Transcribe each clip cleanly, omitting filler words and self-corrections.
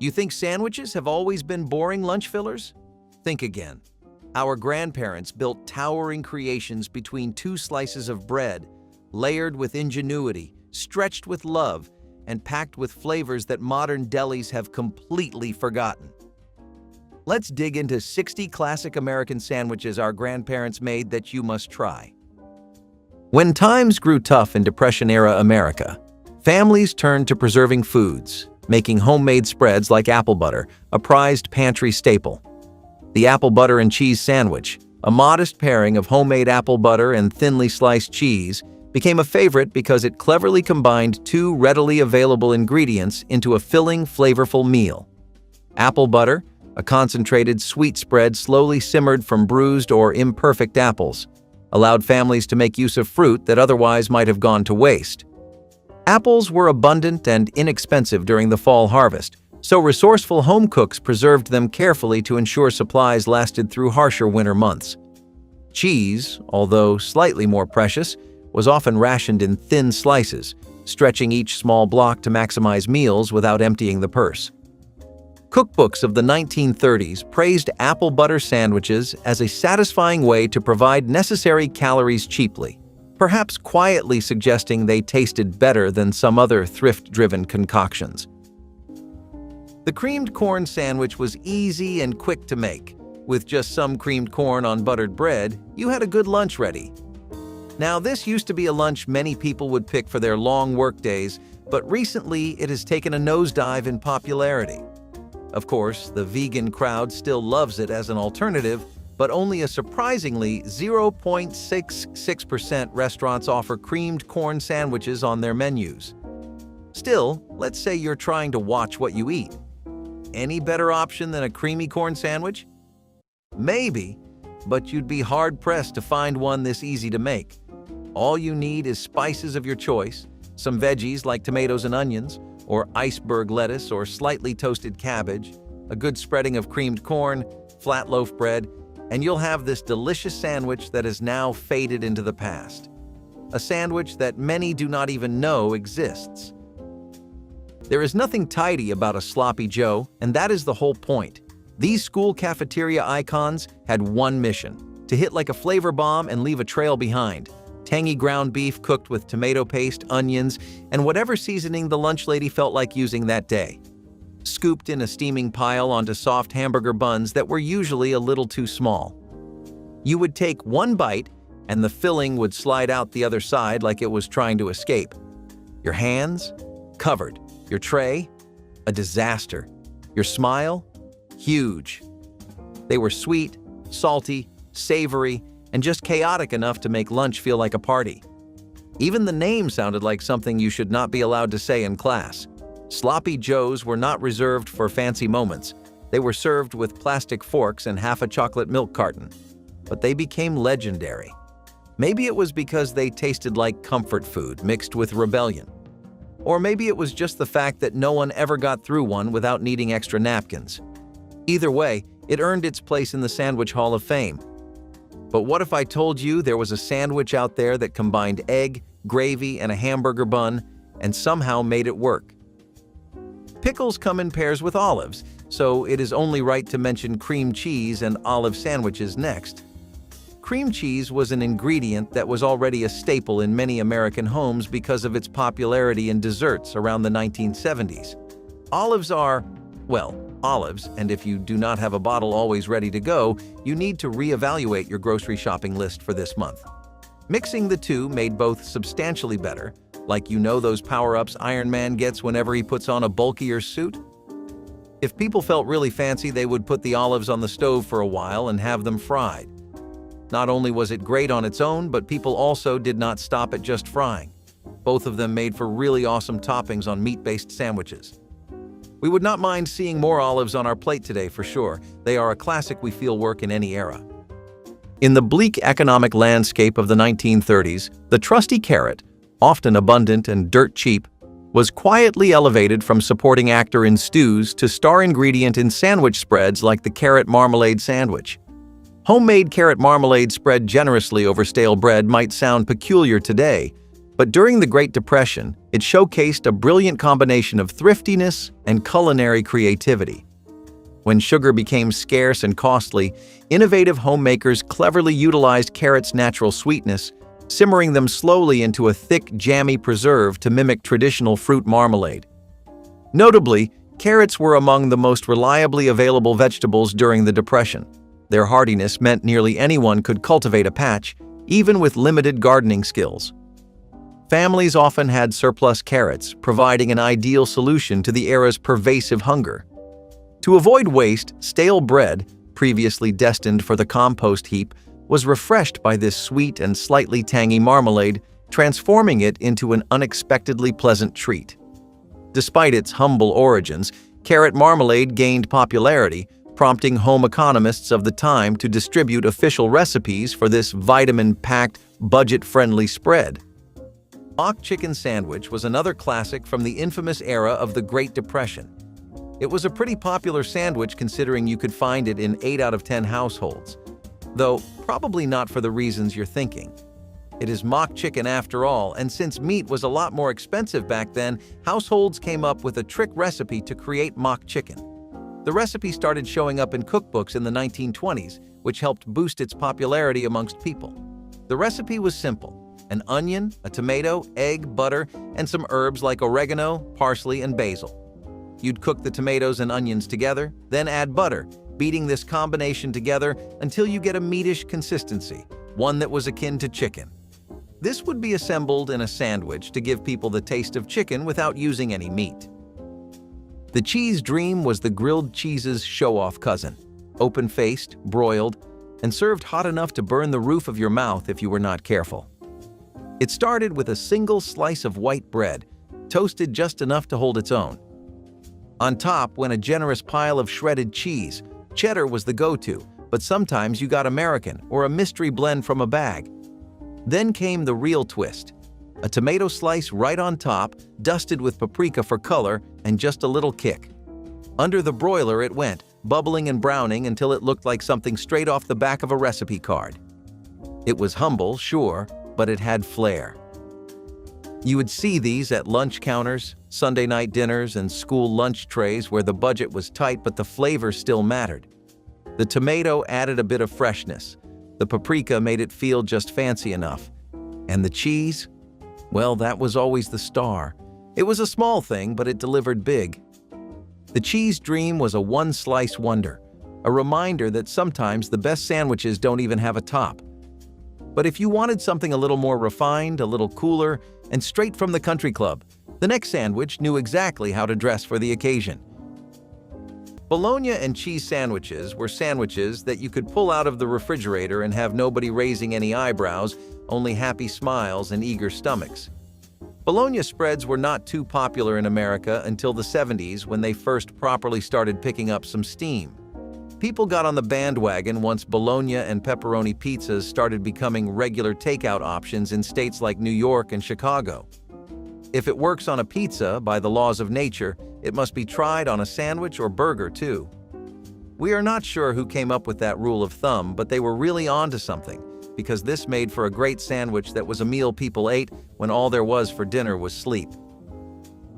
You think sandwiches have always been boring lunch fillers? Think again. Our grandparents built towering creations between two slices of bread, layered with ingenuity, stretched with love, and packed with flavors that modern delis have completely forgotten. Let's dig into 60 classic American sandwiches our grandparents made that you must try. When times grew tough in Depression-era America, families turned to preserving foods, making homemade spreads like apple butter, a prized pantry staple. The apple butter and cheese sandwich, a modest pairing of homemade apple butter and thinly sliced cheese, became a favorite because it cleverly combined two readily available ingredients into a filling, flavorful meal. Apple butter, a concentrated sweet spread slowly simmered from bruised or imperfect apples, allowed families to make use of fruit that otherwise might have gone to waste. Apples were abundant and inexpensive during the fall harvest, so resourceful home cooks preserved them carefully to ensure supplies lasted through harsher winter months. Cheese, although slightly more precious, was often rationed in thin slices, stretching each small block to maximize meals without emptying the purse. Cookbooks of the 1930s praised apple butter sandwiches as a satisfying way to provide necessary calories cheaply, perhaps quietly suggesting they tasted better than some other thrift-driven concoctions. The creamed corn sandwich was easy and quick to make. With just some creamed corn on buttered bread, you had a good lunch ready. Now, this used to be a lunch many people would pick for their long work days, but recently it has taken a nosedive in popularity. Of course, the vegan crowd still loves it as an alternative, but only a surprisingly 0.66% restaurants offer creamed corn sandwiches on their menus. Still, let's say you're trying to watch what you eat. Any better option than a creamy corn sandwich? Maybe, but you'd be hard-pressed to find one this easy to make. All you need is spices of your choice, some veggies like tomatoes and onions, or iceberg lettuce or slightly toasted cabbage, a good spreading of creamed corn, flat loaf bread, and you'll have this delicious sandwich that has now faded into the past. A sandwich that many do not even know exists. There is nothing tidy about a sloppy Joe, and that is the whole point. These school cafeteria icons had one mission: to hit like a flavor bomb and leave a trail behind. Tangy ground beef cooked with tomato paste, onions, and whatever seasoning the lunch lady felt like using that day. Scooped in a steaming pile onto soft hamburger buns that were usually a little too small. You would take one bite, and the filling would slide out the other side like it was trying to escape. Your hands? Covered. Your tray? A disaster. Your smile? Huge. They were sweet, salty, savory, and just chaotic enough to make lunch feel like a party. Even the name sounded like something you should not be allowed to say in class. Sloppy Joes were not reserved for fancy moments. They were served with plastic forks and half a chocolate milk carton. But they became legendary. Maybe it was because they tasted like comfort food mixed with rebellion. Or maybe it was just the fact that no one ever got through one without needing extra napkins. Either way, it earned its place in the Sandwich Hall of Fame. But what if I told you there was a sandwich out there that combined egg, gravy, and a hamburger bun, and somehow made it work? Pickles come in pairs with olives, so it is only right to mention cream cheese and olive sandwiches next. Cream cheese was an ingredient that was already a staple in many American homes because of its popularity in desserts around the 1970s. Olives are, well, olives, and if you do not have a bottle always ready to go, you need to reevaluate your grocery shopping list for this month. Mixing the two made both substantially better, like those power-ups Iron Man gets whenever he puts on a bulkier suit. If people felt really fancy, they would put the olives on the stove for a while and have them fried. Not only was it great on its own, but people also did not stop at just frying. Both of them made for really awesome toppings on meat-based sandwiches. We would not mind seeing more olives on our plate today for sure. They are a classic we feel work in any era. In the bleak economic landscape of the 1930s, the trusty carrot, often abundant and dirt cheap, was quietly elevated from supporting actor in stews to star ingredient in sandwich spreads like the carrot marmalade sandwich. Homemade carrot marmalade spread generously over stale bread might sound peculiar today, But during the Great Depression, it showcased a brilliant combination of thriftiness and culinary creativity. When sugar became scarce and costly, innovative homemakers cleverly utilized carrots' natural sweetness, simmering them slowly into a thick, jammy preserve to mimic traditional fruit marmalade. Notably, carrots were among the most reliably available vegetables during the Depression. Their hardiness meant nearly anyone could cultivate a patch, even with limited gardening skills. Families often had surplus carrots, providing an ideal solution to the era's pervasive hunger. To avoid waste, stale bread, previously destined for the compost heap, was refreshed by this sweet and slightly tangy marmalade, transforming it into an unexpectedly pleasant treat. Despite its humble origins, carrot marmalade gained popularity, prompting home economists of the time to distribute official recipes for this vitamin-packed, budget-friendly spread. Mock chicken sandwich was another classic from the infamous era of the Great Depression. It was a pretty popular sandwich considering you could find it in 8 out of 10 households, though probably not for the reasons you're thinking. It is mock chicken after all, and since meat was a lot more expensive back then, households came up with a trick recipe to create mock chicken. The recipe started showing up in cookbooks in the 1920s, which helped boost its popularity amongst people. The recipe was simple: an onion, a tomato, egg, butter, and some herbs like oregano, parsley, and basil. You'd cook the tomatoes and onions together, then add butter, beating this combination together until you get a meatish consistency, one that was akin to chicken. This would be assembled in a sandwich to give people the taste of chicken without using any meat. The cheese dream was the grilled cheese's show-off cousin, open-faced, broiled, and served hot enough to burn the roof of your mouth if you were not careful. It started with a single slice of white bread, toasted just enough to hold its own. On top went a generous pile of shredded cheese. Cheddar was the go-to, but sometimes you got American or a mystery blend from a bag. Then came the real twist: a tomato slice right on top, dusted with paprika for color and just a little kick. Under the broiler it went, bubbling and browning until it looked like something straight off the back of a recipe card. It was humble, sure, but it had flair. You would see these at lunch counters, Sunday night dinners, and school lunch trays where the budget was tight but the flavor still mattered. The tomato added a bit of freshness. The paprika made it feel just fancy enough. And the cheese? Well, that was always the star. It was a small thing, but it delivered big. The cheese dream was a one-slice wonder, a reminder that sometimes the best sandwiches don't even have a top. But if you wanted something a little more refined, a little cooler, and straight from the country club, the next sandwich knew exactly how to dress for the occasion. Bologna and cheese sandwiches were sandwiches that you could pull out of the refrigerator and have nobody raising any eyebrows, only happy smiles and eager stomachs. Bologna spreads were not too popular in America until the 70s, when they first properly started picking up some steam. People got on the bandwagon once bologna and pepperoni pizzas started becoming regular takeout options in states like New York and Chicago. If it works on a pizza by the laws of nature, it must be tried on a sandwich or burger too. We are not sure who came up with that rule of thumb, but they were really onto something, because this made for a great sandwich that was a meal people ate when all there was for dinner was sleep.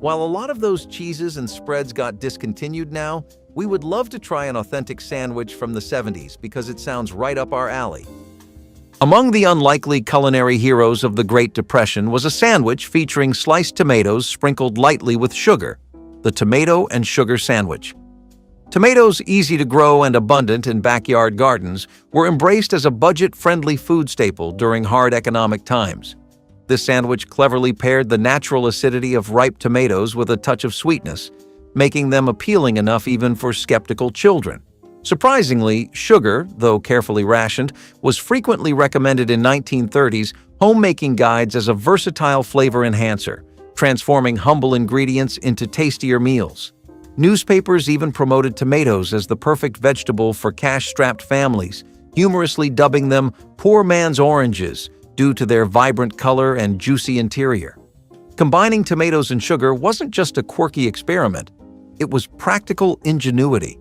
While a lot of those cheeses and spreads got discontinued now, we would love to try an authentic sandwich from the 70s because it sounds right up our alley. Among the unlikely culinary heroes of the Great Depression was a sandwich featuring sliced tomatoes sprinkled lightly with sugar, the tomato and sugar sandwich. Tomatoes, easy to grow and abundant in backyard gardens, were embraced as a budget-friendly food staple during hard economic times. This sandwich cleverly paired the natural acidity of ripe tomatoes with a touch of sweetness, making them appealing enough even for skeptical children. Surprisingly, sugar, though carefully rationed, was frequently recommended in 1930s homemaking guides as a versatile flavor enhancer, transforming humble ingredients into tastier meals. Newspapers even promoted tomatoes as the perfect vegetable for cash-strapped families, humorously dubbing them "poor man's oranges" due to their vibrant color and juicy interior. Combining tomatoes and sugar wasn't just a quirky experiment, it was practical ingenuity.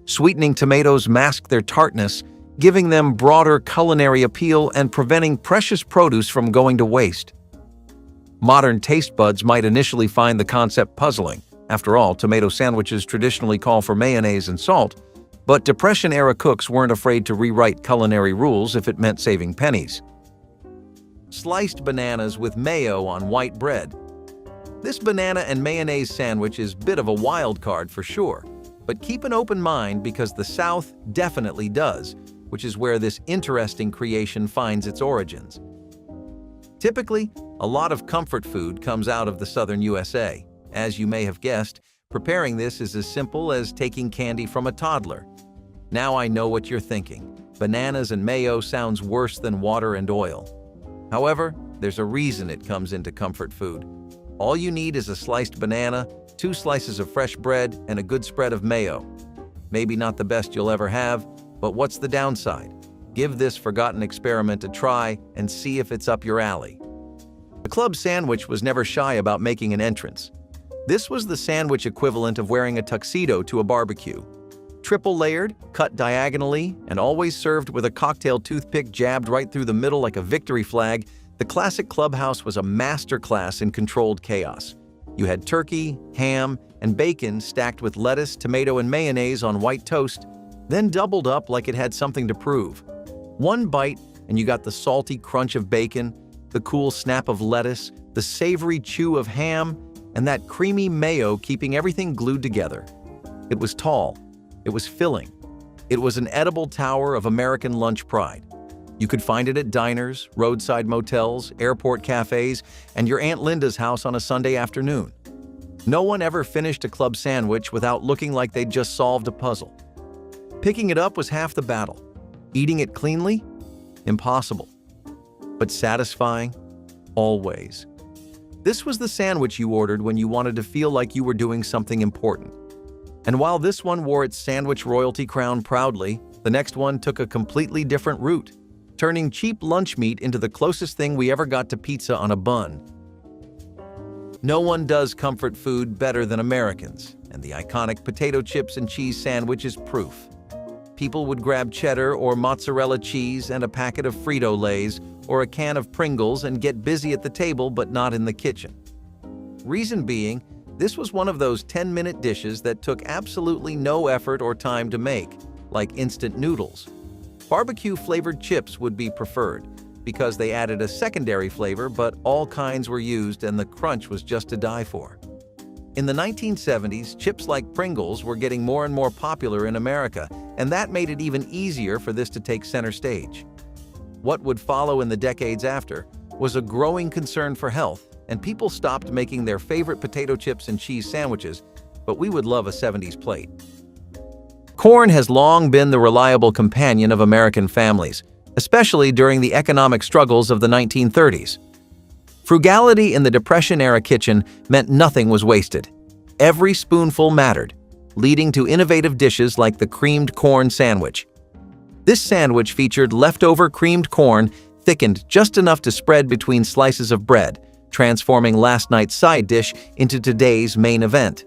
Sweetening tomatoes masked their tartness, giving them broader culinary appeal and preventing precious produce from going to waste. Modern taste buds might initially find the concept puzzling. After all, tomato sandwiches traditionally call for mayonnaise and salt, but Depression-era cooks weren't afraid to rewrite culinary rules if it meant saving pennies. Sliced bananas with mayo on white bread. This banana and mayonnaise sandwich is a bit of a wild card for sure, but keep an open mind because the South definitely does, which is where this interesting creation finds its origins. Typically, a lot of comfort food comes out of the southern USA. As you may have guessed, preparing this is as simple as taking candy from a toddler. Now I know what you're thinking. Bananas and mayo sounds worse than water and oil. However, there's a reason it comes into comfort food. All you need is a sliced banana, 2 slices of fresh bread, and a good spread of mayo. Maybe not the best you'll ever have, but what's the downside? Give this forgotten experiment a try and see if it's up your alley. The club sandwich was never shy about making an entrance. This was the sandwich equivalent of wearing a tuxedo to a barbecue. Triple layered, cut diagonally, and always served with a cocktail toothpick jabbed right through the middle like a victory flag, the classic clubhouse was a masterclass in controlled chaos. You had turkey, ham, and bacon stacked with lettuce, tomato, and mayonnaise on white toast, then doubled up like it had something to prove. One bite, and you got the salty crunch of bacon, the cool snap of lettuce, the savory chew of ham, and that creamy mayo keeping everything glued together. It was tall. It was filling. It was an edible tower of American lunch pride. You could find it at diners, roadside motels, airport cafes, and your Aunt Linda's house on a Sunday afternoon. No one ever finished a club sandwich without looking like they'd just solved a puzzle. Picking it up was half the battle. Eating it cleanly? Impossible. But satisfying? Always. This was the sandwich you ordered when you wanted to feel like you were doing something important. And while this one wore its sandwich royalty crown proudly, the next one took a completely different route, turning cheap lunch meat into the closest thing we ever got to pizza on a bun. No one does comfort food better than Americans, and the iconic potato chips and cheese sandwich is proof. People would grab cheddar or mozzarella cheese and a packet of Frito-Lays or a can of Pringles and get busy at the table but not in the kitchen. Reason being, this was one of those 10-minute dishes that took absolutely no effort or time to make, like instant noodles. Barbecue-flavored chips would be preferred, because they added a secondary flavor, but all kinds were used and the crunch was just to die for. In the 1970s, chips like Pringles were getting more and more popular in America, and that made it even easier for this to take center stage. What would follow in the decades after was a growing concern for health, and people stopped making their favorite potato chips and cheese sandwiches, but we would love a 70s plate. Corn has long been the reliable companion of American families, especially during the economic struggles of the 1930s. Frugality in the Depression-era kitchen meant nothing was wasted. Every spoonful mattered, leading to innovative dishes like the creamed corn sandwich. This sandwich featured leftover creamed corn thickened just enough to spread between slices of bread, transforming last night's side dish into today's main event.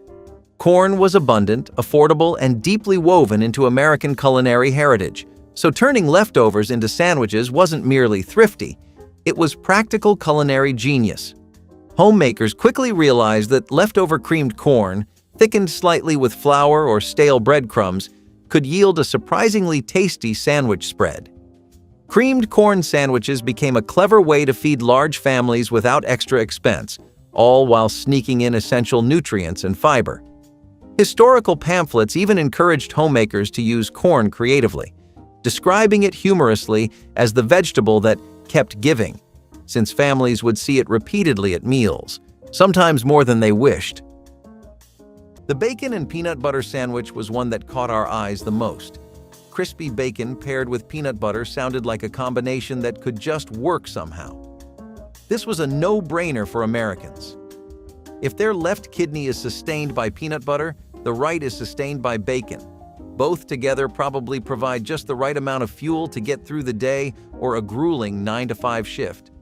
Corn was abundant, affordable, and deeply woven into American culinary heritage, so turning leftovers into sandwiches wasn't merely thrifty, it was practical culinary genius. Homemakers quickly realized that leftover creamed corn, thickened slightly with flour or stale breadcrumbs, could yield a surprisingly tasty sandwich spread. Creamed corn sandwiches became a clever way to feed large families without extra expense, all while sneaking in essential nutrients and fiber. Historical pamphlets even encouraged homemakers to use corn creatively, describing it humorously as the vegetable that kept giving, since families would see it repeatedly at meals, sometimes more than they wished. The bacon and peanut butter sandwich was one that caught our eyes the most. Crispy bacon paired with peanut butter sounded like a combination that could just work somehow. This was a no-brainer for Americans. If their left kidney is sustained by peanut butter, the right is sustained by bacon. Both together probably provide just the right amount of fuel to get through the day or a grueling 9-to-5 shift.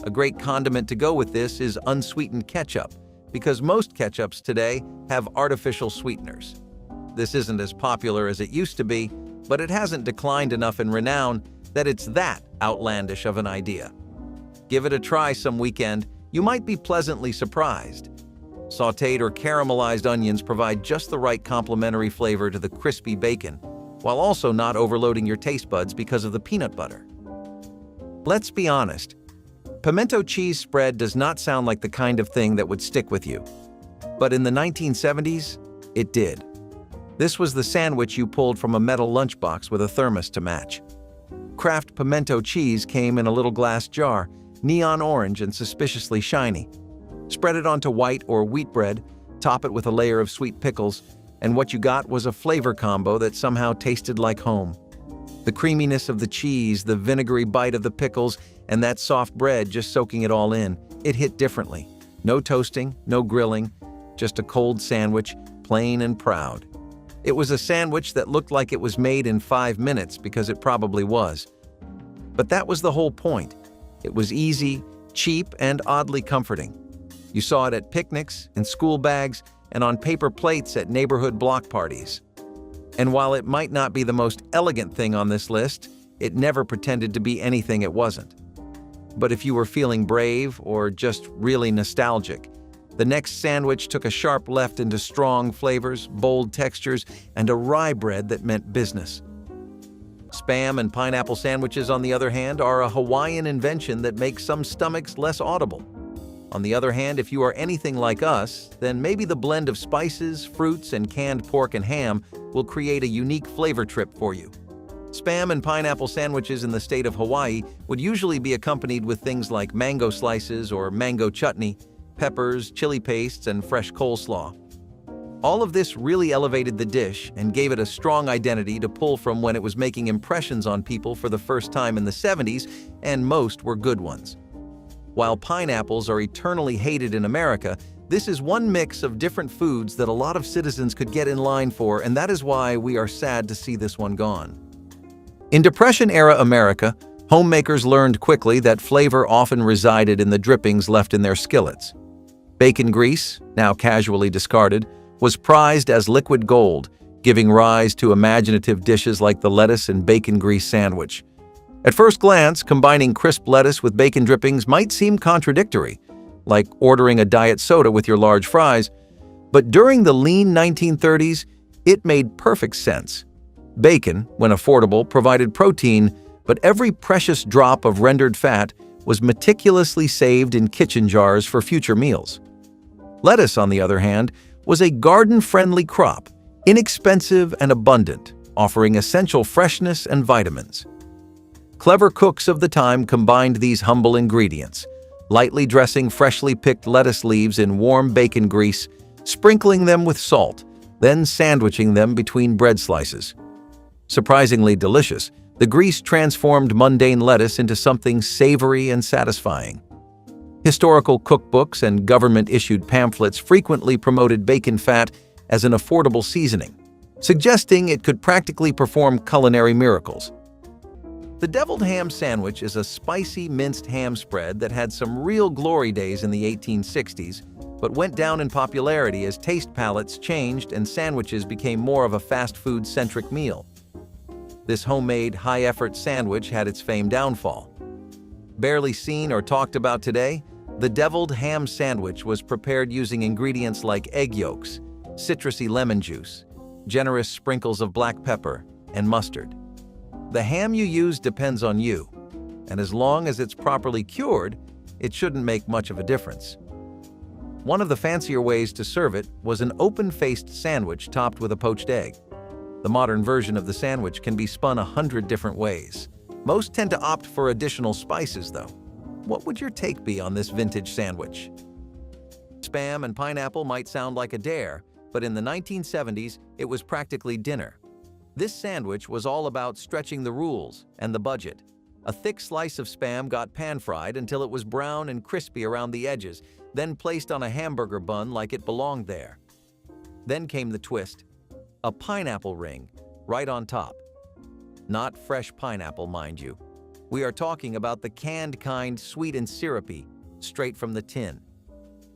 A great condiment to go with this is unsweetened ketchup, because most ketchups today have artificial sweeteners. This isn't as popular as it used to be, but it hasn't declined enough in renown that it's that outlandish of an idea. Give it a try some weekend. you might be pleasantly surprised. Sautéed or caramelized onions provide just the right complementary flavor to the crispy bacon, while also not overloading your taste buds because of the peanut butter. Let's be honest, pimento cheese spread does not sound like the kind of thing that would stick with you. But in the 1970s, it did. This was the sandwich you pulled from a metal lunchbox with a thermos to match. Kraft pimento cheese came in a little glass jar, neon orange and suspiciously shiny. Spread it onto white or wheat bread, top it with a layer of sweet pickles, and what you got was a flavor combo that somehow tasted like home. The creaminess of the cheese, the vinegary bite of the pickles, and that soft bread just soaking it all in, it hit differently. No toasting, no grilling, just a cold sandwich, plain and proud. It was a sandwich that looked like it was made in 5 minutes because it probably was. But that was the whole point. It was easy, cheap, and oddly comforting. You saw it at picnics, in school bags, and on paper plates at neighborhood block parties. And while it might not be the most elegant thing on this list, it never pretended to be anything it wasn't. But if you were feeling brave or just really nostalgic, the next sandwich took a sharp left into strong flavors, bold textures, and a rye bread that meant business. Spam and pineapple sandwiches, on the other hand, are a Hawaiian invention that makes some stomachs less audible. On the other hand, if you are anything like us, then maybe the blend of spices, fruits, and canned pork and ham will create a unique flavor trip for you. Spam and pineapple sandwiches in the state of Hawaii would usually be accompanied with things like mango slices or mango chutney, peppers, chili pastes, and fresh coleslaw. All of this really elevated the dish and gave it a strong identity to pull from when it was making impressions on people for the first time in the 70s, and most were good ones. While pineapples are eternally hated in America, this is one mix of different foods that a lot of citizens could get in line for, and that is why we are sad to see this one gone. In Depression-era America, homemakers learned quickly that flavor often resided in the drippings left in their skillets. Bacon grease, now casually discarded, was prized as liquid gold, giving rise to imaginative dishes like the lettuce and bacon grease sandwich. At first glance, combining crisp lettuce with bacon drippings might seem contradictory, like ordering a diet soda with your large fries, but during the lean 1930s, it made perfect sense. Bacon, when affordable, provided protein, but every precious drop of rendered fat was meticulously saved in kitchen jars for future meals. Lettuce, on the other hand, was a garden-friendly crop, inexpensive and abundant, offering essential freshness and vitamins. Clever cooks of the time combined these humble ingredients, lightly dressing freshly picked lettuce leaves in warm bacon grease, sprinkling them with salt, then sandwiching them between bread slices. Surprisingly delicious, the grease transformed mundane lettuce into something savory and satisfying. Historical cookbooks and government-issued pamphlets frequently promoted bacon fat as an affordable seasoning, suggesting it could practically perform culinary miracles. The deviled ham sandwich is a spicy minced ham spread that had some real glory days in the 1860s, but went down in popularity as taste palates changed and sandwiches became more of a fast food-centric meal. This homemade, high-effort sandwich had its famed downfall. Barely seen or talked about today, the deviled ham sandwich was prepared using ingredients like egg yolks, citrusy lemon juice, generous sprinkles of black pepper, and mustard. The ham you use depends on you, and as long as it's properly cured, it shouldn't make much of a difference. One of the fancier ways to serve it was an open-faced sandwich topped with a poached egg. The modern version of the sandwich can be spun 100 different ways. Most tend to opt for additional spices, though. What would your take be on this vintage sandwich? Spam and pineapple might sound like a dare, but in the 1970s, it was practically dinner. This sandwich was all about stretching the rules and the budget. A thick slice of Spam got pan-fried until it was brown and crispy around the edges, then placed on a hamburger bun like it belonged there. Then came the twist, a pineapple ring right on top. Not fresh pineapple, mind you. We are talking about the canned kind, sweet and syrupy, straight from the tin.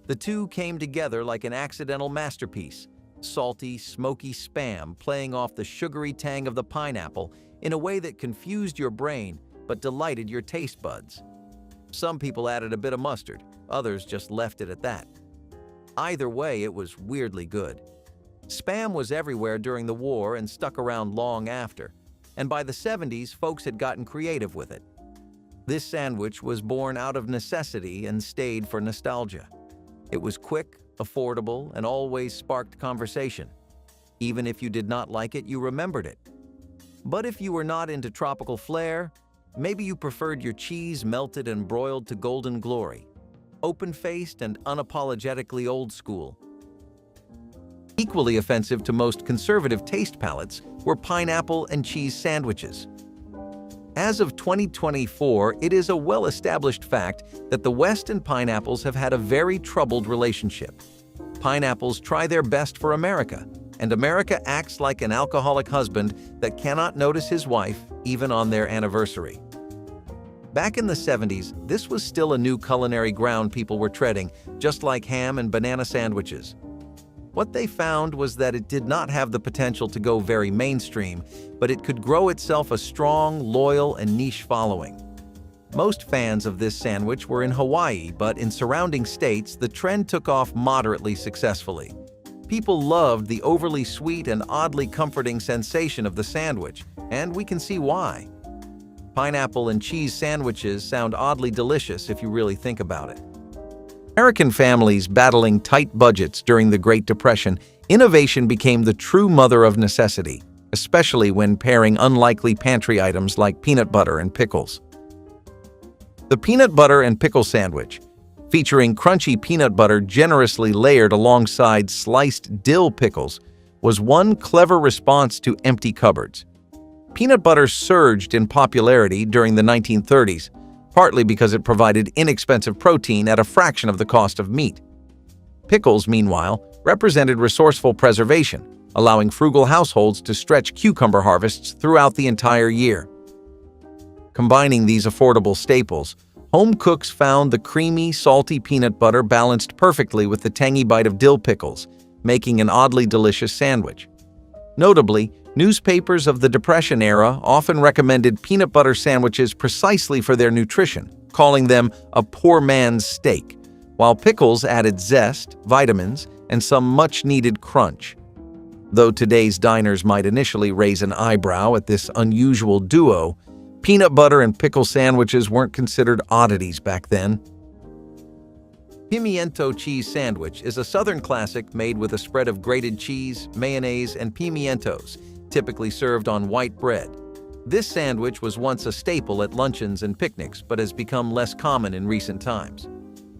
The two came together like an accidental masterpiece, salty, smoky Spam playing off the sugary tang of the pineapple in a way that confused your brain but delighted your taste buds. Some people added a bit of mustard, others just left it at that. Either way, it was weirdly good. Spam was everywhere during the war and stuck around long after, and by the 70s, folks had gotten creative with it. This sandwich was born out of necessity and stayed for nostalgia. It was quick, affordable, and always sparked conversation. Even if you did not like it, you remembered it. But if you were not into tropical flair, maybe you preferred your cheese melted and broiled to golden glory, open-faced and unapologetically old school. Equally offensive to most conservative taste palates were pineapple and cheese sandwiches. As of 2024, it is a well-established fact that the West and pineapples have had a very troubled relationship. Pineapples try their best for America, and America acts like an alcoholic husband that cannot notice his wife even on their anniversary. Back in the 70s, this was still a new culinary ground people were treading, just like ham and banana sandwiches. What they found was that it did not have the potential to go very mainstream, but it could grow itself a strong, loyal, and niche following. Most fans of this sandwich were in Hawaii, but in surrounding states, the trend took off moderately successfully. People loved the overly sweet and oddly comforting sensation of the sandwich, and we can see why. Pineapple and cheese sandwiches sound oddly delicious if you really think about it. American families battling tight budgets during the Great Depression, innovation became the true mother of necessity, especially when pairing unlikely pantry items like peanut butter and pickles. The peanut butter and pickle sandwich, featuring crunchy peanut butter generously layered alongside sliced dill pickles, was one clever response to empty cupboards. Peanut butter surged in popularity during the 1930s, partly because it provided inexpensive protein at a fraction of the cost of meat. Pickles, meanwhile, represented resourceful preservation, allowing frugal households to stretch cucumber harvests throughout the entire year. Combining these affordable staples, home cooks found the creamy, salty peanut butter balanced perfectly with the tangy bite of dill pickles, making an oddly delicious sandwich. Notably, newspapers of the Depression era often recommended peanut butter sandwiches precisely for their nutrition, calling them a poor man's steak, while pickles added zest, vitamins, and some much-needed crunch. Though today's diners might initially raise an eyebrow at this unusual duo, peanut butter and pickle sandwiches weren't considered oddities back then. Pimento cheese sandwich is a southern classic made with a spread of grated cheese, mayonnaise, and pimientos, typically served on white bread. This sandwich was once a staple at luncheons and picnics, but has become less common in recent times.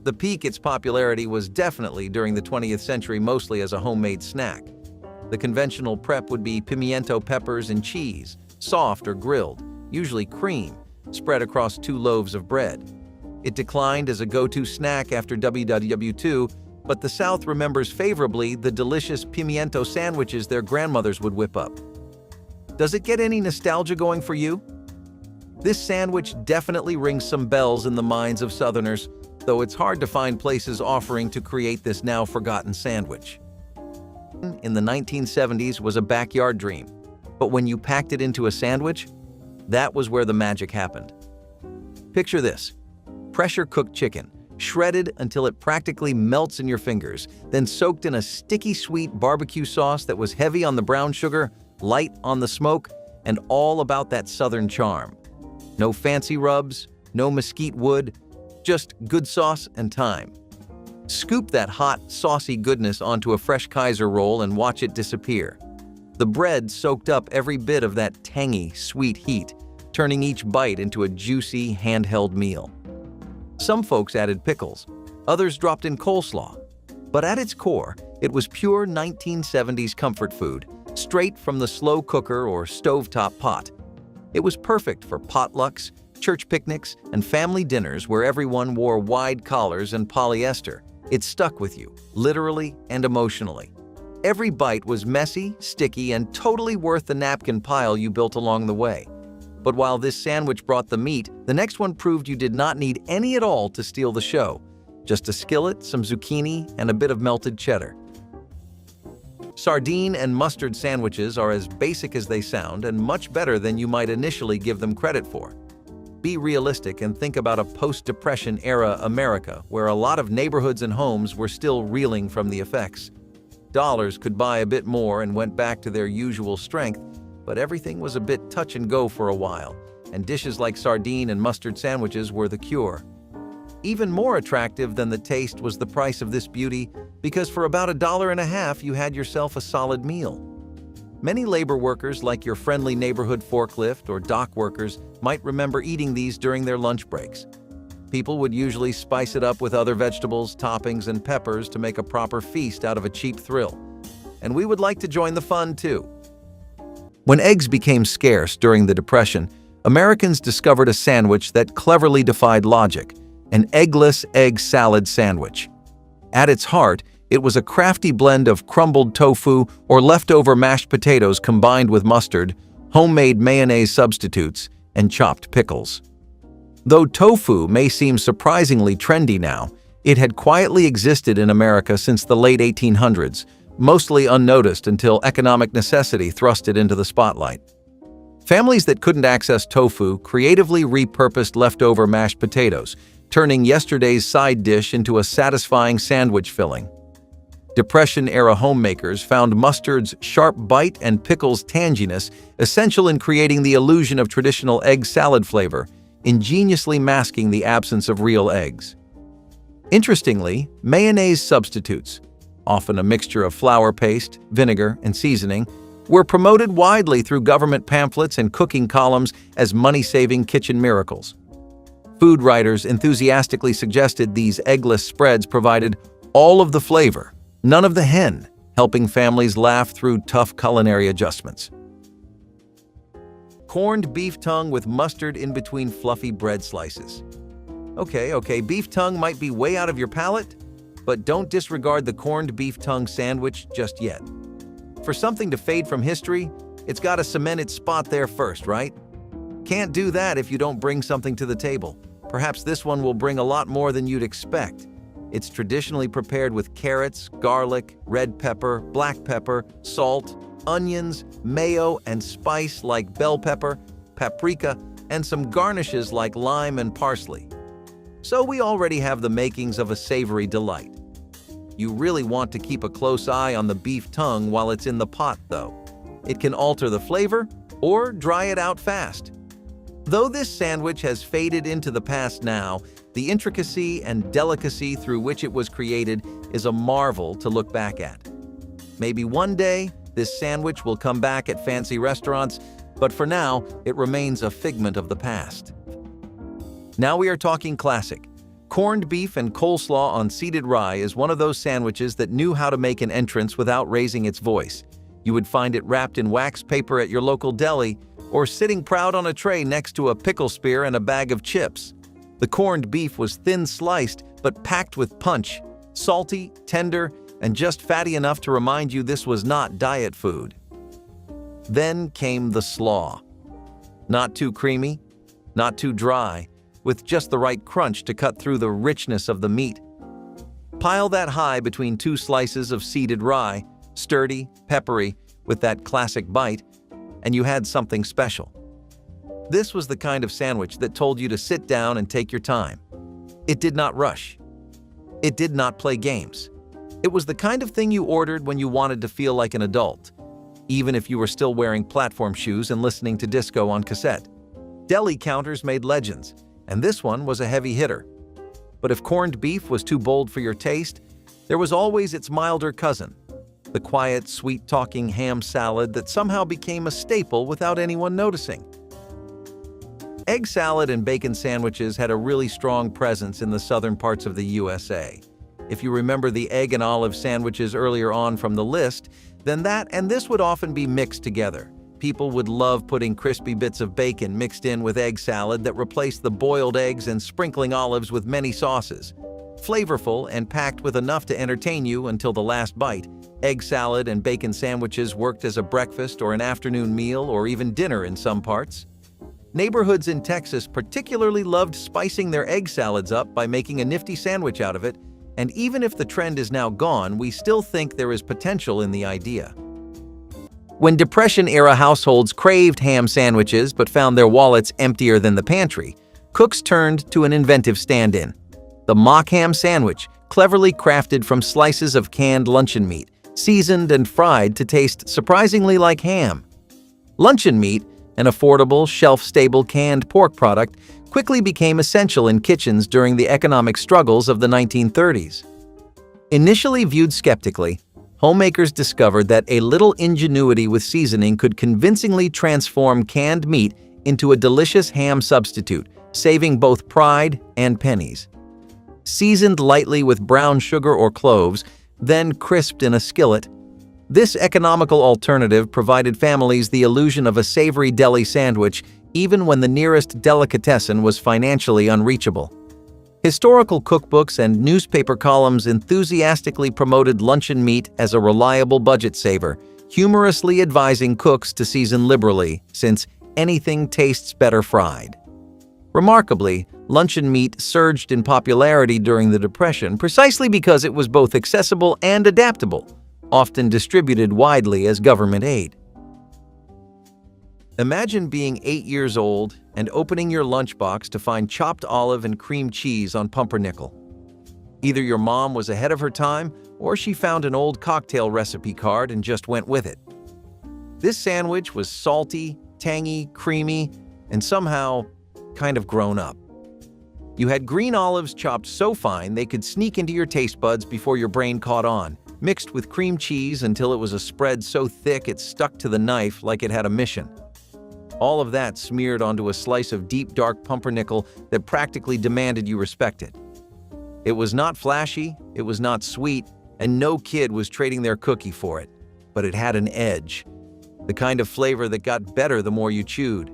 The peak its popularity was definitely during the 20th century, mostly as a homemade snack. The conventional prep would be pimiento peppers and cheese, soft or grilled, usually cream, spread across 2 loaves of bread. It declined as a go-to snack after WW2, but the South remembers favorably the delicious pimiento sandwiches their grandmothers would whip up. Does it get any nostalgia going for you? This sandwich definitely rings some bells in the minds of Southerners, though it's hard to find places offering to create this now forgotten sandwich. In the 1970s was a backyard dream, but when you packed it into a sandwich, that was where the magic happened. Picture this: pressure-cooked chicken, shredded until it practically melts in your fingers, then soaked in a sticky sweet barbecue sauce that was heavy on the brown sugar, light on the smoke, and all about that southern charm. No fancy rubs, no mesquite wood, just good sauce and time. Scoop that hot, saucy goodness onto a fresh Kaiser roll and watch it disappear. The bread soaked up every bit of that tangy, sweet heat, turning each bite into a juicy, handheld meal. Some folks added pickles, others dropped in coleslaw. But at its core, it was pure 1970s comfort food, straight from the slow cooker or stovetop pot. It was perfect for potlucks, church picnics, and family dinners where everyone wore wide collars and polyester. It stuck with you, literally and emotionally. Every bite was messy, sticky, and totally worth the napkin pile you built along the way. But while this sandwich brought the meat, the next one proved you did not need any at all to steal the show. Just a skillet, some zucchini, and a bit of melted cheddar. Sardine and mustard sandwiches are as basic as they sound and much better than you might initially give them credit for. be realistic and think about a post-Depression era America where a lot of neighborhoods and homes were still reeling from the effects. Dollars could buy a bit more and went back to their usual strength, but everything was a bit touch and go for a while, and dishes like sardine and mustard sandwiches were the cure. Even more attractive than the taste was the price of this beauty, because for about $1.50 you had yourself a solid meal. Many labor workers, like your friendly neighborhood forklift or dock workers, might remember eating these during their lunch breaks. People would usually spice it up with other vegetables, toppings, and peppers to make a proper feast out of a cheap thrill. And we would like to join the fun too. When eggs became scarce during the Depression, Americans discovered a sandwich that cleverly defied logic: an eggless egg salad sandwich. At its heart, it was a crafty blend of crumbled tofu or leftover mashed potatoes combined with mustard, homemade mayonnaise substitutes, and chopped pickles. Though tofu may seem surprisingly trendy now, it had quietly existed in America since the late 1800s, mostly unnoticed until economic necessity thrust it into the spotlight. Families that couldn't access tofu creatively repurposed leftover mashed potatoes, turning yesterday's side dish into a satisfying sandwich filling. Depression-era homemakers found mustard's sharp bite and pickles' tanginess essential in creating the illusion of traditional egg salad flavor, ingeniously masking the absence of real eggs. Interestingly, mayonnaise substitutes, often a mixture of flour paste, vinegar, and seasoning, were promoted widely through government pamphlets and cooking columns as money-saving kitchen miracles. Food writers enthusiastically suggested these eggless spreads provided all of the flavor, none of the hen, helping families laugh through tough culinary adjustments. Corned beef tongue with mustard in between fluffy bread slices. Okay, beef tongue might be way out of your palate, but don't disregard the corned beef tongue sandwich just yet. For something to fade from history, it's got to cement its spot there first, right? Can't do that if you don't bring something to the table. Perhaps this one will bring a lot more than you'd expect. It's traditionally prepared with carrots, garlic, red pepper, black pepper, salt, onions, mayo, and spice like bell pepper, paprika, and some garnishes like lime and parsley. So we already have the makings of a savory delight. You really want to keep a close eye on the beef tongue while it's in the pot, though. It can alter the flavor or dry it out fast. Though this sandwich has faded into the past now, the intricacy and delicacy through which it was created is a marvel to look back at. Maybe one day, this sandwich will come back at fancy restaurants, but for now, it remains a figment of the past. Now we are talking classic. Corned beef and coleslaw on seeded rye is one of those sandwiches that knew how to make an entrance without raising its voice. You would find it wrapped in wax paper at your local deli, or sitting proud on a tray next to a pickle spear and a bag of chips. The corned beef was thin-sliced but packed with punch, salty, tender, and just fatty enough to remind you this was not diet food. Then came the slaw. Not too creamy, not too dry, with just the right crunch to cut through the richness of the meat. Pile that high between two slices of seeded rye, sturdy, peppery, with that classic bite, and you had something special. This was the kind of sandwich that told you to sit down and take your time. It did not rush. It did not play games. It was the kind of thing you ordered when you wanted to feel like an adult, even if you were still wearing platform shoes and listening to disco on cassette. Deli counters made legends, and this one was a heavy hitter. But if corned beef was too bold for your taste, there was always its milder cousin, the quiet, sweet-talking ham salad that somehow became a staple without anyone noticing. Egg salad and bacon sandwiches had a really strong presence in the southern parts of the USA. If you remember the egg and olive sandwiches earlier on from the list, then that and this would often be mixed together. People would love putting crispy bits of bacon mixed in with egg salad that replaced the boiled eggs and sprinkling olives with many sauces. Flavorful and packed with enough to entertain you until the last bite, egg salad and bacon sandwiches worked as a breakfast or an afternoon meal or even dinner in some parts. Neighborhoods in Texas particularly loved spicing their egg salads up by making a nifty sandwich out of it, and even if the trend is now gone, we still think there is potential in the idea. When Depression-era households craved ham sandwiches but found their wallets emptier than the pantry, cooks turned to an inventive stand-in. The mock ham sandwich, cleverly crafted from slices of canned luncheon meat, seasoned and fried to taste surprisingly like ham. Luncheon meat, an affordable, shelf-stable canned pork product, quickly became essential in kitchens during the economic struggles of the 1930s. Initially viewed skeptically, homemakers discovered that a little ingenuity with seasoning could convincingly transform canned meat into a delicious ham substitute, saving both pride and pennies. Seasoned lightly with brown sugar or cloves, then crisped in a skillet, this economical alternative provided families the illusion of a savory deli sandwich even when the nearest delicatessen was financially unreachable. Historical cookbooks and newspaper columns enthusiastically promoted luncheon meat as a reliable budget saver, humorously advising cooks to season liberally, since anything tastes better fried. Remarkably, luncheon meat surged in popularity during the Depression precisely because it was both accessible and adaptable, often distributed widely as government aid. Imagine being 8 years old and opening your lunchbox to find chopped olive and cream cheese on pumpernickel. Either your mom was ahead of her time, or she found an old cocktail recipe card and just went with it. This sandwich was salty, tangy, creamy, and somehow kind of grown up. You had green olives chopped so fine they could sneak into your taste buds before your brain caught on, mixed with cream cheese until it was a spread so thick it stuck to the knife like it had a mission. All of that smeared onto a slice of deep dark pumpernickel that practically demanded you respect it. It was not flashy, it was not sweet, and no kid was trading their cookie for it. But it had an edge, the kind of flavor that got better the more you chewed.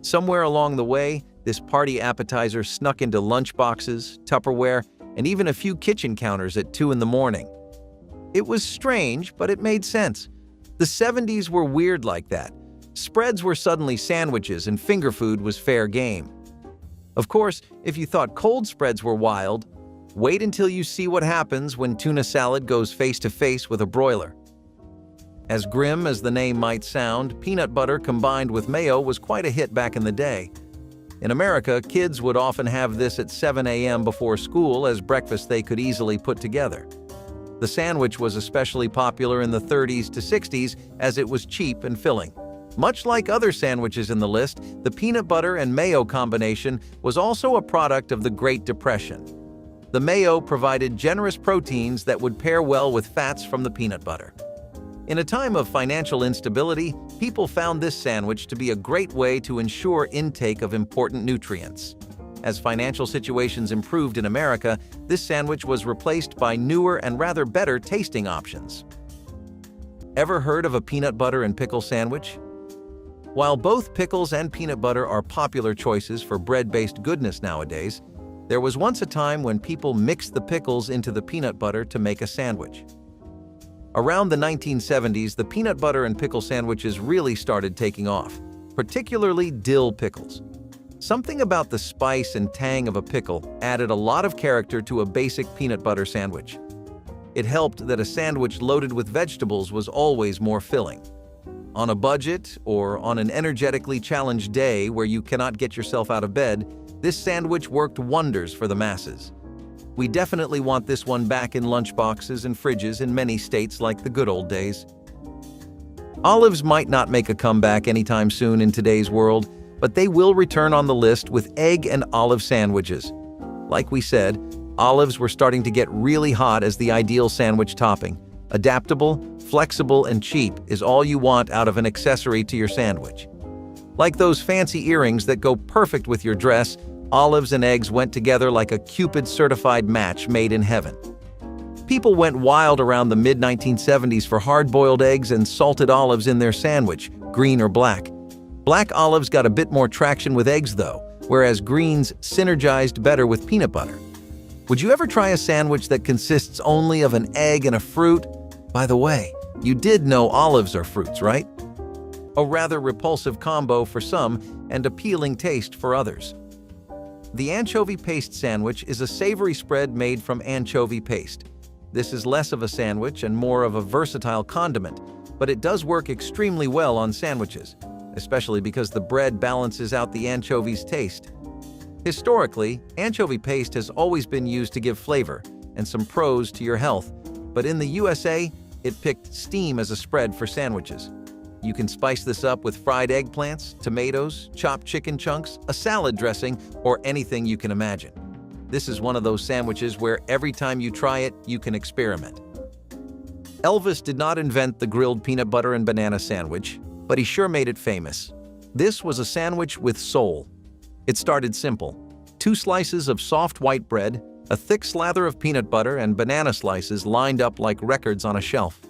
Somewhere along the way, this party appetizer snuck into lunchboxes, Tupperware, and even a few kitchen counters at 2 in the morning. It was strange, but it made sense. The 70s were weird like that. Spreads were suddenly sandwiches and finger food was fair game. Of course, if you thought cold spreads were wild, wait until you see what happens when tuna salad goes face-to-face with a broiler. As grim as the name might sound, peanut butter combined with mayo was quite a hit back in the day. In America, kids would often have this at 7 a.m. before school as breakfast they could easily put together. The sandwich was especially popular in the 30s to 60s as it was cheap and filling. Much like other sandwiches in the list, the peanut butter and mayo combination was also a product of the Great Depression. The mayo provided generous proteins that would pair well with fats from the peanut butter. In a time of financial instability, people found this sandwich to be a great way to ensure intake of important nutrients. As financial situations improved in America, this sandwich was replaced by newer and rather better tasting options. Ever heard of a peanut butter and pickle sandwich? While both pickles and peanut butter are popular choices for bread-based goodness nowadays, there was once a time when people mixed the pickles into the peanut butter to make a sandwich. Around the 1970s, the peanut butter and pickle sandwiches really started taking off, particularly dill pickles. Something about the spice and tang of a pickle added a lot of character to a basic peanut butter sandwich. It helped that a sandwich loaded with vegetables was always more filling. On a budget or on an energetically challenged day where you cannot get yourself out of bed, this sandwich worked wonders for the masses. We definitely want this one back in lunchboxes and fridges in many states like the good old days. Olives might not make a comeback anytime soon in today's world, but they will return on the list with egg and olive sandwiches. Like we said, olives were starting to get really hot as the ideal sandwich topping. Adaptable, flexible, and cheap is all you want out of an accessory to your sandwich. Like those fancy earrings that go perfect with your dress, olives and eggs went together like a Cupid-certified match made in heaven. People went wild around the mid-1970s for hard-boiled eggs and salted olives in their sandwich, green or black. Black olives got a bit more traction with eggs though, whereas greens synergized better with peanut butter. Would you ever try a sandwich that consists only of an egg and a fruit? By the way, you did know olives are fruits, right? A rather repulsive combo for some and appealing taste for others. The anchovy paste sandwich is a savory spread made from anchovy paste. This is less of a sandwich and more of a versatile condiment, but it does work extremely well on sandwiches, especially because the bread balances out the anchovies' taste. Historically, anchovy paste has always been used to give flavor and some pros to your health, but in the USA, it picked steam as a spread for sandwiches. You can spice this up with fried eggplants, tomatoes, chopped chicken chunks, a salad dressing, or anything you can imagine. This is one of those sandwiches where every time you try it, you can experiment. Elvis did not invent the grilled peanut butter and banana sandwich, but he sure made it famous. This was a sandwich with soul. It started simple. 2 slices of soft white bread, a thick slather of peanut butter, and banana slices lined up like records on a shelf.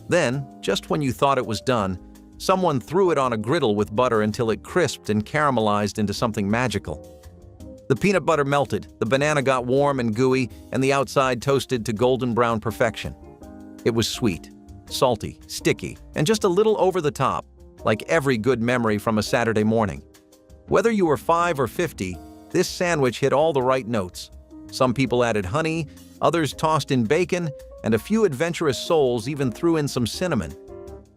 Then, just when you thought it was done, someone threw it on a griddle with butter until it crisped and caramelized into something magical. The peanut butter melted, the banana got warm and gooey, and the outside toasted to golden brown perfection. It was sweet, salty, sticky, and just a little over the top, like every good memory from a Saturday morning. Whether you were 5 or 50, this sandwich hit all the right notes. Some people added honey, others tossed in bacon, and a few adventurous souls even threw in some cinnamon.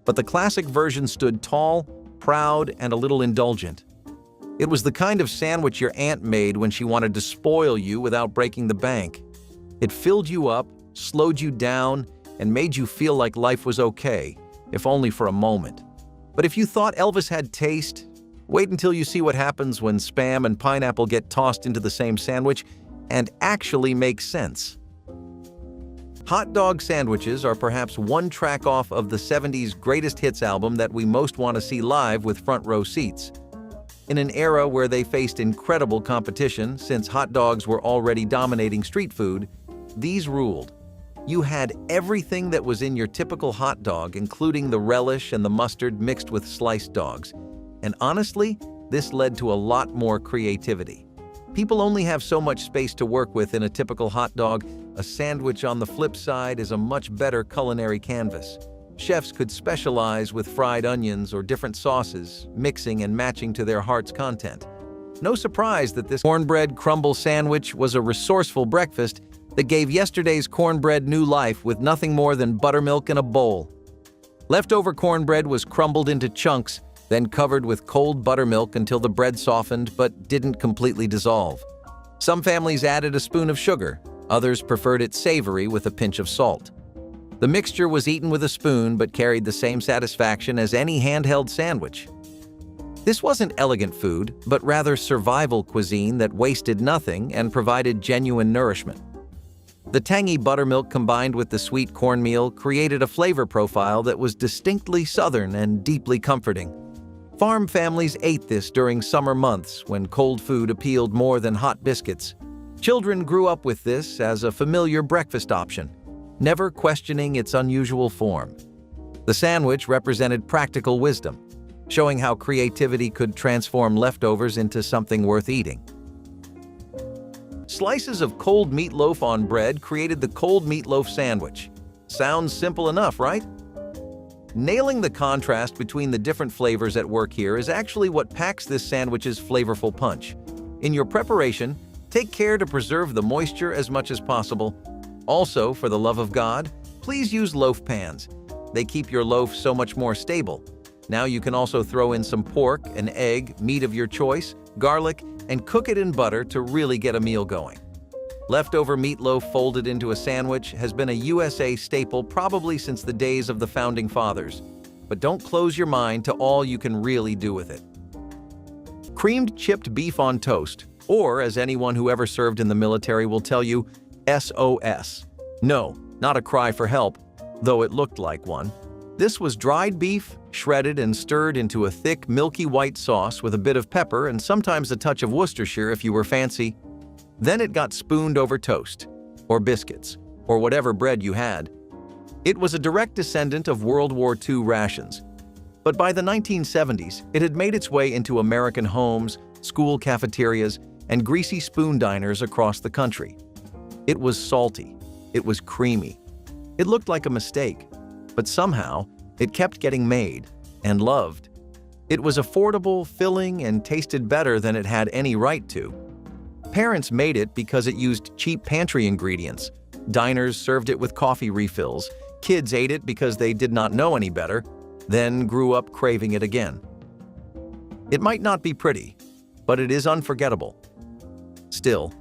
But the classic version stood tall, proud, and a little indulgent. It was the kind of sandwich your aunt made when she wanted to spoil you without breaking the bank. It filled you up, slowed you down, and made you feel like life was okay, if only for a moment. But if you thought Elvis had taste, wait until you see what happens when Spam and pineapple get tossed into the same sandwich and actually make sense. Hot dog sandwiches are perhaps one track off of the 70s greatest hits album that we most want to see live with front row seats. In an era where they faced incredible competition since hot dogs were already dominating street food, these ruled. You had everything that was in your typical hot dog, including the relish and the mustard mixed with sliced dogs. And honestly, this led to a lot more creativity. People only have so much space to work with in a typical hot dog. A sandwich, on the flip side, is a much better culinary canvas. Chefs could specialize with fried onions or different sauces, mixing and matching to their heart's content. No surprise that this cornbread crumble sandwich was a resourceful breakfast that gave yesterday's cornbread new life with nothing more than buttermilk in a bowl. Leftover cornbread was crumbled into chunks, then covered with cold buttermilk until the bread softened but didn't completely dissolve. Some families added a spoon of sugar, others preferred it savory with a pinch of salt. The mixture was eaten with a spoon but carried the same satisfaction as any handheld sandwich. This wasn't elegant food, but rather survival cuisine that wasted nothing and provided genuine nourishment. The tangy buttermilk combined with the sweet cornmeal created a flavor profile that was distinctly Southern and deeply comforting. Farm families ate this during summer months when cold food appealed more than hot biscuits. Children grew up with this as a familiar breakfast option, never questioning its unusual form. The sandwich represented practical wisdom, showing how creativity could transform leftovers into something worth eating. Slices of cold meatloaf on bread created the cold meatloaf sandwich. Sounds simple enough, right? Nailing the contrast between the different flavors at work here is actually what packs this sandwich's flavorful punch. In your preparation, take care to preserve the moisture as much as possible. Also, for the love of God, please use loaf pans. They keep your loaf so much more stable. Now you can also throw in some pork, an egg, meat of your choice, garlic, and cook it in butter to really get a meal going. Leftover meatloaf folded into a sandwich has been a USA staple probably since the days of the Founding Fathers. But don't close your mind to all you can really do with it. Creamed chipped beef on toast, or as anyone who ever served in the military will tell you, SOS. No, not a cry for help, though it looked like one. This was dried beef, shredded and stirred into a thick, milky white sauce with a bit of pepper and sometimes a touch of Worcestershire if you were fancy. Then it got spooned over toast, or biscuits, or whatever bread you had. It was a direct descendant of World War II rations. But by the 1970s, it had made its way into American homes, school cafeterias, and greasy spoon diners across the country. It was salty. It was creamy. It looked like a mistake, but somehow it kept getting made and loved. It was affordable, filling, and tasted better than it had any right to. Parents made it because it used cheap pantry ingredients. Diners served it with coffee refills. Kids ate it because they did not know any better, then grew up craving it again. It might not be pretty, but it is unforgettable. Still,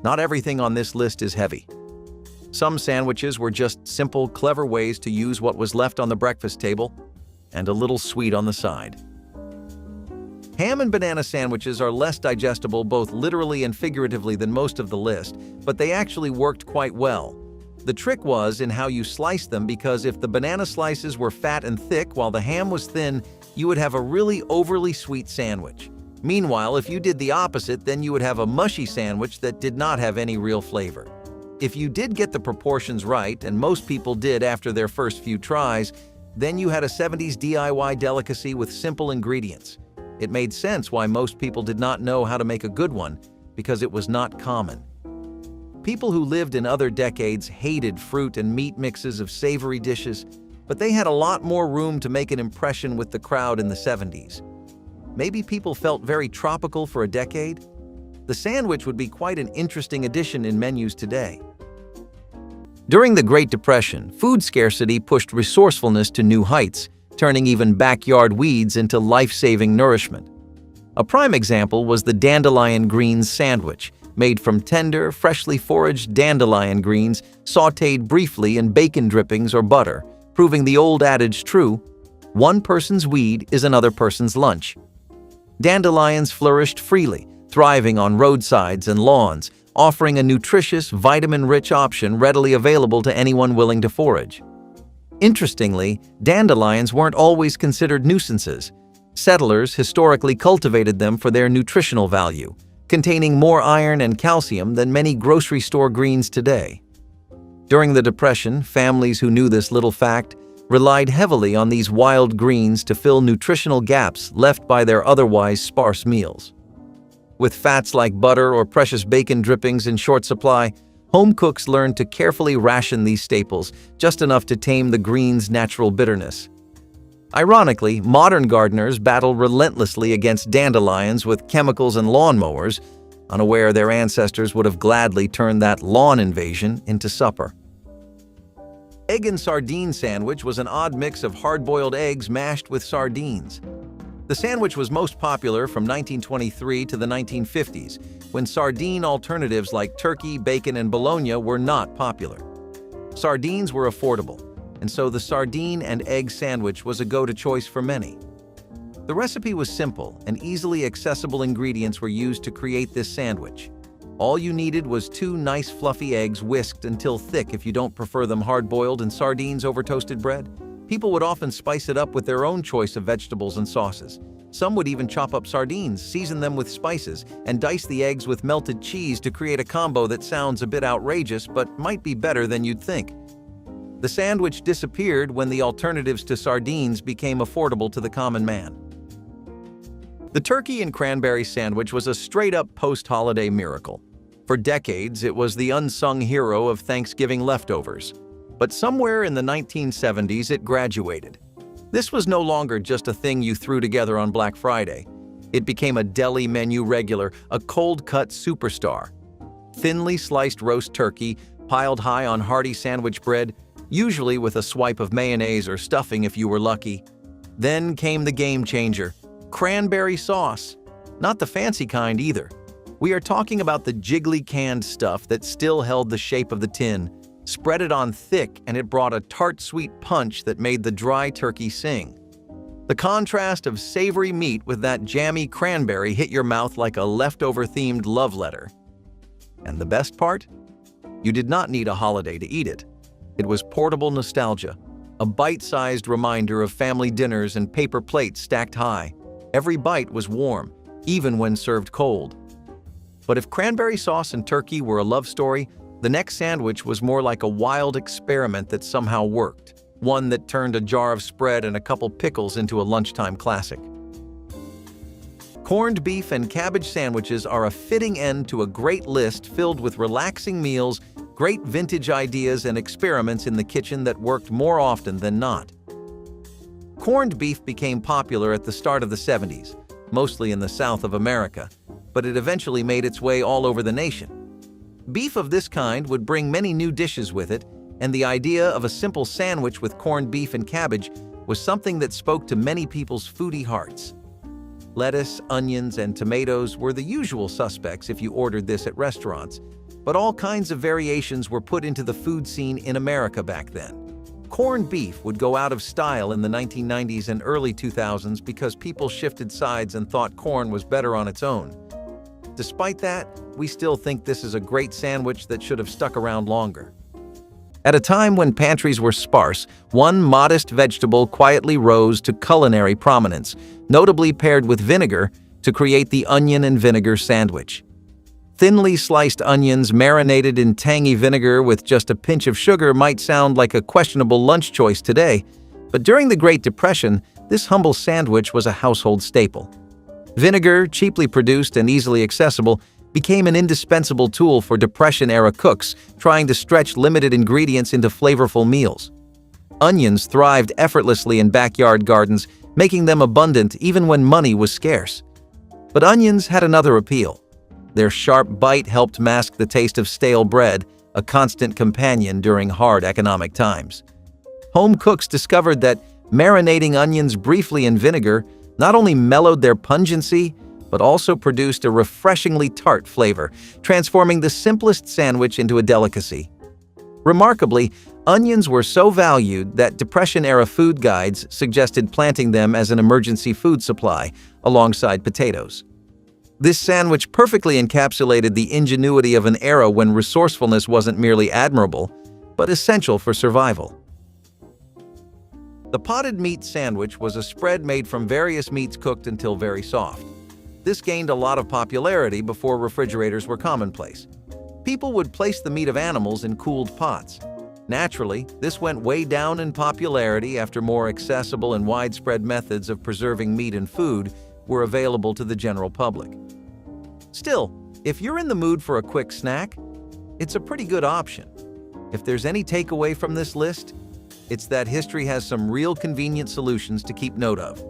not everything on this list is heavy. Some sandwiches were just simple, clever ways to use what was left on the breakfast table and a little sweet on the side. Ham and banana sandwiches are less digestible both literally and figuratively than most of the list, but they actually worked quite well. The trick was in how you sliced them, because if the banana slices were fat and thick while the ham was thin, you would have a really overly sweet sandwich. Meanwhile, if you did the opposite, then you would have a mushy sandwich that did not have any real flavor. If you did get the proportions right, and most people did after their first few tries, then you had a 70s DIY delicacy with simple ingredients. It made sense why most people did not know how to make a good one, because it was not common. People who lived in other decades hated fruit and meat mixes of savory dishes, but they had a lot more room to make an impression with the crowd in the 70s. Maybe people felt very tropical for a decade? The sandwich would be quite an interesting addition in menus today. During the Great Depression, food scarcity pushed resourcefulness to new heights, turning even backyard weeds into life-saving nourishment. A prime example was the dandelion greens sandwich, made from tender, freshly foraged dandelion greens sautéed briefly in bacon drippings or butter, proving the old adage true: one person's weed is another person's lunch. Dandelions flourished freely, thriving on roadsides and lawns, offering a nutritious, vitamin-rich option readily available to anyone willing to forage. Interestingly, dandelions weren't always considered nuisances. Settlers historically cultivated them for their nutritional value, containing more iron and calcium than many grocery store greens today. During the Depression, families who knew this little fact relied heavily on these wild greens to fill nutritional gaps left by their otherwise sparse meals. With fats like butter or precious bacon drippings in short supply, home cooks learned to carefully ration these staples, just enough to tame the green's natural bitterness. Ironically, modern gardeners battle relentlessly against dandelions with chemicals and lawnmowers, unaware their ancestors would have gladly turned that lawn invasion into supper. Egg and sardine sandwich was an odd mix of hard-boiled eggs mashed with sardines. The sandwich was most popular from 1923 to the 1950s, when sardine alternatives like turkey, bacon, and Bologna were not popular. Sardines were affordable, and so the sardine and egg sandwich was a go-to choice for many. The recipe was simple, and easily accessible ingredients were used to create this sandwich. All you needed was 2 nice fluffy eggs whisked until thick if you don't prefer them hard-boiled, and sardines over toasted bread. People would often spice it up with their own choice of vegetables and sauces. Some would even chop up sardines, season them with spices, and dice the eggs with melted cheese to create a combo that sounds a bit outrageous but might be better than you'd think. The sandwich disappeared when the alternatives to sardines became affordable to the common man. The turkey and cranberry sandwich was a straight-up post-holiday miracle. For decades, it was the unsung hero of Thanksgiving leftovers. But somewhere in the 1970s, it graduated. This was no longer just a thing you threw together on Black Friday. It became a deli menu regular, a cold-cut superstar. Thinly sliced roast turkey, piled high on hearty sandwich bread, usually with a swipe of mayonnaise or stuffing if you were lucky. Then came the game changer: cranberry sauce. Not the fancy kind either. We are talking about the jiggly canned stuff that still held the shape of the tin. Spread it on thick, and it brought a tart sweet punch that made the dry turkey sing. The contrast of savory meat with that jammy cranberry hit your mouth like a leftover-themed love letter. And the best part? You did not need a holiday to eat it. It was portable nostalgia, a bite-sized reminder of family dinners and paper plates stacked high. Every bite was warm, even when served cold. But if cranberry sauce and turkey were a love story, the next sandwich was more like a wild experiment that somehow worked, one that turned a jar of spread and a couple pickles into a lunchtime classic. Corned beef and cabbage sandwiches are a fitting end to a great list filled with relaxing meals, great vintage ideas, and experiments in the kitchen that worked more often than not. Corned beef became popular at the start of the 70s, mostly in the South of America, but it eventually made its way all over the nation. Beef of this kind would bring many new dishes with it, and the idea of a simple sandwich with corned beef and cabbage was something that spoke to many people's foodie hearts. Lettuce, onions, and tomatoes were the usual suspects if you ordered this at restaurants, but all kinds of variations were put into the food scene in America back then. Corned beef would go out of style in the 1990s and early 2000s because people shifted sides and thought corn was better on its own. Despite that, we still think this is a great sandwich that should have stuck around longer. At a time when pantries were sparse, one modest vegetable quietly rose to culinary prominence, notably paired with vinegar to create the onion and vinegar sandwich. Thinly sliced onions marinated in tangy vinegar with just a pinch of sugar might sound like a questionable lunch choice today, but during the Great Depression, this humble sandwich was a household staple. Vinegar, cheaply produced and easily accessible, became an indispensable tool for Depression-era cooks trying to stretch limited ingredients into flavorful meals. Onions thrived effortlessly in backyard gardens, making them abundant even when money was scarce. But onions had another appeal. Their sharp bite helped mask the taste of stale bread, a constant companion during hard economic times. Home cooks discovered that marinating onions briefly in vinegar not only mellowed their pungency, but also produced a refreshingly tart flavor, transforming the simplest sandwich into a delicacy. Remarkably, onions were so valued that Depression-era food guides suggested planting them as an emergency food supply, alongside potatoes. This sandwich perfectly encapsulated the ingenuity of an era when resourcefulness wasn't merely admirable, but essential for survival. The potted meat sandwich was a spread made from various meats cooked until very soft. This gained a lot of popularity before refrigerators were commonplace. People would place the meat of animals in cooled pots. Naturally, this went way down in popularity after more accessible and widespread methods of preserving meat and food were available to the general public. Still, if you're in the mood for a quick snack, it's a pretty good option. If there's any takeaway from this list, it's that history has some real convenient solutions to keep note of.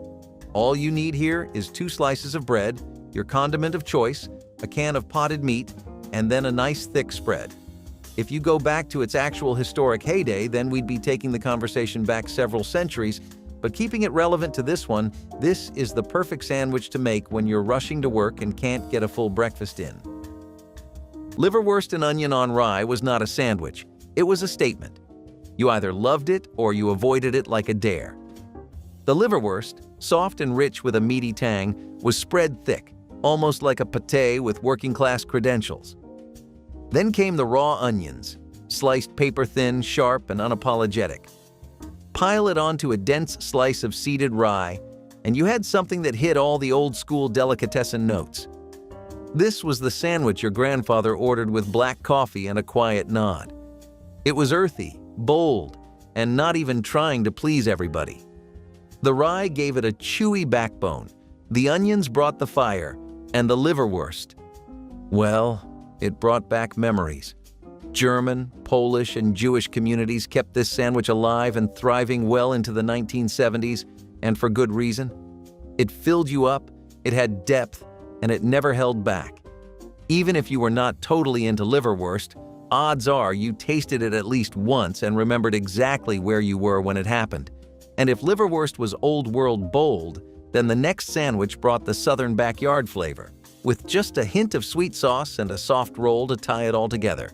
All you need here is 2 slices of bread, your condiment of choice, a can of potted meat, and then a nice thick spread. If you go back to its actual historic heyday, then we'd be taking the conversation back several centuries, but keeping it relevant to this one, this is the perfect sandwich to make when you're rushing to work and can't get a full breakfast in. Liverwurst and onion on rye was not a sandwich, it was a statement. You either loved it or you avoided it like a dare. The liverwurst, soft and rich with a meaty tang, was spread thick, almost like a pâté with working-class credentials. Then came the raw onions, sliced paper-thin, sharp, and unapologetic. Pile it onto a dense slice of seeded rye, and you had something that hit all the old-school delicatessen notes. This was the sandwich your grandfather ordered with black coffee and a quiet nod. It was earthy, bold, and not even trying to please everybody. The rye gave it a chewy backbone, the onions brought the fire, and the liverwurst, well, it brought back memories. German, Polish, and Jewish communities kept this sandwich alive and thriving well into the 1970s, and for good reason. It filled you up, it had depth, and it never held back. Even if you were not totally into liverwurst, odds are you tasted it at least once and remembered exactly where you were when it happened. And if liverwurst was old-world bold, then the next sandwich brought the southern backyard flavor, with just a hint of sweet sauce and a soft roll to tie it all together.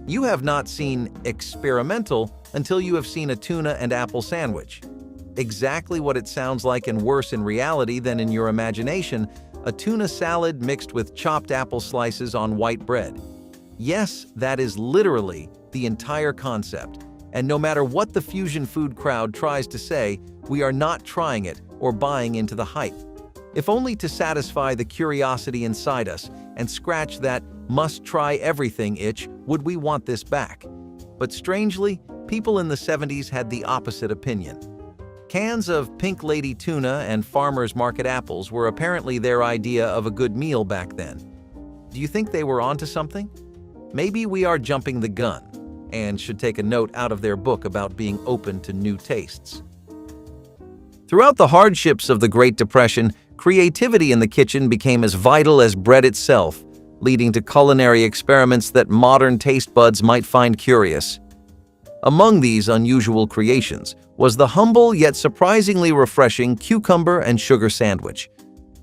You have not seen experimental until you have seen a tuna and apple sandwich. Exactly what it sounds like and worse in reality than in your imagination, a tuna salad mixed with chopped apple slices on white bread. Yes, that is literally the entire concept. And no matter what the fusion food crowd tries to say, we are not trying it or buying into the hype. If only to satisfy the curiosity inside us and scratch that must-try-everything itch would we want this back. But strangely, people in the 70s had the opposite opinion. Cans of Pink Lady tuna and farmers market apples were apparently their idea of a good meal back then. Do you think they were onto something? Maybe we are jumping the gun and should take a note out of their book about being open to new tastes. Throughout the hardships of the Great Depression, creativity in the kitchen became as vital as bread itself, leading to culinary experiments that modern taste buds might find curious. Among these unusual creations was the humble yet surprisingly refreshing cucumber and sugar sandwich.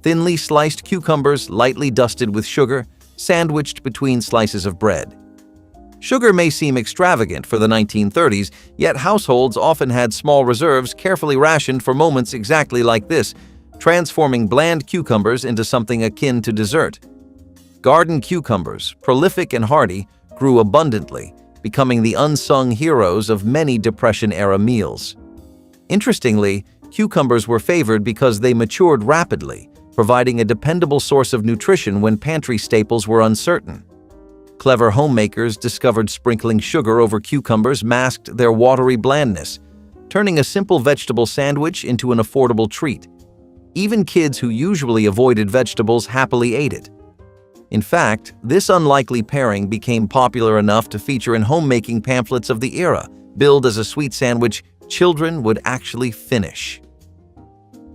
Thinly sliced cucumbers lightly dusted with sugar, sandwiched between slices of bread. Sugar may seem extravagant for the 1930s, yet households often had small reserves carefully rationed for moments exactly like this, transforming bland cucumbers into something akin to dessert. Garden cucumbers, prolific and hardy, grew abundantly, becoming the unsung heroes of many Depression-era meals. Interestingly, cucumbers were favored because they matured rapidly, providing a dependable source of nutrition when pantry staples were uncertain. Clever homemakers discovered sprinkling sugar over cucumbers masked their watery blandness, turning a simple vegetable sandwich into an affordable treat. Even kids who usually avoided vegetables happily ate it. In fact, this unlikely pairing became popular enough to feature in homemaking pamphlets of the era, billed as a sweet sandwich children would actually finish.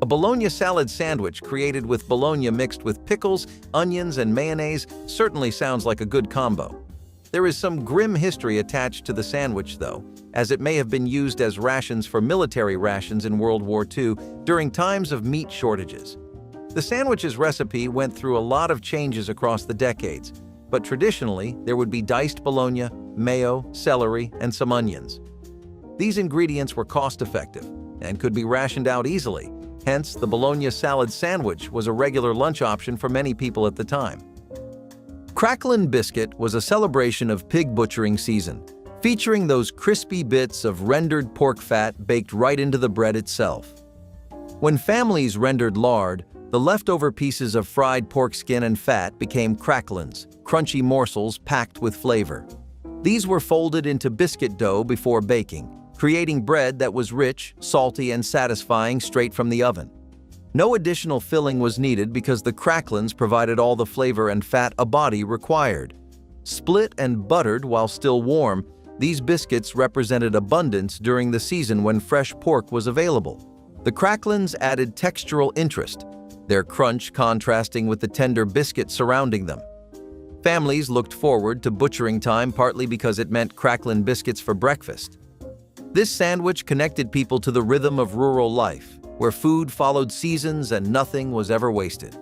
A Bologna salad sandwich created with Bologna mixed with pickles, onions, and mayonnaise certainly sounds like a good combo. There is some grim history attached to the sandwich, though, as it may have been used as rations for military rations in World War II during times of meat shortages. The sandwich's recipe went through a lot of changes across the decades, but traditionally there would be diced Bologna, mayo, celery, and some onions. These ingredients were cost-effective and could be rationed out easily. Hence, the Bologna salad sandwich was a regular lunch option for many people at the time. Cracklin biscuit was a celebration of pig butchering season, featuring those crispy bits of rendered pork fat baked right into the bread itself. When families rendered lard, the leftover pieces of fried pork skin and fat became cracklins, crunchy morsels packed with flavor. These were folded into biscuit dough before baking, creating bread that was rich, salty, and satisfying straight from the oven. No additional filling was needed because the cracklins provided all the flavor and fat a body required. Split and buttered while still warm, these biscuits represented abundance during the season when fresh pork was available. The cracklins added textural interest, their crunch contrasting with the tender biscuit surrounding them. Families looked forward to butchering time partly because it meant cracklin biscuits for breakfast. This sandwich connected people to the rhythm of rural life, where food followed seasons and nothing was ever wasted.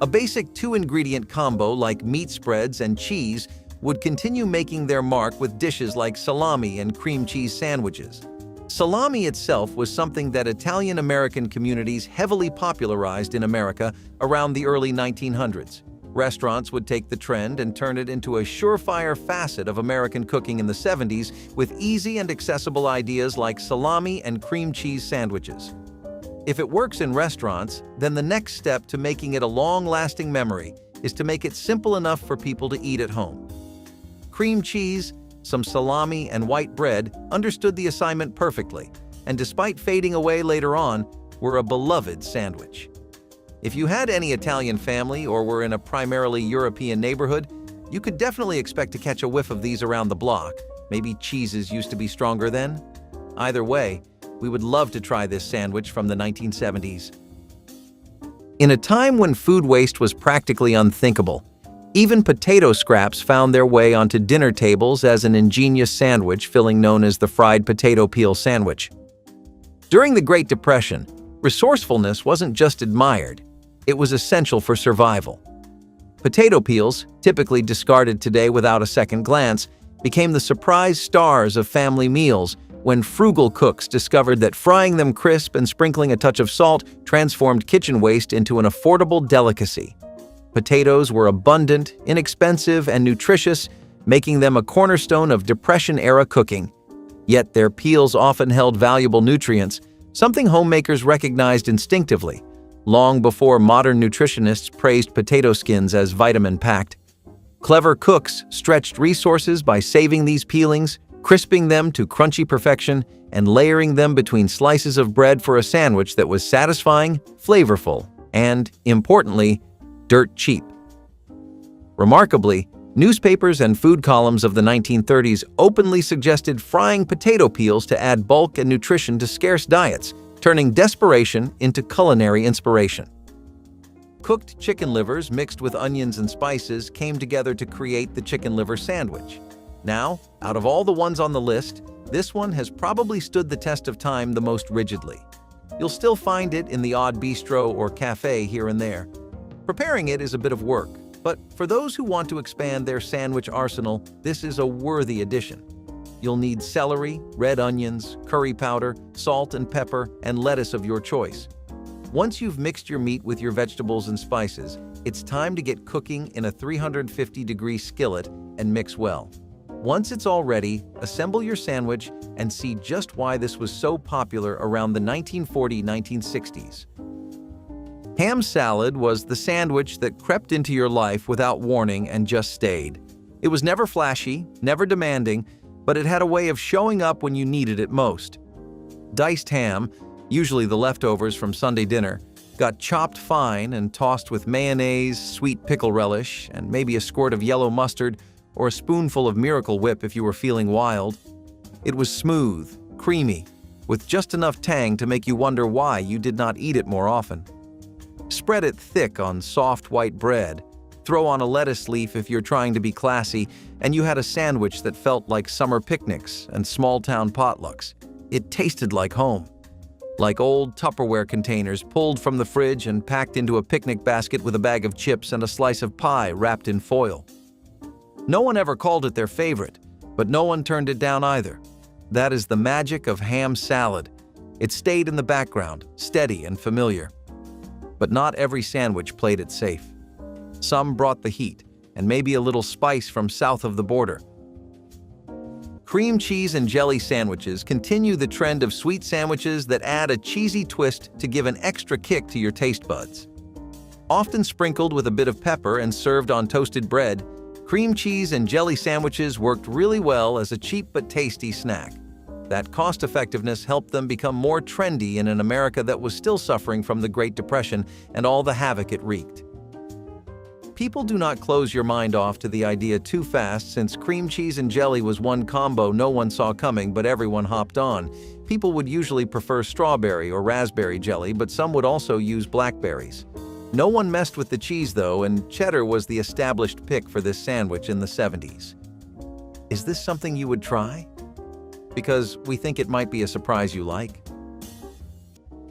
A basic two-ingredient combo like meat spreads and cheese would continue making their mark with dishes like salami and cream cheese sandwiches. Salami itself was something that Italian-American communities heavily popularized in America around the early 1900s. Restaurants would take the trend and turn it into a surefire facet of American cooking in the 70s with easy and accessible ideas like salami and cream cheese sandwiches. If it works in restaurants, then the next step to making it a long-lasting memory is to make it simple enough for people to eat at home. Cream cheese, some salami, and white bread understood the assignment perfectly, and despite fading away later on, were a beloved sandwich. If you had any Italian family or were in a primarily European neighborhood, you could definitely expect to catch a whiff of these around the block. Maybe cheeses used to be stronger then? Either way, we would love to try this sandwich from the 1970s. In a time when food waste was practically unthinkable, even potato scraps found their way onto dinner tables as an ingenious sandwich filling known as the fried potato peel sandwich. During the Great Depression, resourcefulness wasn't just admired, it was essential for survival. Potato peels, typically discarded today without a second glance, became the surprise stars of family meals when frugal cooks discovered that frying them crisp and sprinkling a touch of salt transformed kitchen waste into an affordable delicacy. Potatoes were abundant, inexpensive, and nutritious, making them a cornerstone of Depression-era cooking. Yet their peels often held valuable nutrients, something homemakers recognized instinctively, long before modern nutritionists praised potato skins as vitamin-packed. Clever cooks stretched resources by saving these peelings, crisping them to crunchy perfection, and layering them between slices of bread for a sandwich that was satisfying, flavorful, and, importantly, dirt cheap. Remarkably, newspapers and food columns of the 1930s openly suggested frying potato peels to add bulk and nutrition to scarce diets, turning desperation into culinary inspiration. Cooked chicken livers mixed with onions and spices came together to create the chicken liver sandwich. Now, out of all the ones on the list, This one has probably stood the test of time the most rigidly. You'll still find it in the odd bistro or cafe here and there. Preparing it is a bit of work, but for those who want to expand their sandwich arsenal, this is a worthy addition. You'll need celery, red onions, curry powder, salt and pepper, and lettuce of your choice. Once you've mixed your meat with your vegetables and spices, it's time to get cooking in a 350-degree skillet and mix well. Once it's all ready, assemble your sandwich and see just why this was so popular around the 1940-1960s. Ham salad was the sandwich that crept into your life without warning and just stayed. It was never flashy, never demanding, but it had a way of showing up when you needed it most. Diced ham, usually the leftovers from Sunday dinner, got chopped fine and tossed with mayonnaise, sweet pickle relish, and maybe a squirt of yellow mustard or a spoonful of Miracle Whip if you were feeling wild. It was smooth, creamy, with just enough tang to make you wonder why you did not eat it more often. Spread it thick on soft white bread. Throw on a lettuce leaf if you're trying to be classy, and you had a sandwich that felt like summer picnics and small-town potlucks. It tasted like home. Like old Tupperware containers pulled from the fridge and packed into a picnic basket with a bag of chips and a slice of pie wrapped in foil. No one ever called it their favorite, but no one turned it down either. That is the magic of ham salad. It stayed in the background, steady and familiar. But not every sandwich played it safe. Some brought the heat, and maybe a little spice from south of the border. Cream cheese and jelly sandwiches continue the trend of sweet sandwiches that add a cheesy twist to give an extra kick to your taste buds. Often sprinkled with a bit of pepper and served on toasted bread, cream cheese and jelly sandwiches worked really well as a cheap but tasty snack. That cost-effectiveness helped them become more trendy in an America that was still suffering from the Great Depression and all the havoc it wreaked. People do not close your mind off to the idea too fast, since cream cheese and jelly was one combo no one saw coming but everyone hopped on. People would usually prefer strawberry or raspberry jelly, but some would also use blackberries. No one messed with the cheese though, and cheddar was the established pick for this sandwich in the 70s. Is this something you would try? Because we think it might be a surprise you like.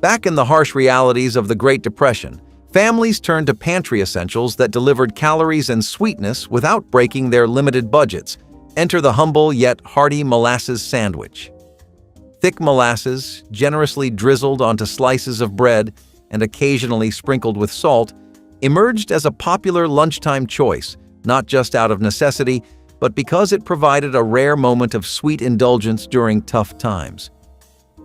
Back in the harsh realities of the Great Depression, families turned to pantry essentials that delivered calories and sweetness without breaking their limited budgets. Enter the humble yet hearty molasses sandwich. Thick molasses, generously drizzled onto slices of bread and occasionally sprinkled with salt, emerged as a popular lunchtime choice, not just out of necessity, but because it provided a rare moment of sweet indulgence during tough times.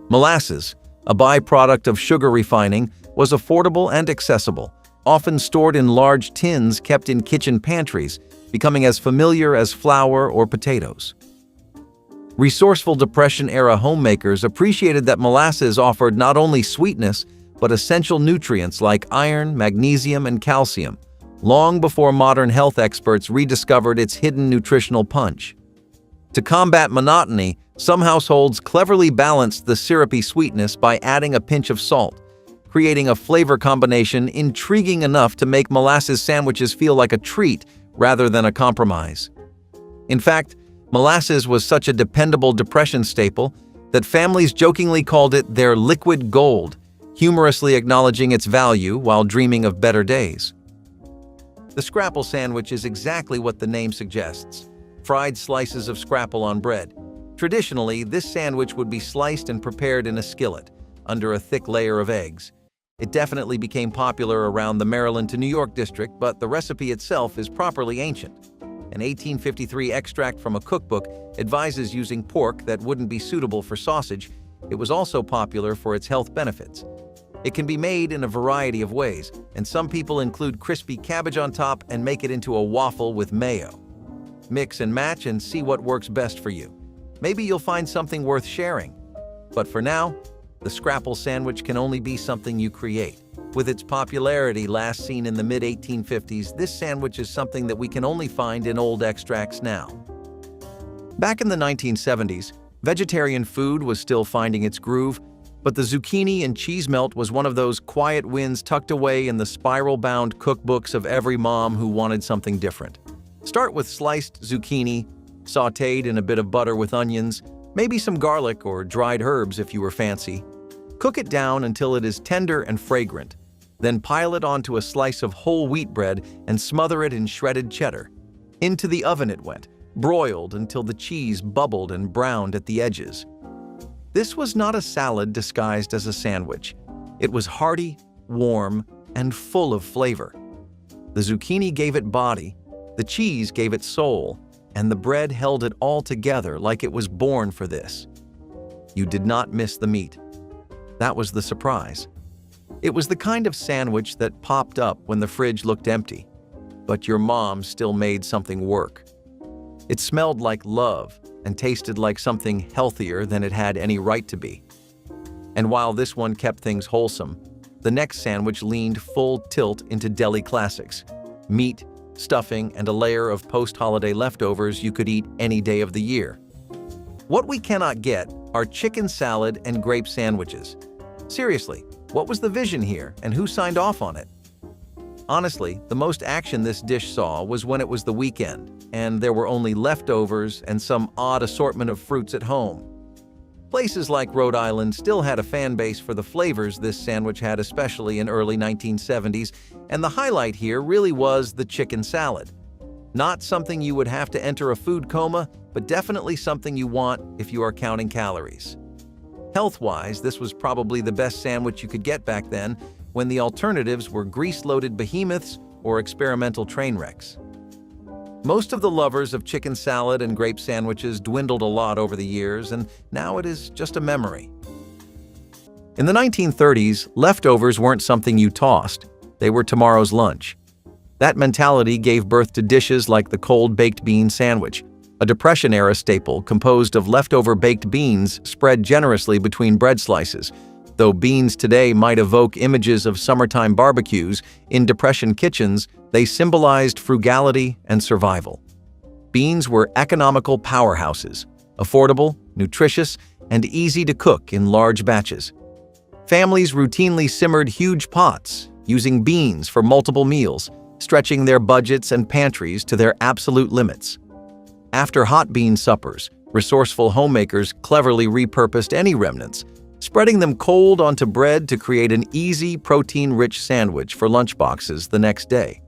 Molasses, a byproduct of sugar refining, was affordable and accessible, often stored in large tins kept in kitchen pantries, becoming as familiar as flour or potatoes. Resourceful Depression-era homemakers appreciated that molasses offered not only sweetness, but essential nutrients like iron, magnesium, and calcium, long before modern health experts rediscovered its hidden nutritional punch. To combat monotony, some households cleverly balanced the syrupy sweetness by adding a pinch of salt, creating a flavor combination intriguing enough to make molasses sandwiches feel like a treat rather than a compromise. In fact, molasses was such a dependable Depression staple that families jokingly called it their liquid gold, humorously acknowledging its value while dreaming of better days. The scrapple sandwich is exactly what the name suggests: fried slices of scrapple on bread. Traditionally, this sandwich would be sliced and prepared in a skillet, under a thick layer of eggs. It definitely became popular around the Maryland to New York district, but the recipe itself is properly ancient. An 1853 extract from a cookbook advises using pork that wouldn't be suitable for sausage. It was also popular for its health benefits. It can be made in a variety of ways, and some people include crispy cabbage on top and make it into a waffle with mayo. Mix and match and see what works best for you. Maybe you'll find something worth sharing. But for now, the scrapple sandwich can only be something you create. With its popularity last seen in the mid-1850s, this sandwich is something that we can only find in old extracts now. Back in the 1970s, vegetarian food was still finding its groove, but the zucchini and cheese melt was one of those quiet wins tucked away in the spiral-bound cookbooks of every mom who wanted something different. Start with sliced zucchini, sautéed in a bit of butter with onions, Maybe some garlic or dried herbs if you were fancy. Cook it down until it is tender and fragrant. Then pile it onto a slice of whole wheat bread and smother it in shredded cheddar. Into the oven it went, broiled until the cheese bubbled and browned at the edges. This was not a salad disguised as a sandwich. It was hearty, warm, and full of flavor. The zucchini gave it body, the cheese gave it soul, and the bread held it all together like it was born for this. You did not miss the meat. That was the surprise. It was the kind of sandwich that popped up when the fridge looked empty, but your mom still made something work. It smelled like love and tasted like something healthier than it had any right to be. And while this one kept things wholesome, the next sandwich leaned full tilt into deli classics: meat, stuffing, and a layer of post-holiday leftovers you could eat any day of the year. What we cannot get are chicken salad and grape sandwiches. Seriously, what was the vision here and who signed off on it? Honestly, the most action this dish saw was when it was the weekend and there were only leftovers and some odd assortment of fruits at home. Places like Rhode Island still had a fan base for the flavors this sandwich had, especially in early 1970s, and the highlight here really was the chicken salad. Not something you would have to enter a food coma, but definitely something you want if you are counting calories. Health-wise, this was probably the best sandwich you could get back then, when the alternatives were grease-loaded behemoths or experimental train wrecks. Most of the lovers of chicken salad and grape sandwiches dwindled a lot over the years, and now it is just a memory. In the 1930s, leftovers weren't something you tossed. They were tomorrow's lunch. That mentality gave birth to dishes like the cold baked bean sandwich, a Depression-era staple composed of leftover baked beans spread generously between bread slices. Though beans today might evoke images of summertime barbecues, in Depression kitchens, they symbolized frugality and survival. Beans were economical powerhouses, affordable, nutritious, and easy to cook in large batches. Families routinely simmered huge pots, using beans for multiple meals, stretching their budgets and pantries to their absolute limits. After hot bean suppers, resourceful homemakers cleverly repurposed any remnants, spreading them cold onto bread to create an easy, protein-rich sandwich for lunchboxes the next day.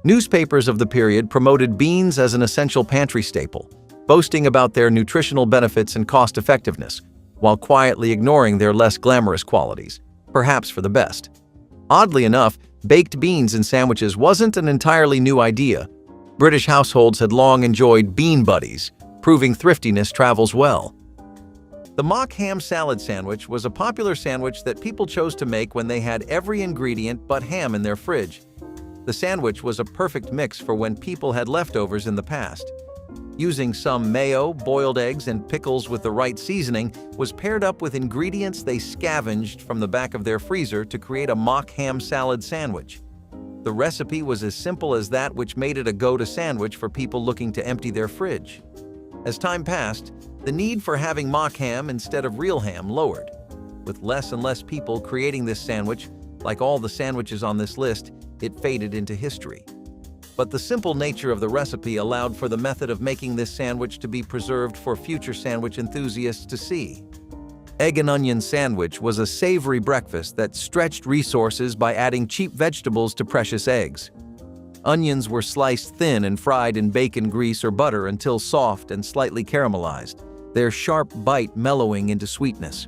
Newspapers of the period promoted beans as an essential pantry staple, boasting about their nutritional benefits and cost-effectiveness, while quietly ignoring their less glamorous qualities, perhaps for the best. Oddly enough, baked beans in sandwiches wasn't an entirely new idea. British households had long enjoyed bean buddies, proving thriftiness travels well. The mock ham salad sandwich was a popular sandwich that people chose to make when they had every ingredient but ham in their fridge. The sandwich was a perfect mix for when people had leftovers in the past. Using some mayo, boiled eggs, and pickles with the right seasoning was paired up with ingredients they scavenged from the back of their freezer to create a mock ham salad sandwich. The recipe was as simple as that, which made it a go-to sandwich for people looking to empty their fridge. As time passed, the need for having mock ham instead of real ham lowered. With less and less people creating this sandwich, like all the sandwiches on this list, it faded into history. But the simple nature of the recipe allowed for the method of making this sandwich to be preserved for future sandwich enthusiasts to see. Egg and onion sandwich was a savory breakfast that stretched resources by adding cheap vegetables to precious eggs. Onions were sliced thin and fried in bacon grease or butter until soft and slightly caramelized, their sharp bite mellowing into sweetness.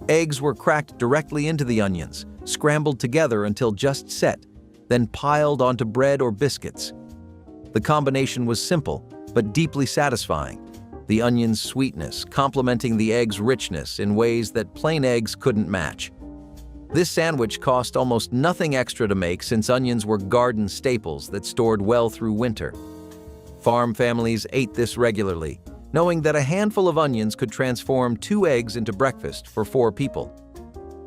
Eggs were cracked directly into the onions, scrambled together until just set, then piled onto bread or biscuits. The combination was simple, but deeply satisfying, the onion's sweetness complementing the egg's richness in ways that plain eggs couldn't match. This sandwich cost almost nothing extra to make since onions were garden staples that stored well through winter. Farm families ate this regularly, knowing that a handful of onions could transform 2 eggs into breakfast for 4 people.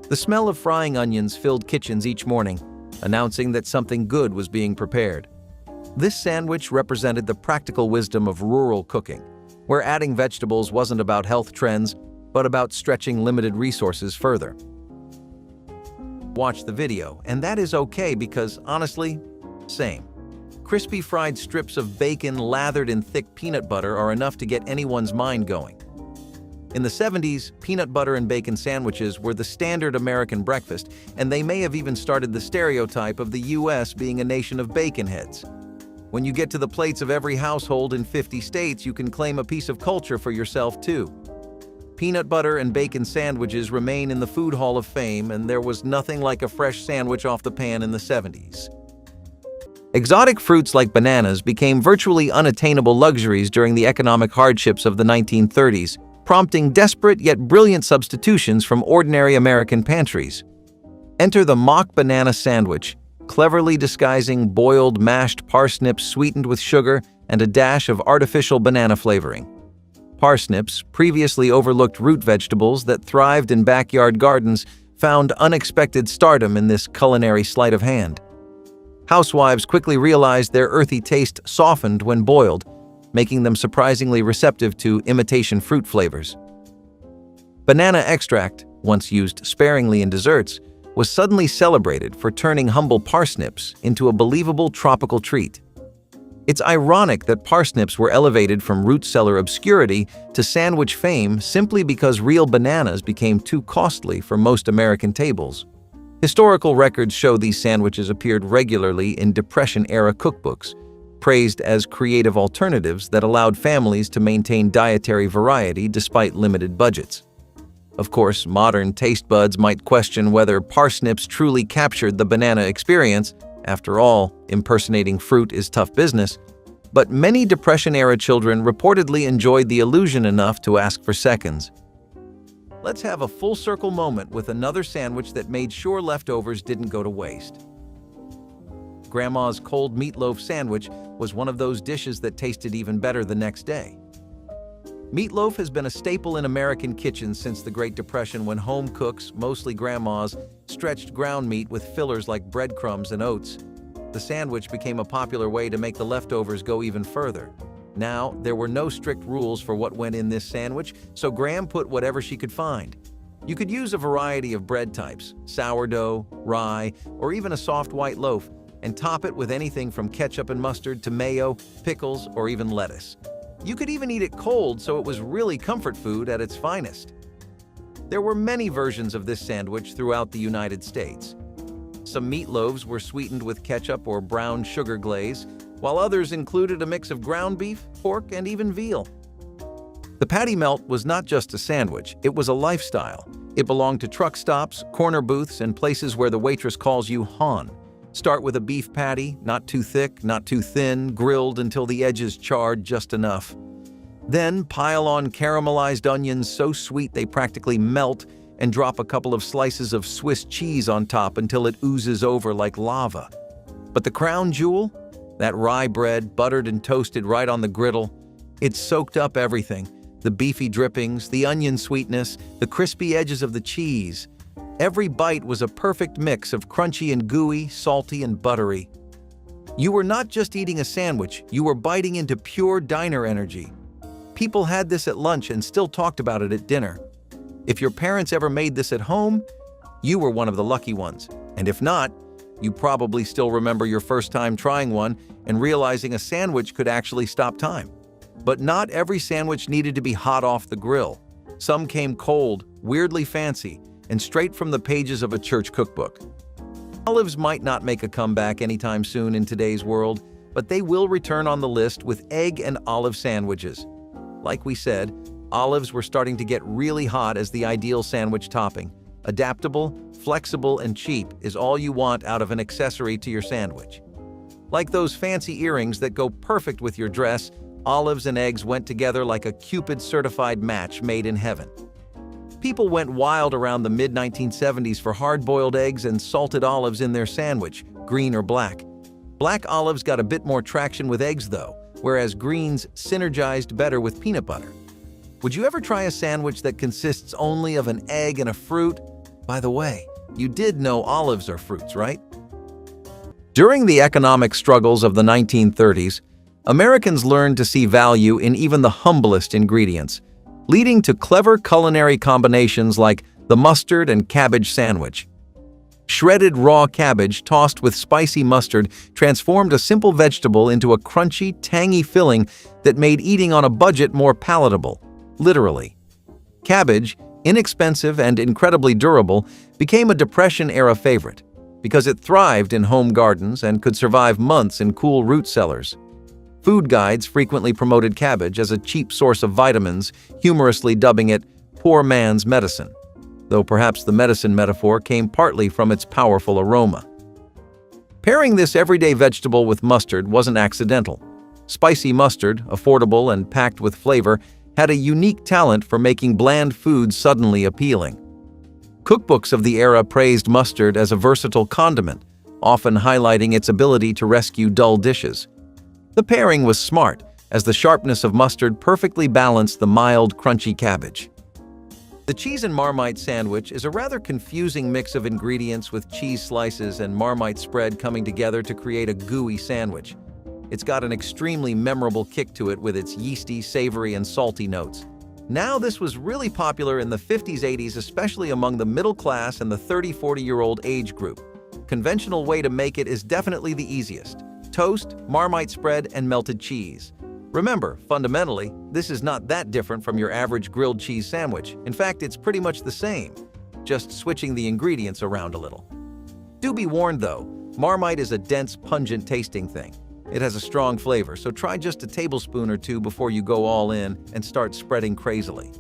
The smell of frying onions filled kitchens each morning, announcing that something good was being prepared. This sandwich represented the practical wisdom of rural cooking, where adding vegetables wasn't about health trends, but about stretching limited resources further. Watch the video, and that is okay because, honestly, same. Crispy fried strips of bacon lathered in thick peanut butter are enough to get anyone's mind going. In the 70s, peanut butter and bacon sandwiches were the standard American breakfast, and they may have even started the stereotype of the US being a nation of bacon heads. When you get to the plates of every household in 50 states, you can claim a piece of culture for yourself too. Peanut butter and bacon sandwiches remain in the Food Hall of Fame, and there was nothing like a fresh sandwich off the pan in the 70s. Exotic fruits like bananas became virtually unattainable luxuries during the economic hardships of the 1930s, prompting desperate yet brilliant substitutions from ordinary American pantries. Enter the mock banana sandwich, cleverly disguising boiled mashed parsnips sweetened with sugar and a dash of artificial banana flavoring. Parsnips, previously overlooked root vegetables that thrived in backyard gardens, found unexpected stardom in this culinary sleight of hand. Housewives quickly realized their earthy taste softened when boiled, making them surprisingly receptive to imitation fruit flavors. Banana extract, once used sparingly in desserts, was suddenly celebrated for turning humble parsnips into a believable tropical treat. It's ironic that parsnips were elevated from root cellar obscurity to sandwich fame simply because real bananas became too costly for most American tables. Historical records show these sandwiches appeared regularly in Depression-era cookbooks, praised as creative alternatives that allowed families to maintain dietary variety despite limited budgets. Of course, modern taste buds might question whether parsnips truly captured the banana experience. After all, impersonating fruit is tough business. But many Depression-era children reportedly enjoyed the illusion enough to ask for seconds. Let's have a full-circle moment with another sandwich that made sure leftovers didn't go to waste. Grandma's cold meatloaf sandwich was one of those dishes that tasted even better the next day. Meatloaf has been a staple in American kitchens since the Great Depression, when home cooks, mostly grandmas, stretched ground meat with fillers like breadcrumbs and oats. The sandwich became a popular way to make the leftovers go even further. Now, there were no strict rules for what went in this sandwich, so Gram put whatever she could find. You could use a variety of bread types, sourdough, rye, or even a soft white loaf, and top it with anything from ketchup and mustard to mayo, pickles, or even lettuce. You could even eat it cold, so it was really comfort food at its finest. There were many versions of this sandwich throughout the United States. Some meatloaves were sweetened with ketchup or brown sugar glaze, while others included a mix of ground beef, pork, and even veal. The patty melt was not just a sandwich, it was a lifestyle. It belonged to truck stops, corner booths, and places where the waitress calls you hon. Start with a beef patty, not too thick, not too thin, grilled until the edges charred just enough. Then pile on caramelized onions so sweet they practically melt, and drop a couple of slices of Swiss cheese on top until it oozes over like lava. But the crown jewel? That rye bread, buttered and toasted right on the griddle. It soaked up everything. The beefy drippings, the onion sweetness, the crispy edges of the cheese. Every bite was a perfect mix of crunchy and gooey, salty and buttery. You were not just eating a sandwich, you were biting into pure diner energy. People had this at lunch and still talked about it at dinner. If your parents ever made this at home, you were one of the lucky ones. And if not, you probably still remember your first time trying one and realizing a sandwich could actually stop time. But not every sandwich needed to be hot off the grill. Some came cold, weirdly fancy, and straight from the pages of a church cookbook. Olives might not make a comeback anytime soon in today's world, but they will return on the list with egg and olive sandwiches. Like we said, olives were starting to get really hot as the ideal sandwich topping. Adaptable, flexible, and cheap is all you want out of an accessory to your sandwich. Like those fancy earrings that go perfect with your dress, olives and eggs went together like a Cupid-certified match made in heaven. People went wild around the mid-1970s for hard-boiled eggs and salted olives in their sandwich, green or black. Black olives got a bit more traction with eggs though, whereas greens synergized better with peanut butter. Would you ever try a sandwich that consists only of an egg and a fruit? By the way, you did know olives are fruits, right? During the economic struggles of the 1930s, Americans learned to see value in even the humblest ingredients, leading to clever culinary combinations like the mustard and cabbage sandwich. Shredded raw cabbage tossed with spicy mustard transformed a simple vegetable into a crunchy, tangy filling that made eating on a budget more palatable, literally. Cabbage, inexpensive and incredibly durable, became a Depression-era favorite because it thrived in home gardens and could survive months in cool root cellars. Food guides frequently promoted cabbage as a cheap source of vitamins, humorously dubbing it poor man's medicine, though perhaps the medicine metaphor came partly from its powerful aroma. Pairing this everyday vegetable with mustard wasn't accidental. Spicy mustard, affordable and packed with flavor, had a unique talent for making bland food suddenly appealing. Cookbooks of the era praised mustard as a versatile condiment, often highlighting its ability to rescue dull dishes. The pairing was smart, as the sharpness of mustard perfectly balanced the mild, crunchy cabbage. The cheese and Marmite sandwich is a rather confusing mix of ingredients with cheese slices and Marmite spread coming together to create a gooey sandwich. It's got an extremely memorable kick to it with its yeasty, savory, and salty notes. Now, this was really popular in the 50s, 80s, especially among the middle class and the 30-40-year-old age group. Conventional way to make it is definitely the easiest: toast, Marmite spread, and melted cheese. Remember, fundamentally, this is not that different from your average grilled cheese sandwich. In fact, it's pretty much the same, just switching the ingredients around a little. Do be warned though, Marmite is a dense, pungent tasting thing. It has a strong flavor, so try just a tablespoon or two before you go all in and start spreading crazily.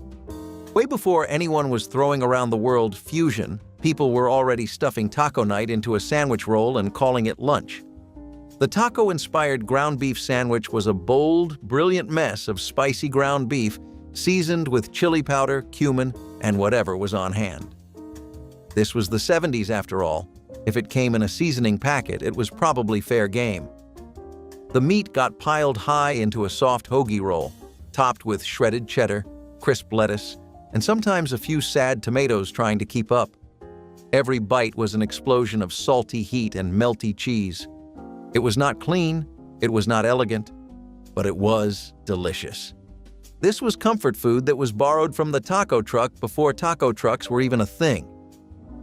Way before anyone was throwing around the word fusion, people were already stuffing taco night into a sandwich roll and calling it lunch. The taco-inspired ground beef sandwich was a bold, brilliant mess of spicy ground beef seasoned with chili powder, cumin, and whatever was on hand. This was the 70s after all. If it came in a seasoning packet, it was probably fair game. The meat got piled high into a soft hoagie roll, topped with shredded cheddar, crisp lettuce, and sometimes a few sad tomatoes trying to keep up. Every bite was an explosion of salty heat and melty cheese. It was not clean, it was not elegant, but it was delicious. This was comfort food that was borrowed from the taco truck before taco trucks were even a thing.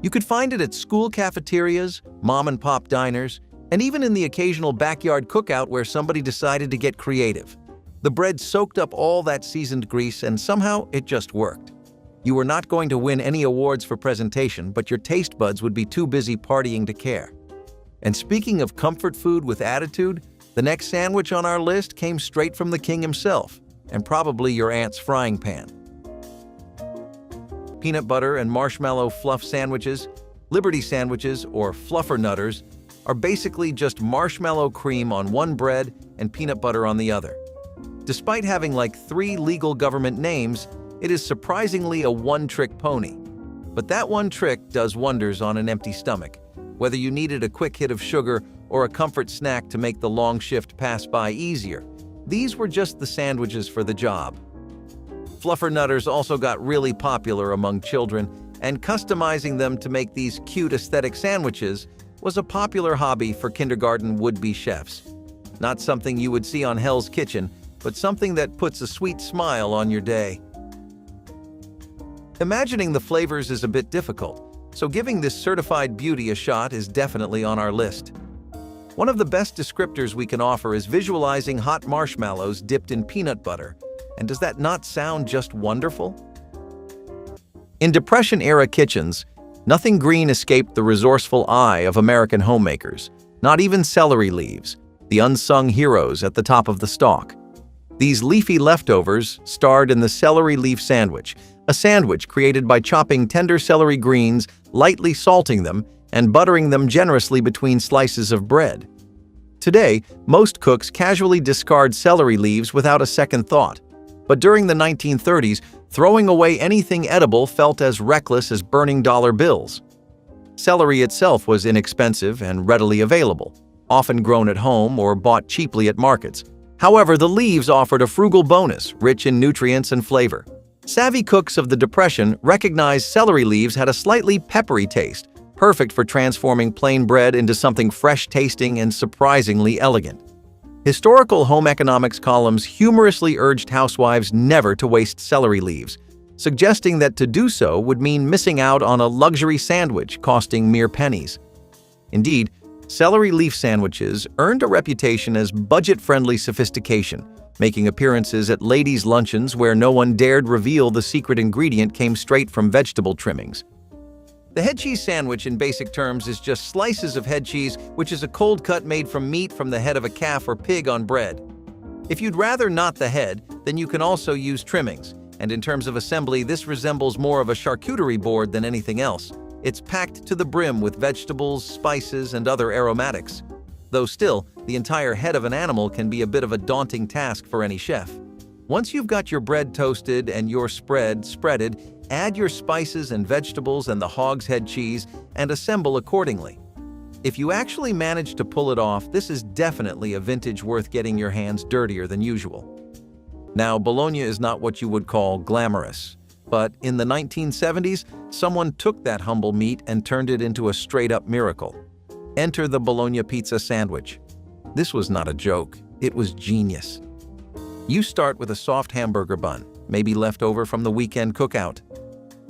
You could find it at school cafeterias, mom-and-pop diners, and even in the occasional backyard cookout where somebody decided to get creative. The bread soaked up all that seasoned grease and somehow it just worked. You were not going to win any awards for presentation, but your taste buds would be too busy partying to care. And speaking of comfort food with attitude, the next sandwich on our list came straight from the king himself, and probably your aunt's frying pan. Peanut butter and marshmallow fluff sandwiches, Liberty sandwiches, or fluffernutters, are basically just marshmallow cream on one bread and peanut butter on the other. Despite having like 3 legal government names, it is surprisingly a one-trick pony. But that one trick does wonders on an empty stomach, whether you needed a quick hit of sugar or a comfort snack to make the long shift pass by easier. These were just the sandwiches for the job. Fluffernutters also got really popular among children, and customizing them to make these cute aesthetic sandwiches was a popular hobby for kindergarten would-be chefs. Not something you would see on Hell's Kitchen, but something that puts a sweet smile on your day. Imagining the flavors is a bit difficult, so giving this certified beauty a shot is definitely on our list. One of the best descriptors we can offer is visualizing hot marshmallows dipped in peanut butter. And does that not sound just wonderful? In Depression-era kitchens, nothing green escaped the resourceful eye of American homemakers, not even celery leaves, the unsung heroes at the top of the stalk. These leafy leftovers starred in the celery leaf sandwich, a sandwich created by chopping tender celery greens, lightly salting them, and buttering them generously between slices of bread. Today, most cooks casually discard celery leaves without a second thought. But during the 1930s, throwing away anything edible felt as reckless as burning dollar bills. Celery itself was inexpensive and readily available, often grown at home or bought cheaply at markets. However, the leaves offered a frugal bonus, rich in nutrients and flavor. Savvy cooks of the Depression recognized celery leaves had a slightly peppery taste, perfect for transforming plain bread into something fresh-tasting and surprisingly elegant. Historical home economics columns humorously urged housewives never to waste celery leaves, suggesting that to do so would mean missing out on a luxury sandwich costing mere pennies. Indeed, celery leaf sandwiches earned a reputation as budget-friendly sophistication, making appearances at ladies' luncheons where no one dared reveal the secret ingredient came straight from vegetable trimmings. The head cheese sandwich in basic terms is just slices of head cheese, which is a cold cut made from meat from the head of a calf or pig on bread. If you'd rather not the head, then you can also use trimmings. And in terms of assembly, this resembles more of a charcuterie board than anything else. It's packed to the brim with vegetables, spices, and other aromatics. Though still, the entire head of an animal can be a bit of a daunting task for any chef. Once you've got your bread toasted and your spread spreaded, add your spices and vegetables and the hog's head cheese and assemble accordingly. If you actually manage to pull it off, this is definitely a vintage worth getting your hands dirtier than usual. Now, Bologna is not what you would call glamorous, but in the 1970s, someone took that humble meat and turned it into a straight-up miracle. Enter the Bologna pizza sandwich. This was not a joke, it was genius. You start with a soft hamburger bun, maybe left over from the weekend cookout.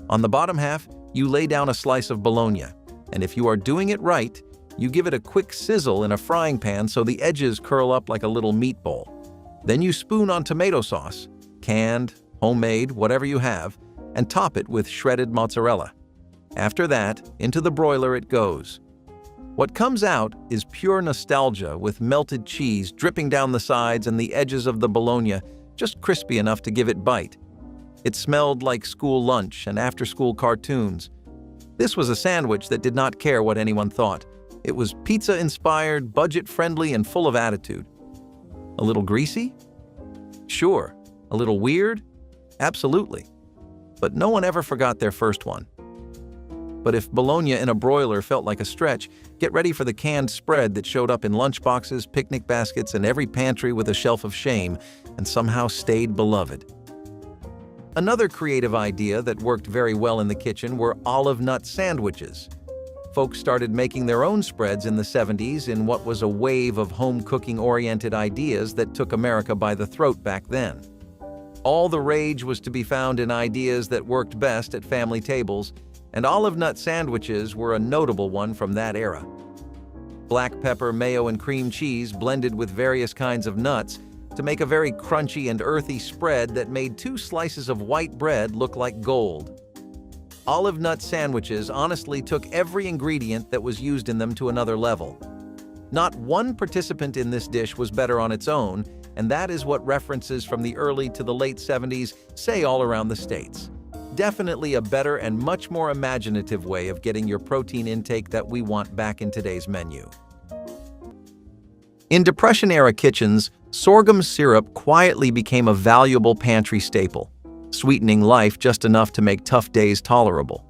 On the bottom half, you lay down a slice of Bologna, and if you are doing it right, you give it a quick sizzle in a frying pan so the edges curl up like a little meatball. Then you spoon on tomato sauce, canned, homemade, whatever you have, and top it with shredded mozzarella. After that, into the broiler it goes. What comes out is pure nostalgia with melted cheese dripping down the sides and the edges of the Bologna just crispy enough to give it bite. It smelled like school lunch and after-school cartoons. This was a sandwich that did not care what anyone thought. It was pizza-inspired, budget-friendly, and full of attitude. A little greasy? Sure. A little weird? Absolutely. But no one ever forgot their first one. But if Bologna in a broiler felt like a stretch, get ready for the canned spread that showed up in lunchboxes, picnic baskets, and every pantry with a shelf of shame, and somehow stayed beloved. Another creative idea that worked very well in the kitchen were olive nut sandwiches. Folks started making their own spreads in the 70s in what was a wave of home cooking-oriented ideas that took America by the throat back then. All the rage was to be found in ideas that worked best at family tables, and olive nut sandwiches were a notable one from that era. Black pepper, mayo, and cream cheese blended with various kinds of nuts to make a very crunchy and earthy spread that made 2 slices of white bread look like gold. Olive nut sandwiches honestly took every ingredient that was used in them to another level. Not one participant in this dish was better on its own, and that is what references from the early to the late 70s say all around the States. Definitely a better and much more imaginative way of getting your protein intake that we want back in today's menu. In Depression-era kitchens, sorghum syrup quietly became a valuable pantry staple, sweetening life just enough to make tough days tolerable.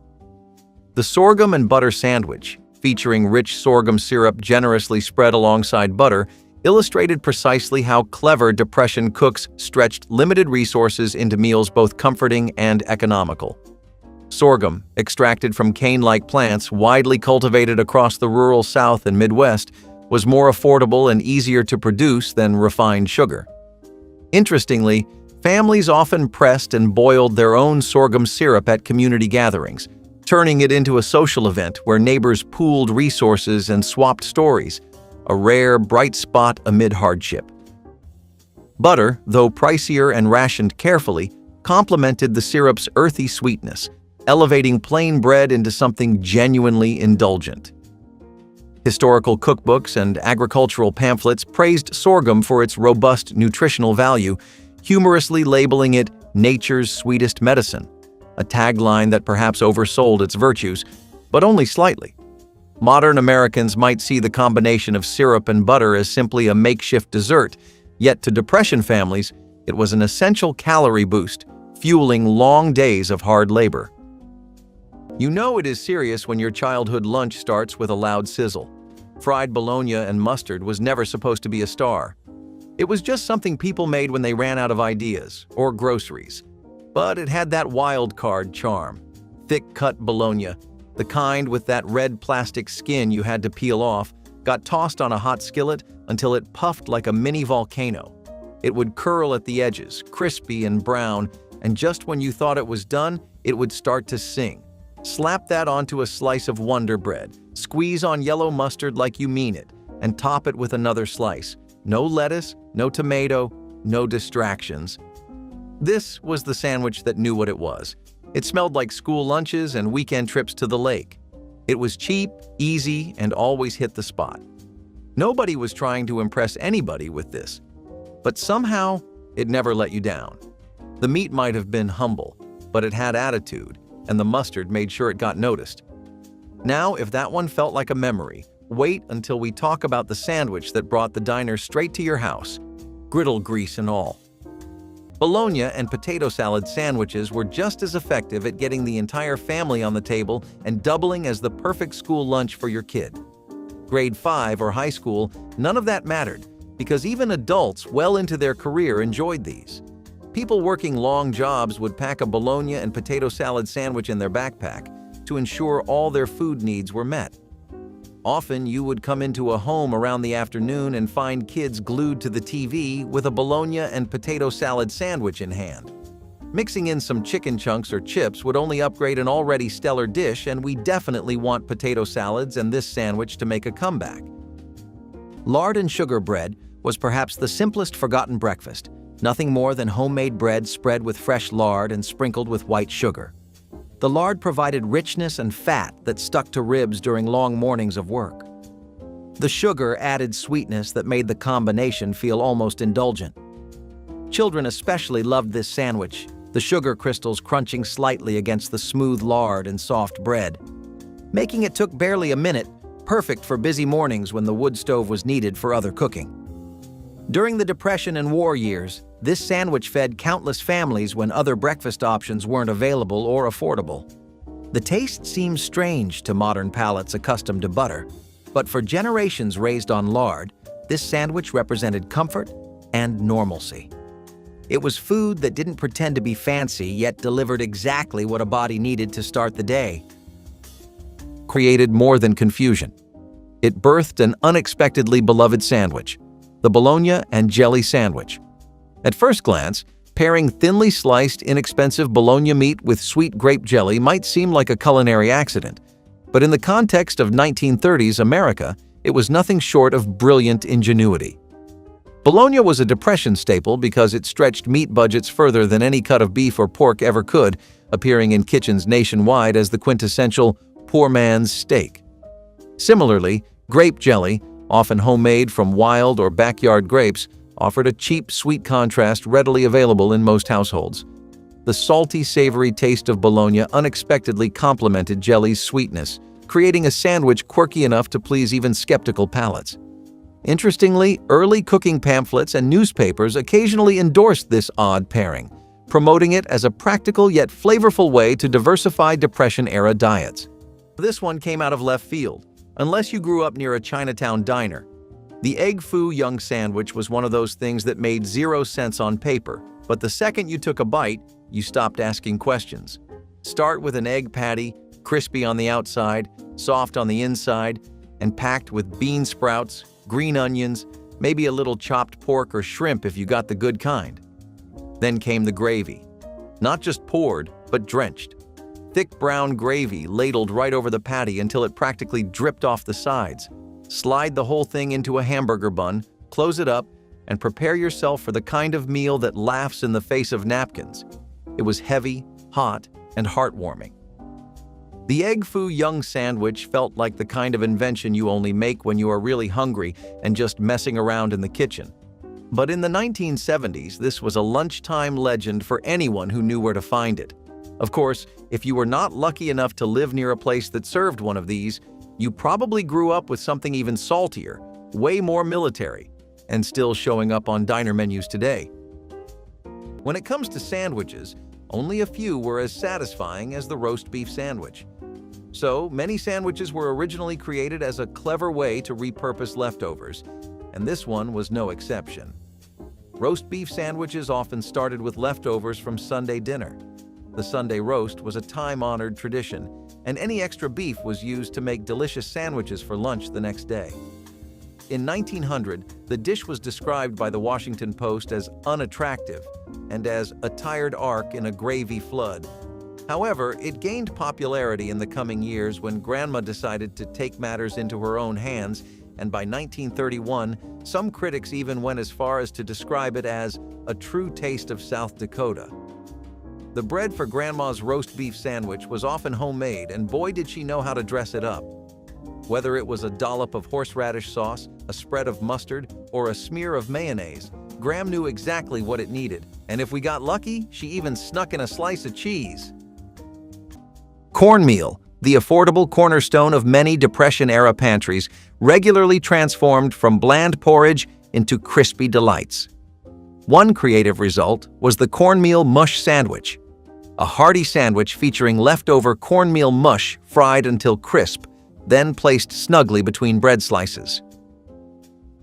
The sorghum and butter sandwich, featuring rich sorghum syrup generously spread alongside butter, illustrated precisely how clever Depression cooks stretched limited resources into meals both comforting and economical. Sorghum, extracted from cane-like plants widely cultivated across the rural South and Midwest, was more affordable and easier to produce than refined sugar. Interestingly, families often pressed and boiled their own sorghum syrup at community gatherings, turning it into a social event where neighbors pooled resources and swapped stories, a rare, bright spot amid hardship. Butter, though pricier and rationed carefully, complemented the syrup's earthy sweetness, elevating plain bread into something genuinely indulgent. Historical cookbooks and agricultural pamphlets praised sorghum for its robust nutritional value, humorously labeling it nature's sweetest medicine, a tagline that perhaps oversold its virtues, but only slightly. Modern Americans might see the combination of syrup and butter as simply a makeshift dessert, yet to Depression families, it was an essential calorie boost, fueling long days of hard labor. You know it is serious when your childhood lunch starts with a loud sizzle. Fried bologna and mustard was never supposed to be a star. It was just something people made when they ran out of ideas or groceries. But it had that wild card charm. Thick-cut bologna, the kind with that red plastic skin you had to peel off, got tossed on a hot skillet until it puffed like a mini volcano. It would curl at the edges, crispy and brown, and just when you thought it was done, it would start to sing. Slap that onto a slice of Wonder Bread, squeeze on yellow mustard like you mean it, and top it with another slice. No lettuce, no tomato, no distractions. This was the sandwich that knew what it was. It smelled like school lunches and weekend trips to the lake. It was cheap, easy, and always hit the spot. Nobody was trying to impress anybody with this, but somehow it never let you down. The meat might have been humble, but it had attitude, and the mustard made sure it got noticed. Now, if that one felt like a memory, wait until we talk about the sandwich that brought the diner straight to your house, griddle grease and all. Bologna and potato salad sandwiches were just as effective at getting the entire family on the table and doubling as the perfect school lunch for your kid. Grade 5 or high school, none of that mattered, because even adults well into their career enjoyed these. People working long jobs would pack a bologna and potato salad sandwich in their backpack to ensure all their food needs were met. Often you would come into a home around the afternoon and find kids glued to the TV with a bologna and potato salad sandwich in hand. Mixing in some chicken chunks or chips would only upgrade an already stellar dish, and we definitely want potato salads and this sandwich to make a comeback. Lard and sugar bread was perhaps the simplest forgotten breakfast, nothing more than homemade bread spread with fresh lard and sprinkled with white sugar. The lard provided richness and fat that stuck to ribs during long mornings of work. The sugar added sweetness that made the combination feel almost indulgent. Children especially loved this sandwich, the sugar crystals crunching slightly against the smooth lard and soft bread. Making it took barely a minute, perfect for busy mornings when the wood stove was needed for other cooking. During the Depression and war years, this sandwich fed countless families when other breakfast options weren't available or affordable. The taste seems strange to modern palates accustomed to butter, but for generations raised on lard, this sandwich represented comfort and normalcy. It was food that didn't pretend to be fancy, yet delivered exactly what a body needed to start the day. Created more than confusion. It birthed an unexpectedly beloved sandwich, the bologna and jelly sandwich. At first glance, pairing thinly sliced, inexpensive bologna meat with sweet grape jelly might seem like a culinary accident, but in the context of 1930s America, it was nothing short of brilliant ingenuity. Bologna was a Depression staple because it stretched meat budgets further than any cut of beef or pork ever could, appearing in kitchens nationwide as the quintessential poor man's steak. Similarly, grape jelly, often homemade from wild or backyard grapes, offered a cheap, sweet contrast readily available in most households. The salty, savory taste of bologna unexpectedly complemented jelly's sweetness, creating a sandwich quirky enough to please even skeptical palates. Interestingly, early cooking pamphlets and newspapers occasionally endorsed this odd pairing, promoting it as a practical yet flavorful way to diversify Depression-era diets. This one came out of left field, unless you grew up near a Chinatown diner. The egg foo young sandwich was one of those things that made 0 sense on paper, but the second you took a bite, you stopped asking questions. Start with an egg patty, crispy on the outside, soft on the inside, and packed with bean sprouts, green onions, maybe a little chopped pork or shrimp if you got the good kind. Then came the gravy. Not just poured, but drenched. Thick brown gravy ladled right over the patty until it practically dripped off the sides. Slide the whole thing into a hamburger bun, close it up, and prepare yourself for the kind of meal that laughs in the face of napkins. It was heavy, hot, and heartwarming. The egg foo young sandwich felt like the kind of invention you only make when you are really hungry and just messing around in the kitchen. But in the 1970s, this was a lunchtime legend for anyone who knew where to find it. Of course, if you were not lucky enough to live near a place that served one of these, you probably grew up with something even saltier, way more military, and still showing up on diner menus today. When it comes to sandwiches, only a few were as satisfying as the roast beef sandwich. So, many sandwiches were originally created as a clever way to repurpose leftovers, and this one was no exception. Roast beef sandwiches often started with leftovers from Sunday dinner. The Sunday roast was a time-honored tradition, and any extra beef was used to make delicious sandwiches for lunch the next day. In 1900, the dish was described by the Washington Post as unattractive and as a tired ark in a gravy flood. However, it gained popularity in the coming years when Grandma decided to take matters into her own hands and by 1931, some critics even went as far as to describe it as a true taste of South Dakota. The bread for Grandma's roast beef sandwich was often homemade, and boy did she know how to dress it up. Whether it was a dollop of horseradish sauce, a spread of mustard, or a smear of mayonnaise, Gram knew exactly what it needed, and if we got lucky, she even snuck in a slice of cheese. Cornmeal, the affordable cornerstone of many Depression-era pantries, regularly transformed from bland porridge into crispy delights. One creative result was the cornmeal mush sandwich, a hearty sandwich featuring leftover cornmeal mush fried until crisp, then placed snugly between bread slices.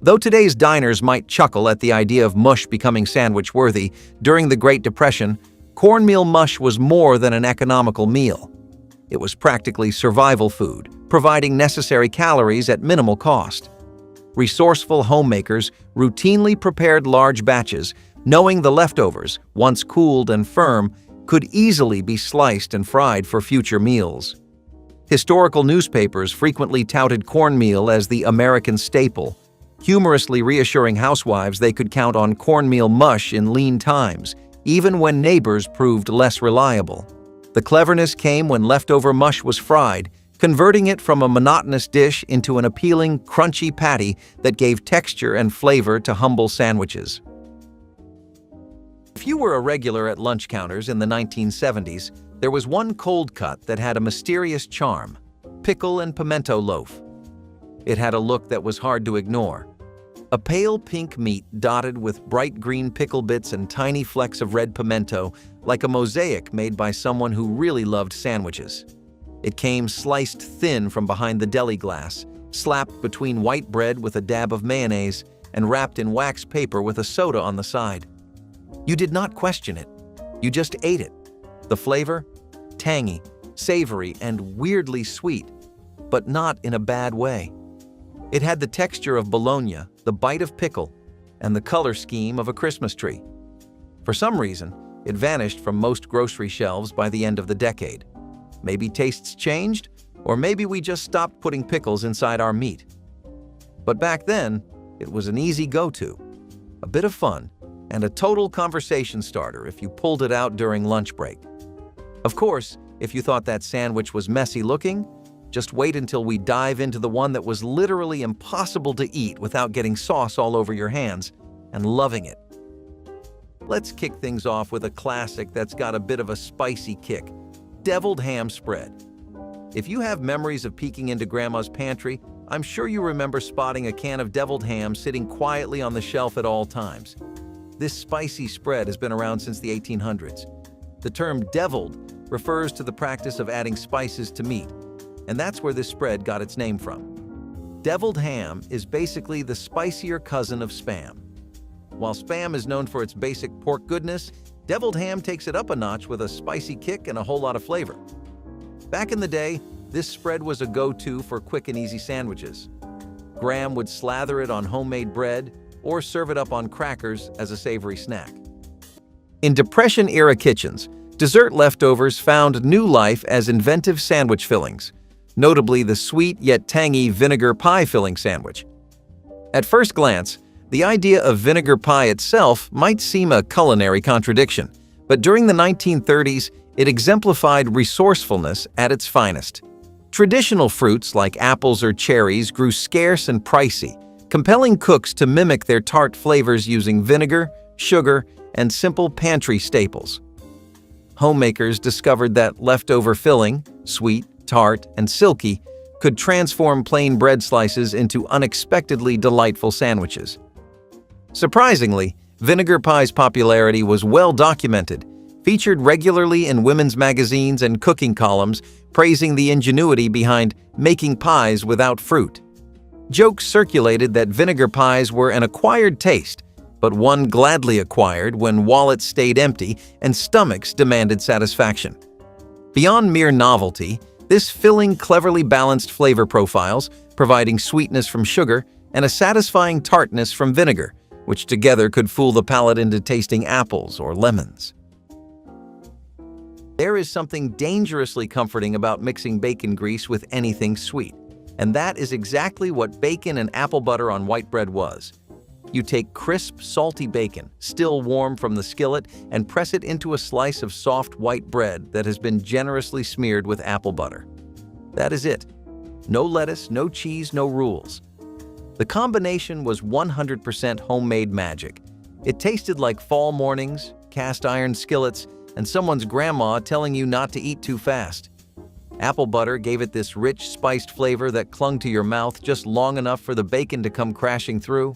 Though today's diners might chuckle at the idea of mush becoming sandwich-worthy, during the Great Depression, cornmeal mush was more than an economical meal. It was practically survival food, providing necessary calories at minimal cost. Resourceful homemakers routinely prepared large batches, knowing the leftovers, once cooled and firm, could easily be sliced and fried for future meals. Historical newspapers frequently touted cornmeal as the American staple, humorously reassuring housewives they could count on cornmeal mush in lean times, even when neighbors proved less reliable. The cleverness came when leftover mush was fried, converting it from a monotonous dish into an appealing, crunchy patty that gave texture and flavor to humble sandwiches. If you were a regular at lunch counters in the 1970s, there was one cold cut that had a mysterious charm: pickle and pimento loaf. It had a look that was hard to ignore. A pale pink meat dotted with bright green pickle bits and tiny flecks of red pimento, like a mosaic made by someone who really loved sandwiches. It came sliced thin from behind the deli glass, slapped between white bread with a dab of mayonnaise, and wrapped in wax paper with a soda on the side. You did not question it. You just ate it. The flavor? Tangy, savory, and weirdly sweet, but not in a bad way. It had the texture of Bologna, the bite of pickle, and the color scheme of a Christmas tree. For some reason, it vanished from most grocery shelves by the end of the decade. Maybe tastes changed, or maybe we just stopped putting pickles inside our meat. But back then, it was an easy go-to, a bit of fun, and a total conversation starter if you pulled it out during lunch break. Of course, if you thought that sandwich was messy looking, just wait until we dive into the one that was literally impossible to eat without getting sauce all over your hands and loving it. Let's kick things off with a classic that's got a bit of a spicy kick: deviled ham spread. If you have memories of peeking into Grandma's pantry, I'm sure you remember spotting a can of deviled ham sitting quietly on the shelf at all times. This spicy spread has been around since the 1800s. The term deviled refers to the practice of adding spices to meat, and that's where this spread got its name from. Deviled ham is basically the spicier cousin of Spam. While Spam is known for its basic pork goodness, deviled ham takes it up a notch with a spicy kick and a whole lot of flavor. Back in the day, this spread was a go-to for quick and easy sandwiches. Graham would slather it on homemade bread or serve it up on crackers as a savory snack. In Depression-era kitchens, dessert leftovers found new life as inventive sandwich fillings, notably the sweet yet tangy vinegar pie filling sandwich. At first glance, the idea of vinegar pie itself might seem a culinary contradiction, but during the 1930s, it exemplified resourcefulness at its finest. Traditional fruits like apples or cherries grew scarce and pricey, compelling cooks to mimic their tart flavors using vinegar, sugar, and simple pantry staples. Homemakers discovered that leftover filling, sweet, tart, and silky, could transform plain bread slices into unexpectedly delightful sandwiches. Surprisingly, vinegar pie's popularity was well documented, featured regularly in women's magazines and cooking columns, praising the ingenuity behind making pies without fruit. Jokes circulated that vinegar pies were an acquired taste, but one gladly acquired when wallets stayed empty and stomachs demanded satisfaction. Beyond mere novelty, this filling cleverly balanced flavor profiles, providing sweetness from sugar and a satisfying tartness from vinegar, which together could fool the palate into tasting apples or lemons. There is something dangerously comforting about mixing bacon grease with anything sweet, And that is exactly what bacon and apple butter on white bread was. You take crisp, salty bacon, still warm from the skillet, and press it into a slice of soft white bread that has been generously smeared with apple butter. That is it. No lettuce, no cheese, no rules. The combination was 100% homemade magic. It tasted like fall mornings, cast iron skillets, and someone's grandma telling you not to eat too fast. Apple butter gave it this rich, spiced flavor that clung to your mouth just long enough for the bacon to come crashing through.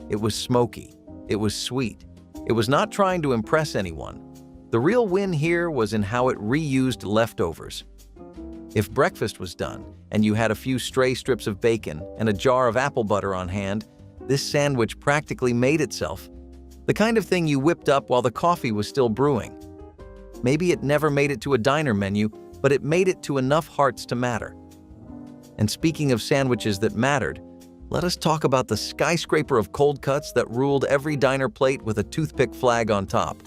It was smoky. It was sweet. It was not trying to impress anyone. The real win here was in how it reused leftovers. If breakfast was done, and you had a few stray strips of bacon and a jar of apple butter on hand, this sandwich practically made itself. The kind of thing you whipped up while the coffee was still brewing. Maybe it never made it to a diner menu, but it made it to enough hearts to matter. And speaking of sandwiches that mattered, let us talk about the skyscraper of cold cuts that ruled every diner plate with a toothpick flag on top.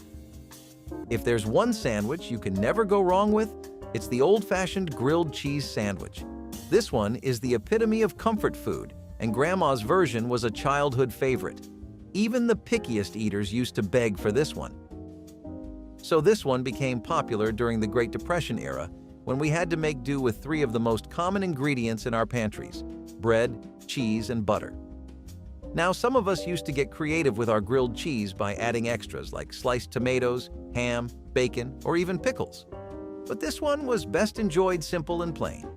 If there's one sandwich you can never go wrong with, it's the old-fashioned grilled cheese sandwich. This one is the epitome of comfort food, and Grandma's version was a childhood favorite. Even the pickiest eaters used to beg for this one. So this one became popular during the Great Depression era, when we had to make do with three of the most common ingredients in our pantries: bread, cheese, and butter. Now, some of us used to get creative with our grilled cheese by adding extras like sliced tomatoes, ham, bacon, or even pickles. But this one was best enjoyed simple and plain.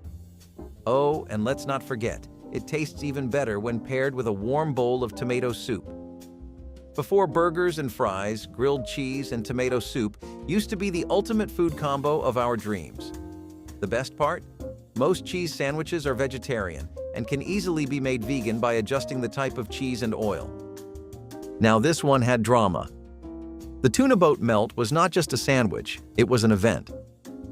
Oh, and let's not forget, it tastes even better when paired with a warm bowl of tomato soup. Before burgers and fries, grilled cheese and tomato soup used to be the ultimate food combo of our dreams. The best part? Most cheese sandwiches are vegetarian and can easily be made vegan by adjusting the type of cheese and oil. Now this one had drama. The tuna boat melt was not just a sandwich, it was an event.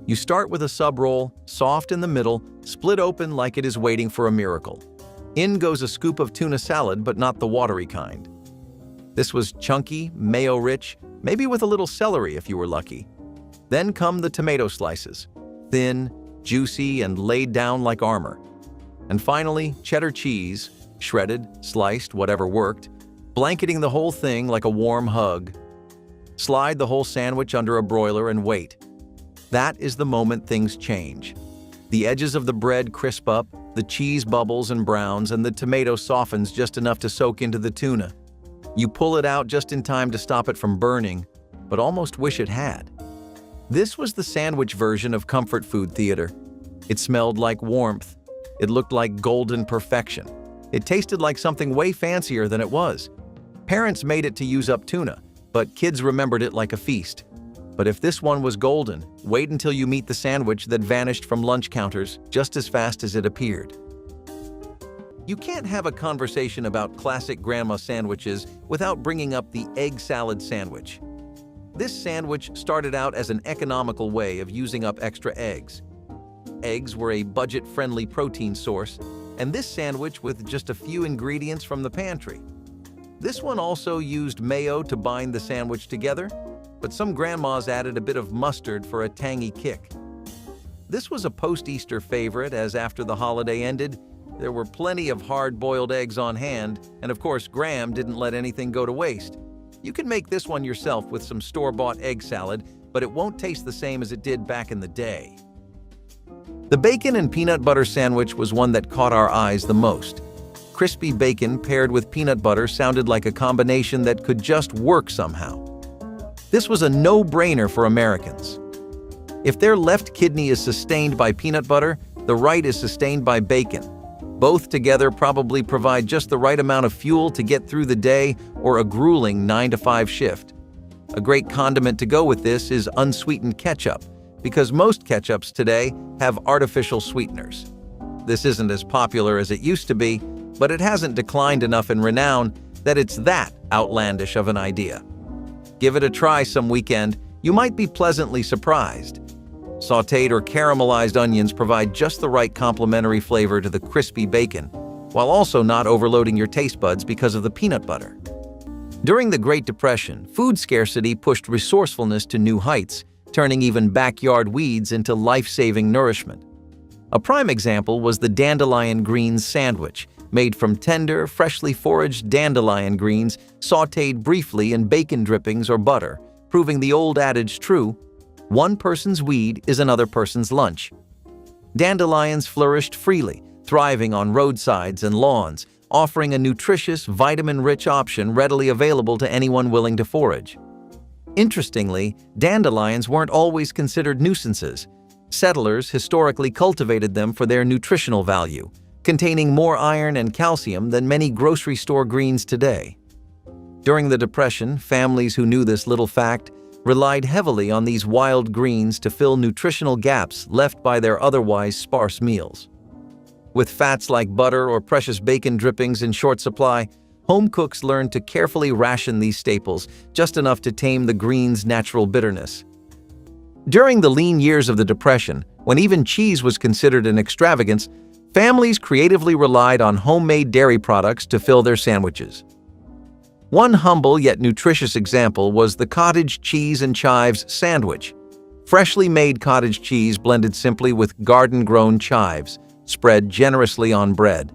You start with a sub roll, soft in the middle, split open like it is waiting for a miracle. In goes a scoop of tuna salad, but not the watery kind. This was chunky, mayo-rich, maybe with a little celery if you were lucky. Then come the tomato slices, thin, juicy, and laid down like armor. And finally, cheddar cheese, shredded, sliced, whatever worked, blanketing the whole thing like a warm hug. Slide the whole sandwich under a broiler and wait. That is the moment things change. The edges of the bread crisp up, the cheese bubbles and browns, and the tomato softens just enough to soak into the tuna. You pull it out just in time to stop it from burning, but almost wish it had. This was the sandwich version of comfort food theater. It smelled like warmth. It looked like golden perfection. It tasted like something way fancier than it was. Parents made it to use up tuna, but kids remembered it like a feast. But if this one was golden, wait until you meet the sandwich that vanished from lunch counters just as fast as it appeared. You can't have a conversation about classic grandma sandwiches without bringing up the egg salad sandwich. This sandwich started out as an economical way of using up extra eggs. Eggs were a budget-friendly protein source, and this sandwich with just a few ingredients from the pantry. This one also used mayo to bind the sandwich together, but some grandmas added a bit of mustard for a tangy kick. This was a post-Easter favorite, as after the holiday ended, there were plenty of hard-boiled eggs on hand, and of course Graham didn't let anything go to waste. You can make this one yourself with some store-bought egg salad, but it won't taste the same as it did back in the day. The bacon and peanut butter sandwich was one that caught our eyes the most. Crispy bacon paired with peanut butter sounded like a combination that could just work somehow. This was a no-brainer for Americans. If their left kidney is sustained by peanut butter, the right is sustained by bacon. Both together probably provide just the right amount of fuel to get through the day or a grueling 9-to-5 shift. A great condiment to go with this is unsweetened ketchup, because most ketchups today have artificial sweeteners. This isn't as popular as it used to be, but it hasn't declined enough in renown that it's that outlandish of an idea. Give it a try some weekend, you might be pleasantly surprised. Sautéed or caramelized onions provide just the right complementary flavor to the crispy bacon, while also not overloading your taste buds because of the peanut butter. During the Great Depression, food scarcity pushed resourcefulness to new heights, turning even backyard weeds into life-saving nourishment. A prime example was the dandelion greens sandwich, made from tender, freshly foraged dandelion greens sautéed briefly in bacon drippings or butter, proving the old adage true: one person's weed is another person's lunch. Dandelions flourished freely, thriving on roadsides and lawns, offering a nutritious, vitamin-rich option readily available to anyone willing to forage. Interestingly, dandelions weren't always considered nuisances. Settlers historically cultivated them for their nutritional value, containing more iron and calcium than many grocery store greens today. During the Depression, families who knew this little fact relied heavily on these wild greens to fill nutritional gaps left by their otherwise sparse meals. With fats like butter or precious bacon drippings in short supply, home cooks learned to carefully ration these staples, just enough to tame the green's natural bitterness. During the lean years of the Depression, when even cheese was considered an extravagance, families creatively relied on homemade dairy products to fill their sandwiches. One humble yet nutritious example was the cottage cheese and chives sandwich. Freshly made cottage cheese blended simply with garden-grown chives, spread generously on bread.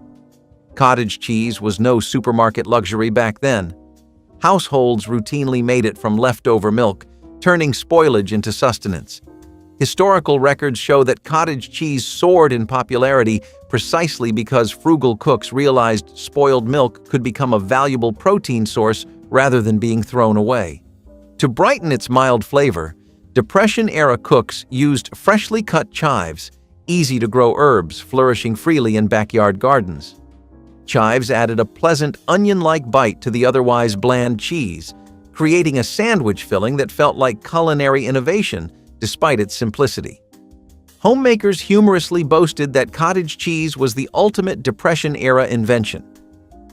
Cottage cheese was no supermarket luxury back then. Households routinely made it from leftover milk, turning spoilage into sustenance. Historical records show that cottage cheese soared in popularity precisely because frugal cooks realized spoiled milk could become a valuable protein source rather than being thrown away. To brighten its mild flavor, Depression-era cooks used freshly cut chives, easy-to-grow herbs flourishing freely in backyard gardens. Chives added a pleasant onion-like bite to the otherwise bland cheese, creating a sandwich filling that felt like culinary innovation despite its simplicity. Homemakers humorously boasted that cottage cheese was the ultimate Depression-era invention,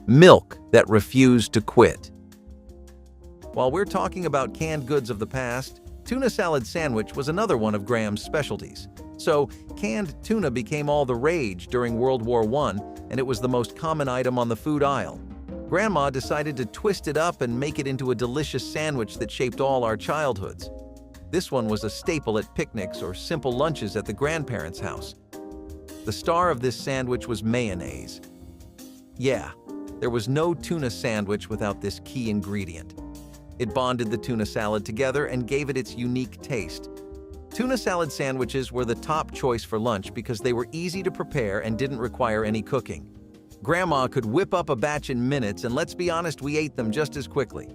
milk that refused to quit. While we're talking about canned goods of the past, tuna salad sandwich was another one of Graham's specialties. So, canned tuna became all the rage during World War I, and it was the most common item on the food aisle. Grandma decided to twist it up and make it into a delicious sandwich that shaped all our childhoods. This one was a staple at picnics or simple lunches at the grandparents' house. The star of this sandwich was mayonnaise. Yeah, there was no tuna sandwich without this key ingredient. It bonded the tuna salad together and gave it its unique taste. Tuna salad sandwiches were the top choice for lunch because they were easy to prepare and didn't require any cooking. Grandma could whip up a batch in minutes, and let's be honest, we ate them just as quickly.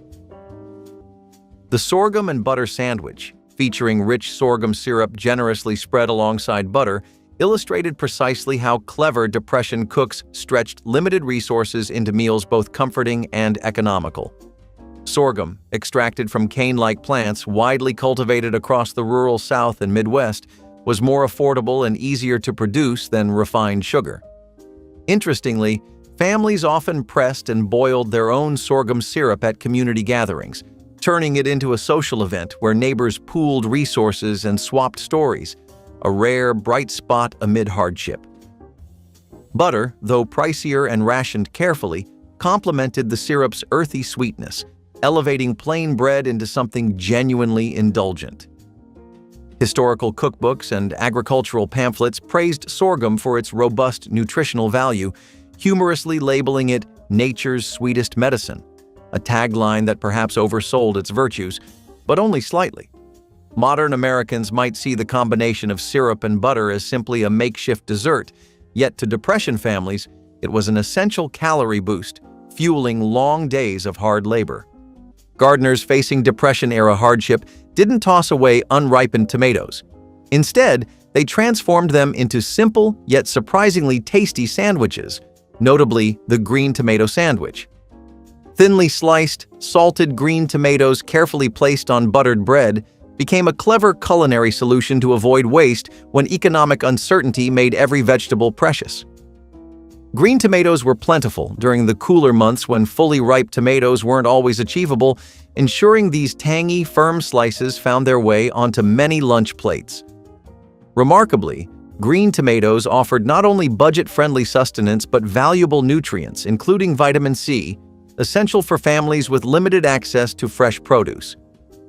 The sorghum and butter sandwich, featuring rich sorghum syrup generously spread alongside butter, illustrated precisely how clever Depression cooks stretched limited resources into meals both comforting and economical. Sorghum, extracted from cane-like plants widely cultivated across the rural South and Midwest, was more affordable and easier to produce than refined sugar. Interestingly, families often pressed and boiled their own sorghum syrup at community gatherings, turning it into a social event where neighbors pooled resources and swapped stories, a rare, bright spot amid hardship. Butter, though pricier and rationed carefully, complemented the syrup's earthy sweetness, elevating plain bread into something genuinely indulgent. Historical cookbooks and agricultural pamphlets praised sorghum for its robust nutritional value, humorously labeling it nature's sweetest medicine, a tagline that perhaps oversold its virtues, but only slightly. Modern Americans might see the combination of syrup and butter as simply a makeshift dessert, yet to Depression families, it was an essential calorie boost, fueling long days of hard labor. Gardeners facing Depression-era hardship didn't toss away unripened tomatoes. Instead, they transformed them into simple yet surprisingly tasty sandwiches, notably the green tomato sandwich. Thinly sliced, salted green tomatoes carefully placed on buttered bread became a clever culinary solution to avoid waste when economic uncertainty made every vegetable precious. Green tomatoes were plentiful during the cooler months when fully ripe tomatoes weren't always achievable, ensuring these tangy, firm slices found their way onto many lunch plates. Remarkably, green tomatoes offered not only budget-friendly sustenance but valuable nutrients, including vitamin C, essential for families with limited access to fresh produce.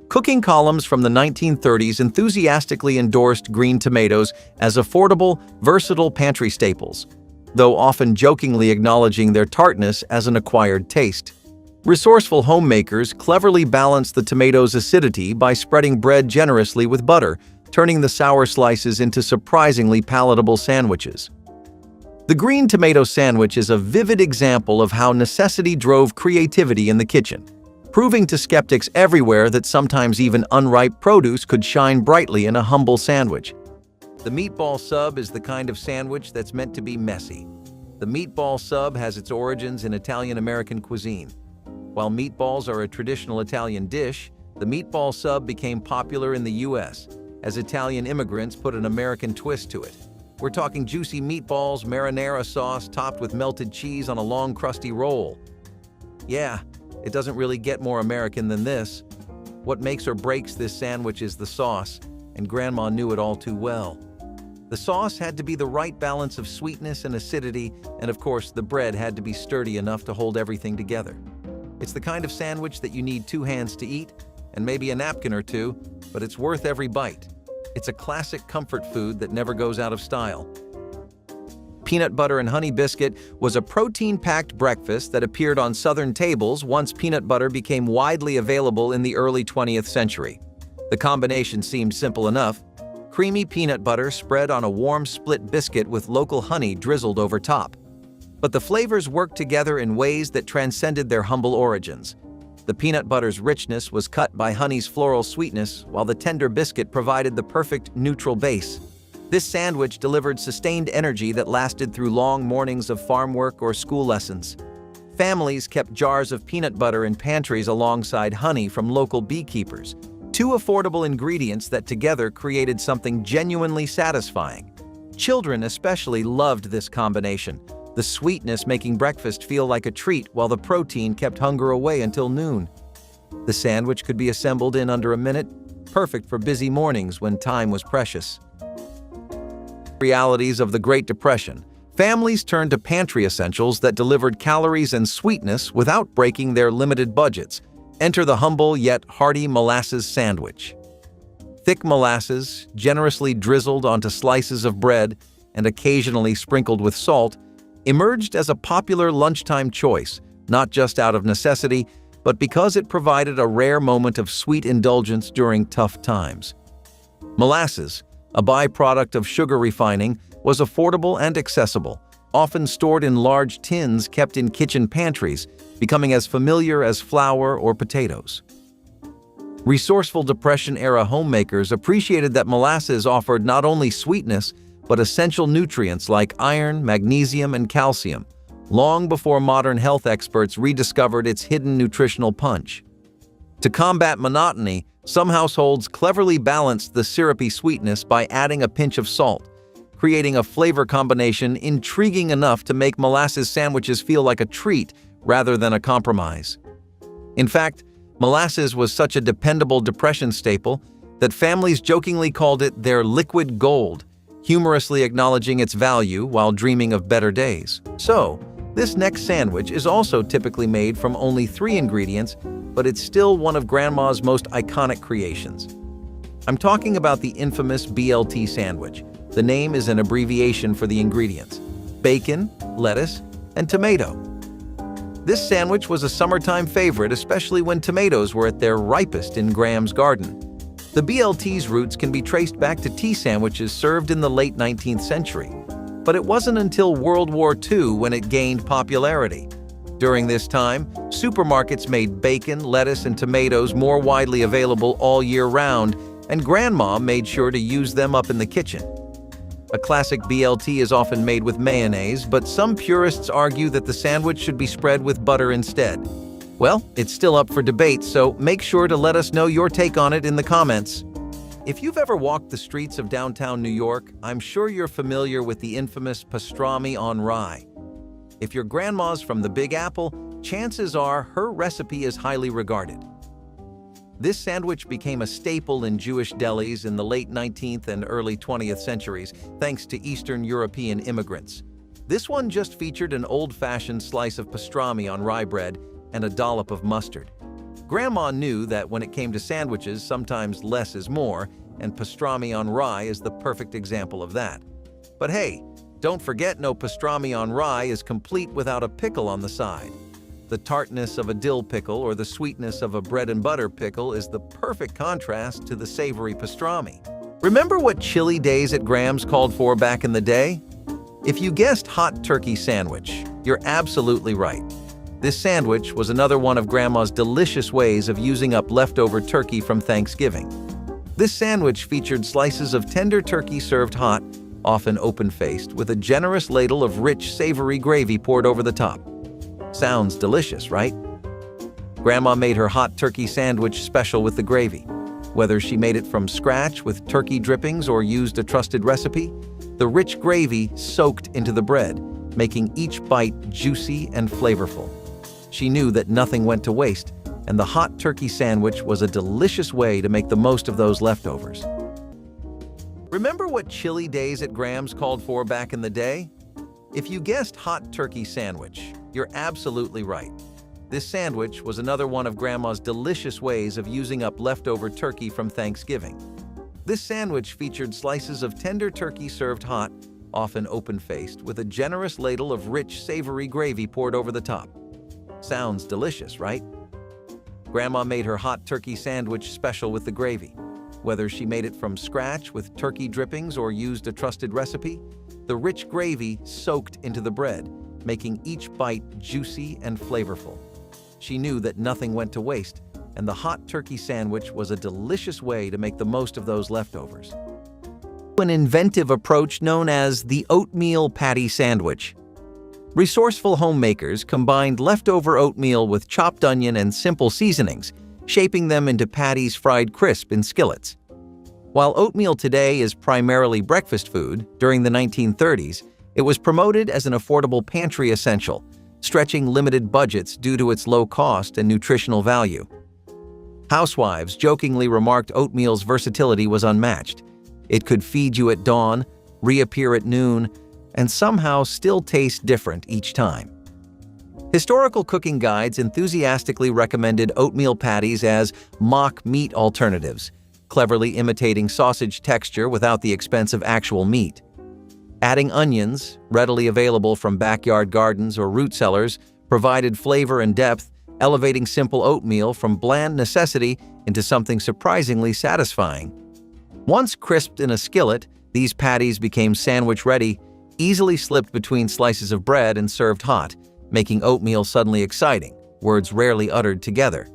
Cooking columns from the 1930s enthusiastically endorsed green tomatoes as affordable, versatile pantry staples, though often jokingly acknowledging their tartness as an acquired taste. Resourceful homemakers cleverly balanced the tomatoes' acidity by spreading bread generously with butter, turning the sour slices into surprisingly palatable sandwiches. The green tomato sandwich is a vivid example of how necessity drove creativity in the kitchen, proving to skeptics everywhere that sometimes even unripe produce could shine brightly in a humble sandwich. The meatball sub is the kind of sandwich that's meant to be messy. The meatball sub has its origins in Italian-American cuisine. While meatballs are a traditional Italian dish, the meatball sub became popular in the U.S. as Italian immigrants put an American twist to it. We're talking juicy meatballs, marinara sauce topped with melted cheese on a long, crusty roll. Yeah, it doesn't really get more American than this. What makes or breaks this sandwich is the sauce, and Grandma knew it all too well. The sauce had to be the right balance of sweetness and acidity, and of course, the bread had to be sturdy enough to hold everything together. It's the kind of sandwich that you need 2 hands to eat, and maybe a napkin or 2, but it's worth every bite. It's a classic comfort food that never goes out of style. Peanut butter and honey biscuit was a protein-packed breakfast that appeared on Southern tables once peanut butter became widely available in the early 20th century. The combination seemed simple enough: creamy peanut butter spread on a warm split biscuit with local honey drizzled over top. But the flavors worked together in ways that transcended their humble origins. The peanut butter's richness was cut by honey's floral sweetness, while the tender biscuit provided the perfect neutral base. This sandwich delivered sustained energy that lasted through long mornings of farm work or school lessons. Families kept jars of peanut butter in pantries alongside honey from local beekeepers, 2 affordable ingredients that together created something genuinely satisfying. Children especially loved this combination, the sweetness making breakfast feel like a treat while the protein kept hunger away until noon. The sandwich could be assembled in under a minute, perfect for busy mornings when time was precious. Realities of the Great Depression. Families turned to pantry essentials that delivered calories and sweetness without breaking their limited budgets. Enter the humble yet hearty molasses sandwich. Thick molasses, generously drizzled onto slices of bread and occasionally sprinkled with salt, emerged as a popular lunchtime choice, not just out of necessity, but because it provided a rare moment of sweet indulgence during tough times. Molasses, a byproduct of sugar refining, was affordable and accessible, often stored in large tins kept in kitchen pantries, becoming as familiar as flour or potatoes. Resourceful Depression-era homemakers appreciated that molasses offered not only sweetness, but essential nutrients like iron, magnesium, and calcium, long before modern health experts rediscovered its hidden nutritional punch. To combat monotony, some households cleverly balanced the syrupy sweetness by adding a pinch of salt, creating a flavor combination intriguing enough to make molasses sandwiches feel like a treat rather than a compromise. In fact, molasses was such a dependable Depression staple that families jokingly called it their liquid gold, humorously acknowledging its value while dreaming of better days. So, this next sandwich is also typically made from only 3 ingredients, but it's still one of Grandma's most iconic creations. I'm talking about the infamous BLT sandwich. The name is an abbreviation for the ingredients: bacon, lettuce, and tomato. This sandwich was a summertime favorite, especially when tomatoes were at their ripest in Graham's garden. The BLT's roots can be traced back to tea sandwiches served in the late 19th century, but it wasn't until World War II when it gained popularity. During this time, supermarkets made bacon, lettuce, and tomatoes more widely available all year round, and Grandma made sure to use them up in the kitchen. A classic BLT is often made with mayonnaise, but some purists argue that the sandwich should be spread with butter instead. Well, it's still up for debate, so make sure to let us know your take on it in the comments. If you've ever walked the streets of downtown New York, I'm sure you're familiar with the infamous pastrami on rye. If your grandma's from the Big Apple, chances are her recipe is highly regarded. This sandwich became a staple in Jewish delis in the late 19th and early 20th centuries, thanks to Eastern European immigrants. This one just featured an old-fashioned slice of pastrami on rye bread and a dollop of mustard. Grandma knew that when it came to sandwiches, sometimes less is more, and pastrami on rye is the perfect example of that. But hey, don't forget no pastrami on rye is complete without a pickle on the side. The tartness of a dill pickle or the sweetness of a bread and butter pickle is the perfect contrast to the savory pastrami. Remember what chilly days at Graham's called for back in the day? If you guessed hot turkey sandwich, you're absolutely right. This sandwich was another one of Grandma's delicious ways of using up leftover turkey from Thanksgiving. This sandwich featured slices of tender turkey served hot, often open-faced, with a generous ladle of rich, savory gravy poured over the top. Sounds delicious, right? Grandma made her hot turkey sandwich special with the gravy. Whether she made it from scratch with turkey drippings or used a trusted recipe, the rich gravy soaked into the bread, making each bite juicy and flavorful. She knew that nothing went to waste, and the hot turkey sandwich was a delicious way to make the most of those leftovers. Remember what chilly days at Graham's called for back in the day? If you guessed hot turkey sandwich, you're absolutely right. This sandwich was another one of Grandma's delicious ways of using up leftover turkey from Thanksgiving. This sandwich featured slices of tender turkey served hot, often open-faced, with a generous ladle of rich, savory gravy poured over the top. Sounds delicious, right? Grandma made her hot turkey sandwich special with the gravy. Whether she made it from scratch with turkey drippings or used a trusted recipe, the rich gravy soaked into the bread, making each bite juicy and flavorful. She knew that nothing went to waste, and the hot turkey sandwich was a delicious way to make the most of those leftovers. An inventive approach known as the oatmeal patty sandwich. Resourceful homemakers combined leftover oatmeal with chopped onion and simple seasonings, shaping them into patties fried crisp in skillets. While oatmeal today is primarily breakfast food, during the 1930s, it was promoted as an affordable pantry essential, stretching limited budgets due to its low cost and nutritional value. Housewives jokingly remarked oatmeal's versatility was unmatched. It could feed you at dawn, reappear at noon, and somehow still taste different each time. Historical cooking guides enthusiastically recommended oatmeal patties as mock meat alternatives, cleverly imitating sausage texture without the expense of actual meat. Adding onions, readily available from backyard gardens or root cellars, provided flavor and depth, elevating simple oatmeal from bland necessity into something surprisingly satisfying. Once crisped in a skillet, these patties became sandwich-ready, easily slipped between slices of bread and served hot, making oatmeal suddenly exciting, words rarely uttered together.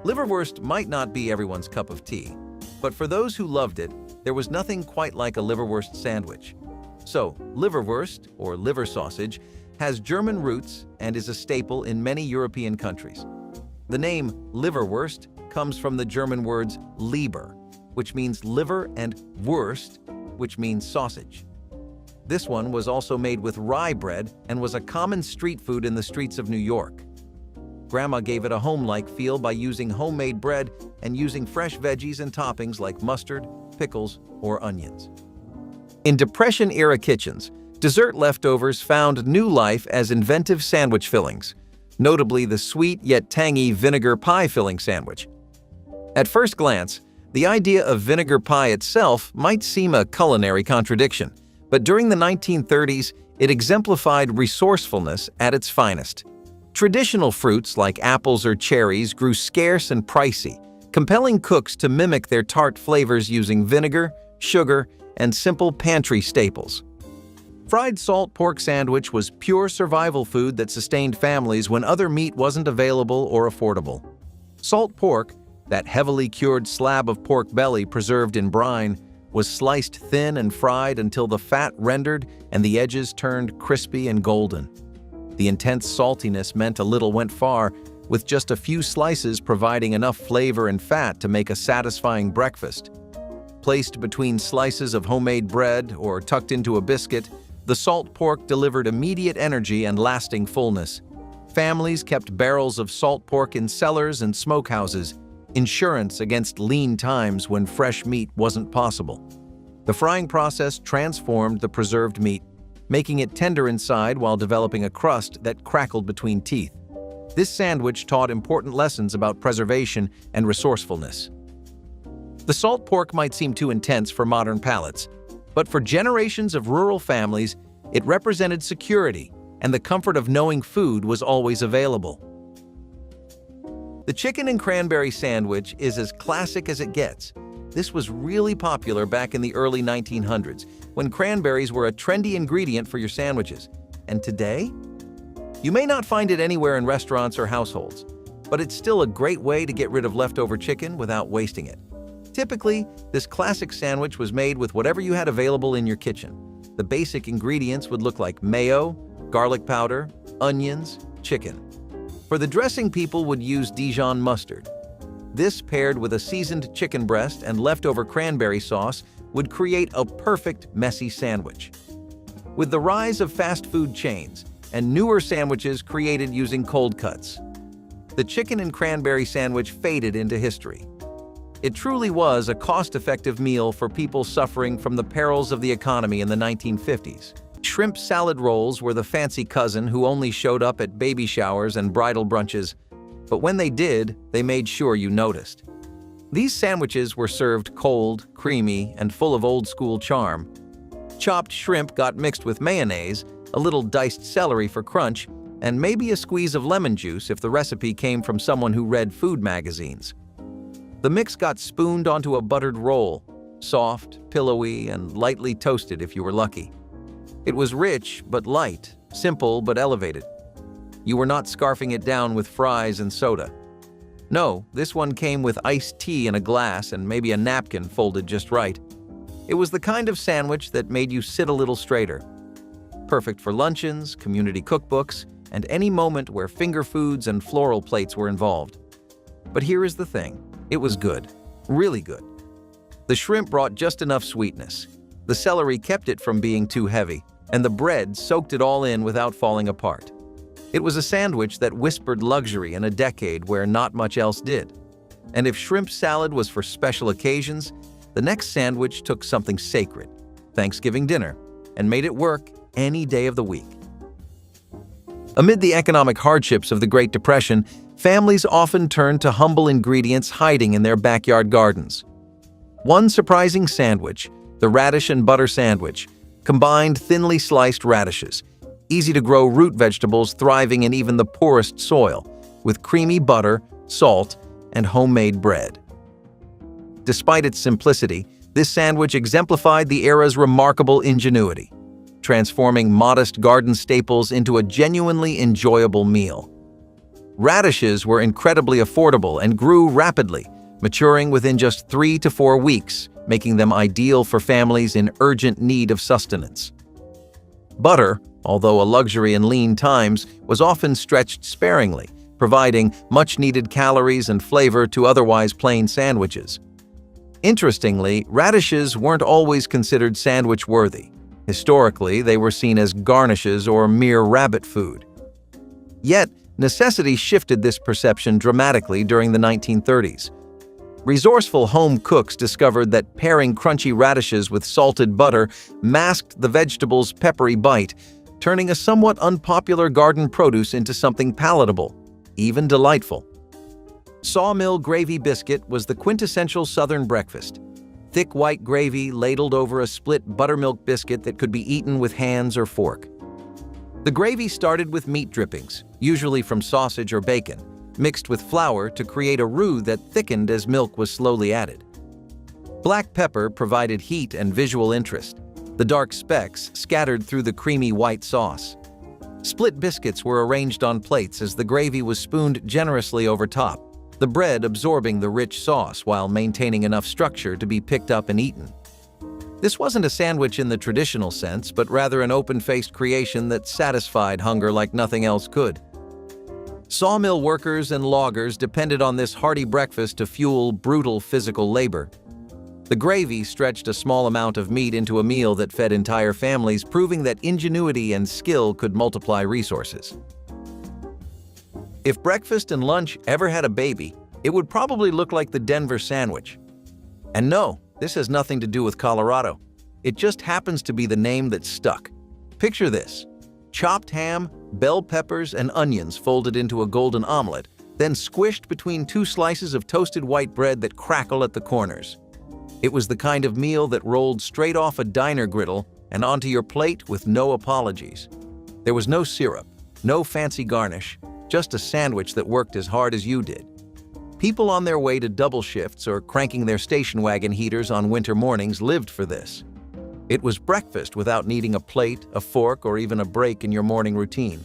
Liverwurst might not be everyone's cup of tea, but for those who loved it, there was nothing quite like a liverwurst sandwich. So, liverwurst, or liver sausage, has German roots and is a staple in many European countries. The name liverwurst comes from the German words Leber, which means liver, and Wurst, which means sausage. This one was also made with rye bread and was a common street food in the streets of New York. Grandma gave it a home-like feel by using homemade bread and using fresh veggies and toppings like mustard, pickles, or onions. In Depression-era kitchens, dessert leftovers found new life as inventive sandwich fillings, notably the sweet yet tangy vinegar pie filling sandwich. At first glance, the idea of vinegar pie itself might seem a culinary contradiction, but during the 1930s, it exemplified resourcefulness at its finest. Traditional fruits like apples or cherries grew scarce and pricey, compelling cooks to mimic their tart flavors using vinegar, sugar, and simple pantry staples. Fried salt pork sandwich was pure survival food that sustained families when other meat wasn't available or affordable. Salt pork, that heavily cured slab of pork belly preserved in brine, was sliced thin and fried until the fat rendered and the edges turned crispy and golden. The intense saltiness meant a little went far, with just a few slices providing enough flavor and fat to make a satisfying breakfast. Placed between slices of homemade bread or tucked into a biscuit, the salt pork delivered immediate energy and lasting fullness. Families kept barrels of salt pork in cellars and smokehouses, insurance against lean times when fresh meat wasn't possible. The frying process transformed the preserved meat, making it tender inside while developing a crust that crackled between teeth. This sandwich taught important lessons about preservation and resourcefulness. The salt pork might seem too intense for modern palates, but for generations of rural families, it represented security and the comfort of knowing food was always available. The chicken and cranberry sandwich is as classic as it gets. This was really popular back in the early 1900s, when cranberries were a trendy ingredient for your sandwiches. And today? You may not find it anywhere in restaurants or households, but it's still a great way to get rid of leftover chicken without wasting it. Typically, this classic sandwich was made with whatever you had available in your kitchen. The basic ingredients would look like mayo, garlic powder, onions, chicken. For the dressing, people would use Dijon mustard. This, paired with a seasoned chicken breast and leftover cranberry sauce, would create a perfect messy sandwich. With the rise of fast food chains and newer sandwiches created using cold cuts, the chicken and cranberry sandwich faded into history. It truly was a cost-effective meal for people suffering from the perils of the economy in the 1950s. Shrimp salad rolls were the fancy cousin who only showed up at baby showers and bridal brunches, but when they did, they made sure you noticed. These sandwiches were served cold, creamy, and full of old-school charm. Chopped shrimp got mixed with mayonnaise, a little diced celery for crunch, and maybe a squeeze of lemon juice if the recipe came from someone who read food magazines. The mix got spooned onto a buttered roll, soft, pillowy, and lightly toasted if you were lucky. It was rich but light, simple but elevated. You were not scarfing it down with fries and soda. No, this one came with iced tea in a glass and maybe a napkin folded just right. It was the kind of sandwich that made you sit a little straighter. Perfect for luncheons, community cookbooks, and any moment where finger foods and floral plates were involved. But here is the thing. It was good. Really good. The shrimp brought just enough sweetness. The celery kept it from being too heavy, and the bread soaked it all in without falling apart. It was a sandwich that whispered luxury in a decade where not much else did. And if shrimp salad was for special occasions, the next sandwich took something sacred, Thanksgiving dinner, and made it work any day of the week. Amid the economic hardships of the Great Depression, families often turned to humble ingredients hiding in their backyard gardens. One surprising sandwich, the radish and butter sandwich, combined thinly sliced radishes, easy-to-grow root vegetables thriving in even the poorest soil, with creamy butter, salt, and homemade bread. Despite its simplicity, this sandwich exemplified the era's remarkable ingenuity, transforming modest garden staples into a genuinely enjoyable meal. Radishes were incredibly affordable and grew rapidly, maturing within just 3 to 4 weeks, making them ideal for families in urgent need of sustenance. Butter, although a luxury in lean times, was often stretched sparingly, providing much-needed calories and flavor to otherwise plain sandwiches. Interestingly, radishes weren't always considered sandwich-worthy. Historically, they were seen as garnishes or mere rabbit food. Yet, necessity shifted this perception dramatically during the 1930s. Resourceful home cooks discovered that pairing crunchy radishes with salted butter masked the vegetable's peppery bite, turning a somewhat unpopular garden produce into something palatable, even delightful. Sawmill gravy biscuit was the quintessential Southern breakfast. Thick white gravy ladled over a split buttermilk biscuit that could be eaten with hands or fork. The gravy started with meat drippings, usually from sausage or bacon, mixed with flour to create a roux that thickened as milk was slowly added. Black pepper provided heat and visual interest, the dark specks scattered through the creamy white sauce. Split biscuits were arranged on plates as the gravy was spooned generously over top, the bread absorbing the rich sauce while maintaining enough structure to be picked up and eaten. This wasn't a sandwich in the traditional sense, but rather an open-faced creation that satisfied hunger like nothing else could. Sawmill workers and loggers depended on this hearty breakfast to fuel brutal physical labor. The gravy stretched a small amount of meat into a meal that fed entire families, proving that ingenuity and skill could multiply resources. If breakfast and lunch ever had a baby, it would probably look like the Denver sandwich. And no, this has nothing to do with Colorado. It just happens to be the name that stuck. Picture this: Chopped ham, bell peppers, and onions folded into a golden omelet, then squished between two slices of toasted white bread that crackle at the corners. It was the kind of meal that rolled straight off a diner griddle and onto your plate with no apologies. There was no syrup, no fancy garnish, just a sandwich that worked as hard as you did. People on their way to double shifts or cranking their station wagon heaters on winter mornings lived for this. It was breakfast without needing a plate, a fork, or even a break in your morning routine.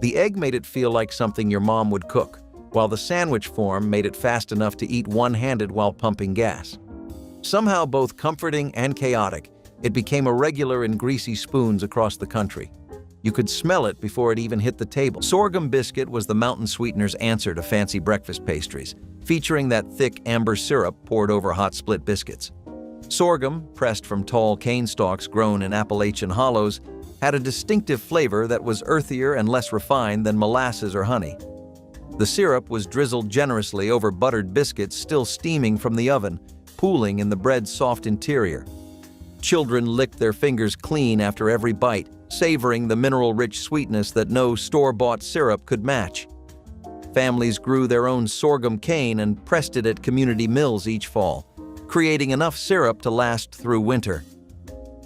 The egg made it feel like something your mom would cook, while the sandwich form made it fast enough to eat one-handed while pumping gas. Somehow both comforting and chaotic, it became a regular in greasy spoons across the country. You could smell it before it even hit the table. Sorghum biscuit was the mountain sweetener's answer to fancy breakfast pastries, featuring that thick amber syrup poured over hot split biscuits. Sorghum, pressed from tall cane stalks grown in Appalachian hollows, had a distinctive flavor that was earthier and less refined than molasses or honey. The syrup was drizzled generously over buttered biscuits still steaming from the oven, pooling in the bread's soft interior. Children licked their fingers clean after every bite, savoring the mineral-rich sweetness that no store-bought syrup could match. Families grew their own sorghum cane and pressed it at community mills each fall, creating enough syrup to last through winter.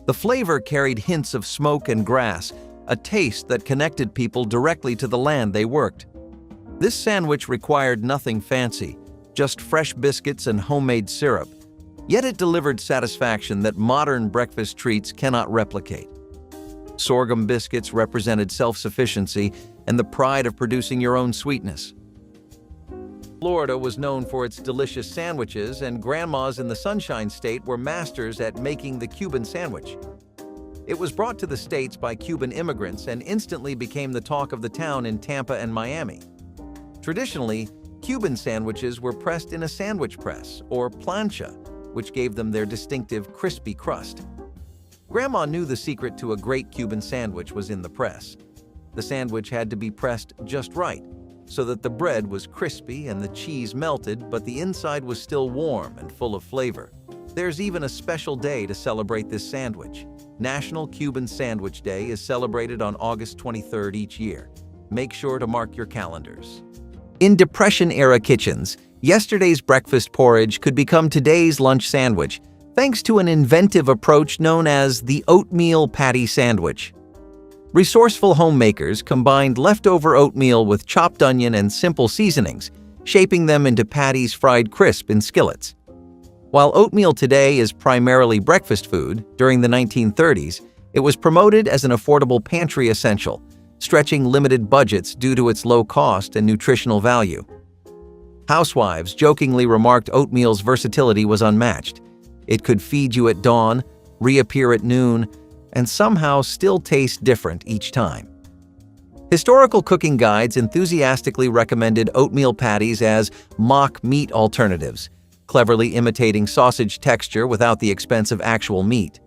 The flavor carried hints of smoke and grass, a taste that connected people directly to the land they worked. This sandwich required nothing fancy, just fresh biscuits and homemade syrup. Yet it delivered satisfaction that modern breakfast treats cannot replicate. Sorghum biscuits represented self-sufficiency and the pride of producing your own sweetness. Florida was known for its delicious sandwiches, and grandmas in the Sunshine State were masters at making the Cuban sandwich. It was brought to the States by Cuban immigrants and instantly became the talk of the town in Tampa and Miami. Traditionally, Cuban sandwiches were pressed in a sandwich press, or plancha, which gave them their distinctive crispy crust. Grandma knew the secret to a great Cuban sandwich was in the press. The sandwich had to be pressed just right, so that the bread was crispy and the cheese melted, but the inside was still warm and full of flavor. There's even a special day to celebrate this sandwich. National Cuban Sandwich Day is celebrated on August 23rd each year. Make sure to mark your calendars. In Depression-era kitchens, yesterday's breakfast porridge could become today's lunch sandwich, thanks to an inventive approach known as the oatmeal patty sandwich. Resourceful homemakers combined leftover oatmeal with chopped onion and simple seasonings, shaping them into patties fried crisp in skillets. While oatmeal today is primarily breakfast food, during the 1930s, it was promoted as an affordable pantry essential, stretching limited budgets due to its low cost and nutritional value. Housewives jokingly remarked oatmeal's versatility was unmatched. It could feed you at dawn, reappear at noon, and somehow still taste different each time. Historical cooking guides enthusiastically recommended oatmeal patties as mock meat alternatives, cleverly imitating sausage texture without the expense of actual meat.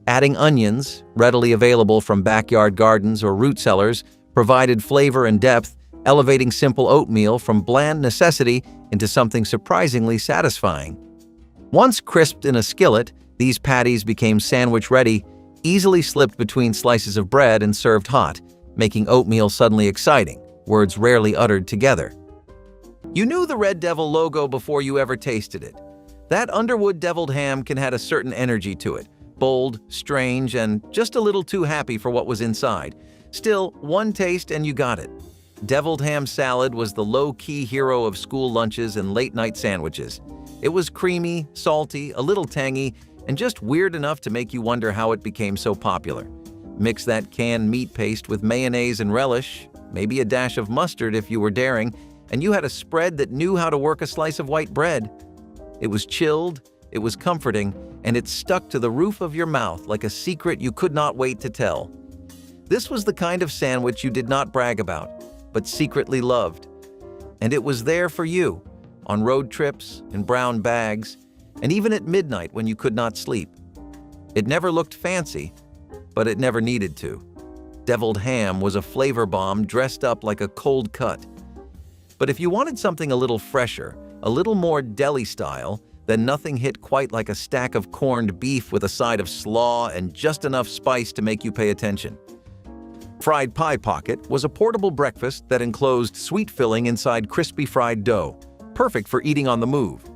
Adding onions, readily available from backyard gardens or root cellars, provided flavor and depth, elevating simple oatmeal from bland necessity into something surprisingly satisfying. Once crisped in a skillet, these patties became sandwich-ready, easily slipped between slices of bread and served hot, making oatmeal suddenly exciting, words rarely uttered together. You knew the Red Devil logo before you ever tasted it. That Underwood deviled ham can have a certain energy to it, bold, strange, and just a little too happy for what was inside. Still, one taste and you got it. Deviled ham salad was the low-key hero of school lunches and late-night sandwiches. It was creamy, salty, a little tangy, and just weird enough to make you wonder how it became so popular. Mix that canned meat paste with mayonnaise and relish, maybe a dash of mustard if you were daring, and you had a spread that knew how to work a slice of white bread. It was chilled, it was comforting, and it stuck to the roof of your mouth like a secret you could not wait to tell. This was the kind of sandwich you did not brag about, but secretly loved. And it was there for you, on road trips, in brown bags, and even at midnight when you could not sleep. It never looked fancy, but it never needed to. Deviled ham was a flavor bomb dressed up like a cold cut. But if you wanted something a little fresher, a little more deli style, then nothing hit quite like a stack of corned beef with a side of slaw and just enough spice to make you pay attention. Fried pie pocket was a portable breakfast that enclosed sweet filling inside crispy fried dough, perfect for eating on the move.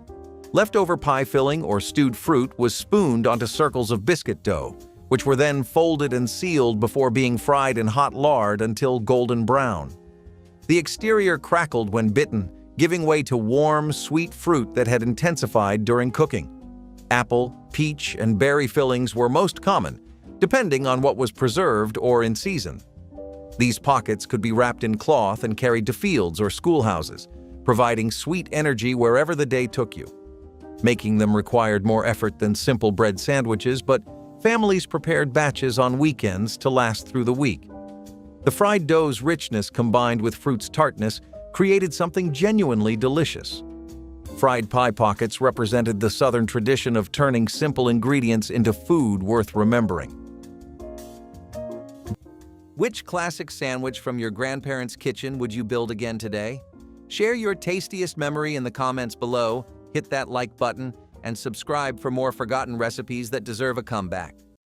Leftover pie filling or stewed fruit was spooned onto circles of biscuit dough, which were then folded and sealed before being fried in hot lard until golden brown. The exterior crackled when bitten, giving way to warm, sweet fruit that had intensified during cooking. Apple, peach, and berry fillings were most common, depending on what was preserved or in season. These pockets could be wrapped in cloth and carried to fields or schoolhouses, providing sweet energy wherever the day took you. Making them required more effort than simple bread sandwiches, but families prepared batches on weekends to last through the week. The fried dough's richness combined with fruit's tartness created something genuinely delicious. Fried pie pockets represented the Southern tradition of turning simple ingredients into food worth remembering. Which classic sandwich from your grandparents' kitchen would you build again today? Share your tastiest memory in the comments below, hit that like button, and subscribe for more forgotten recipes that deserve a comeback.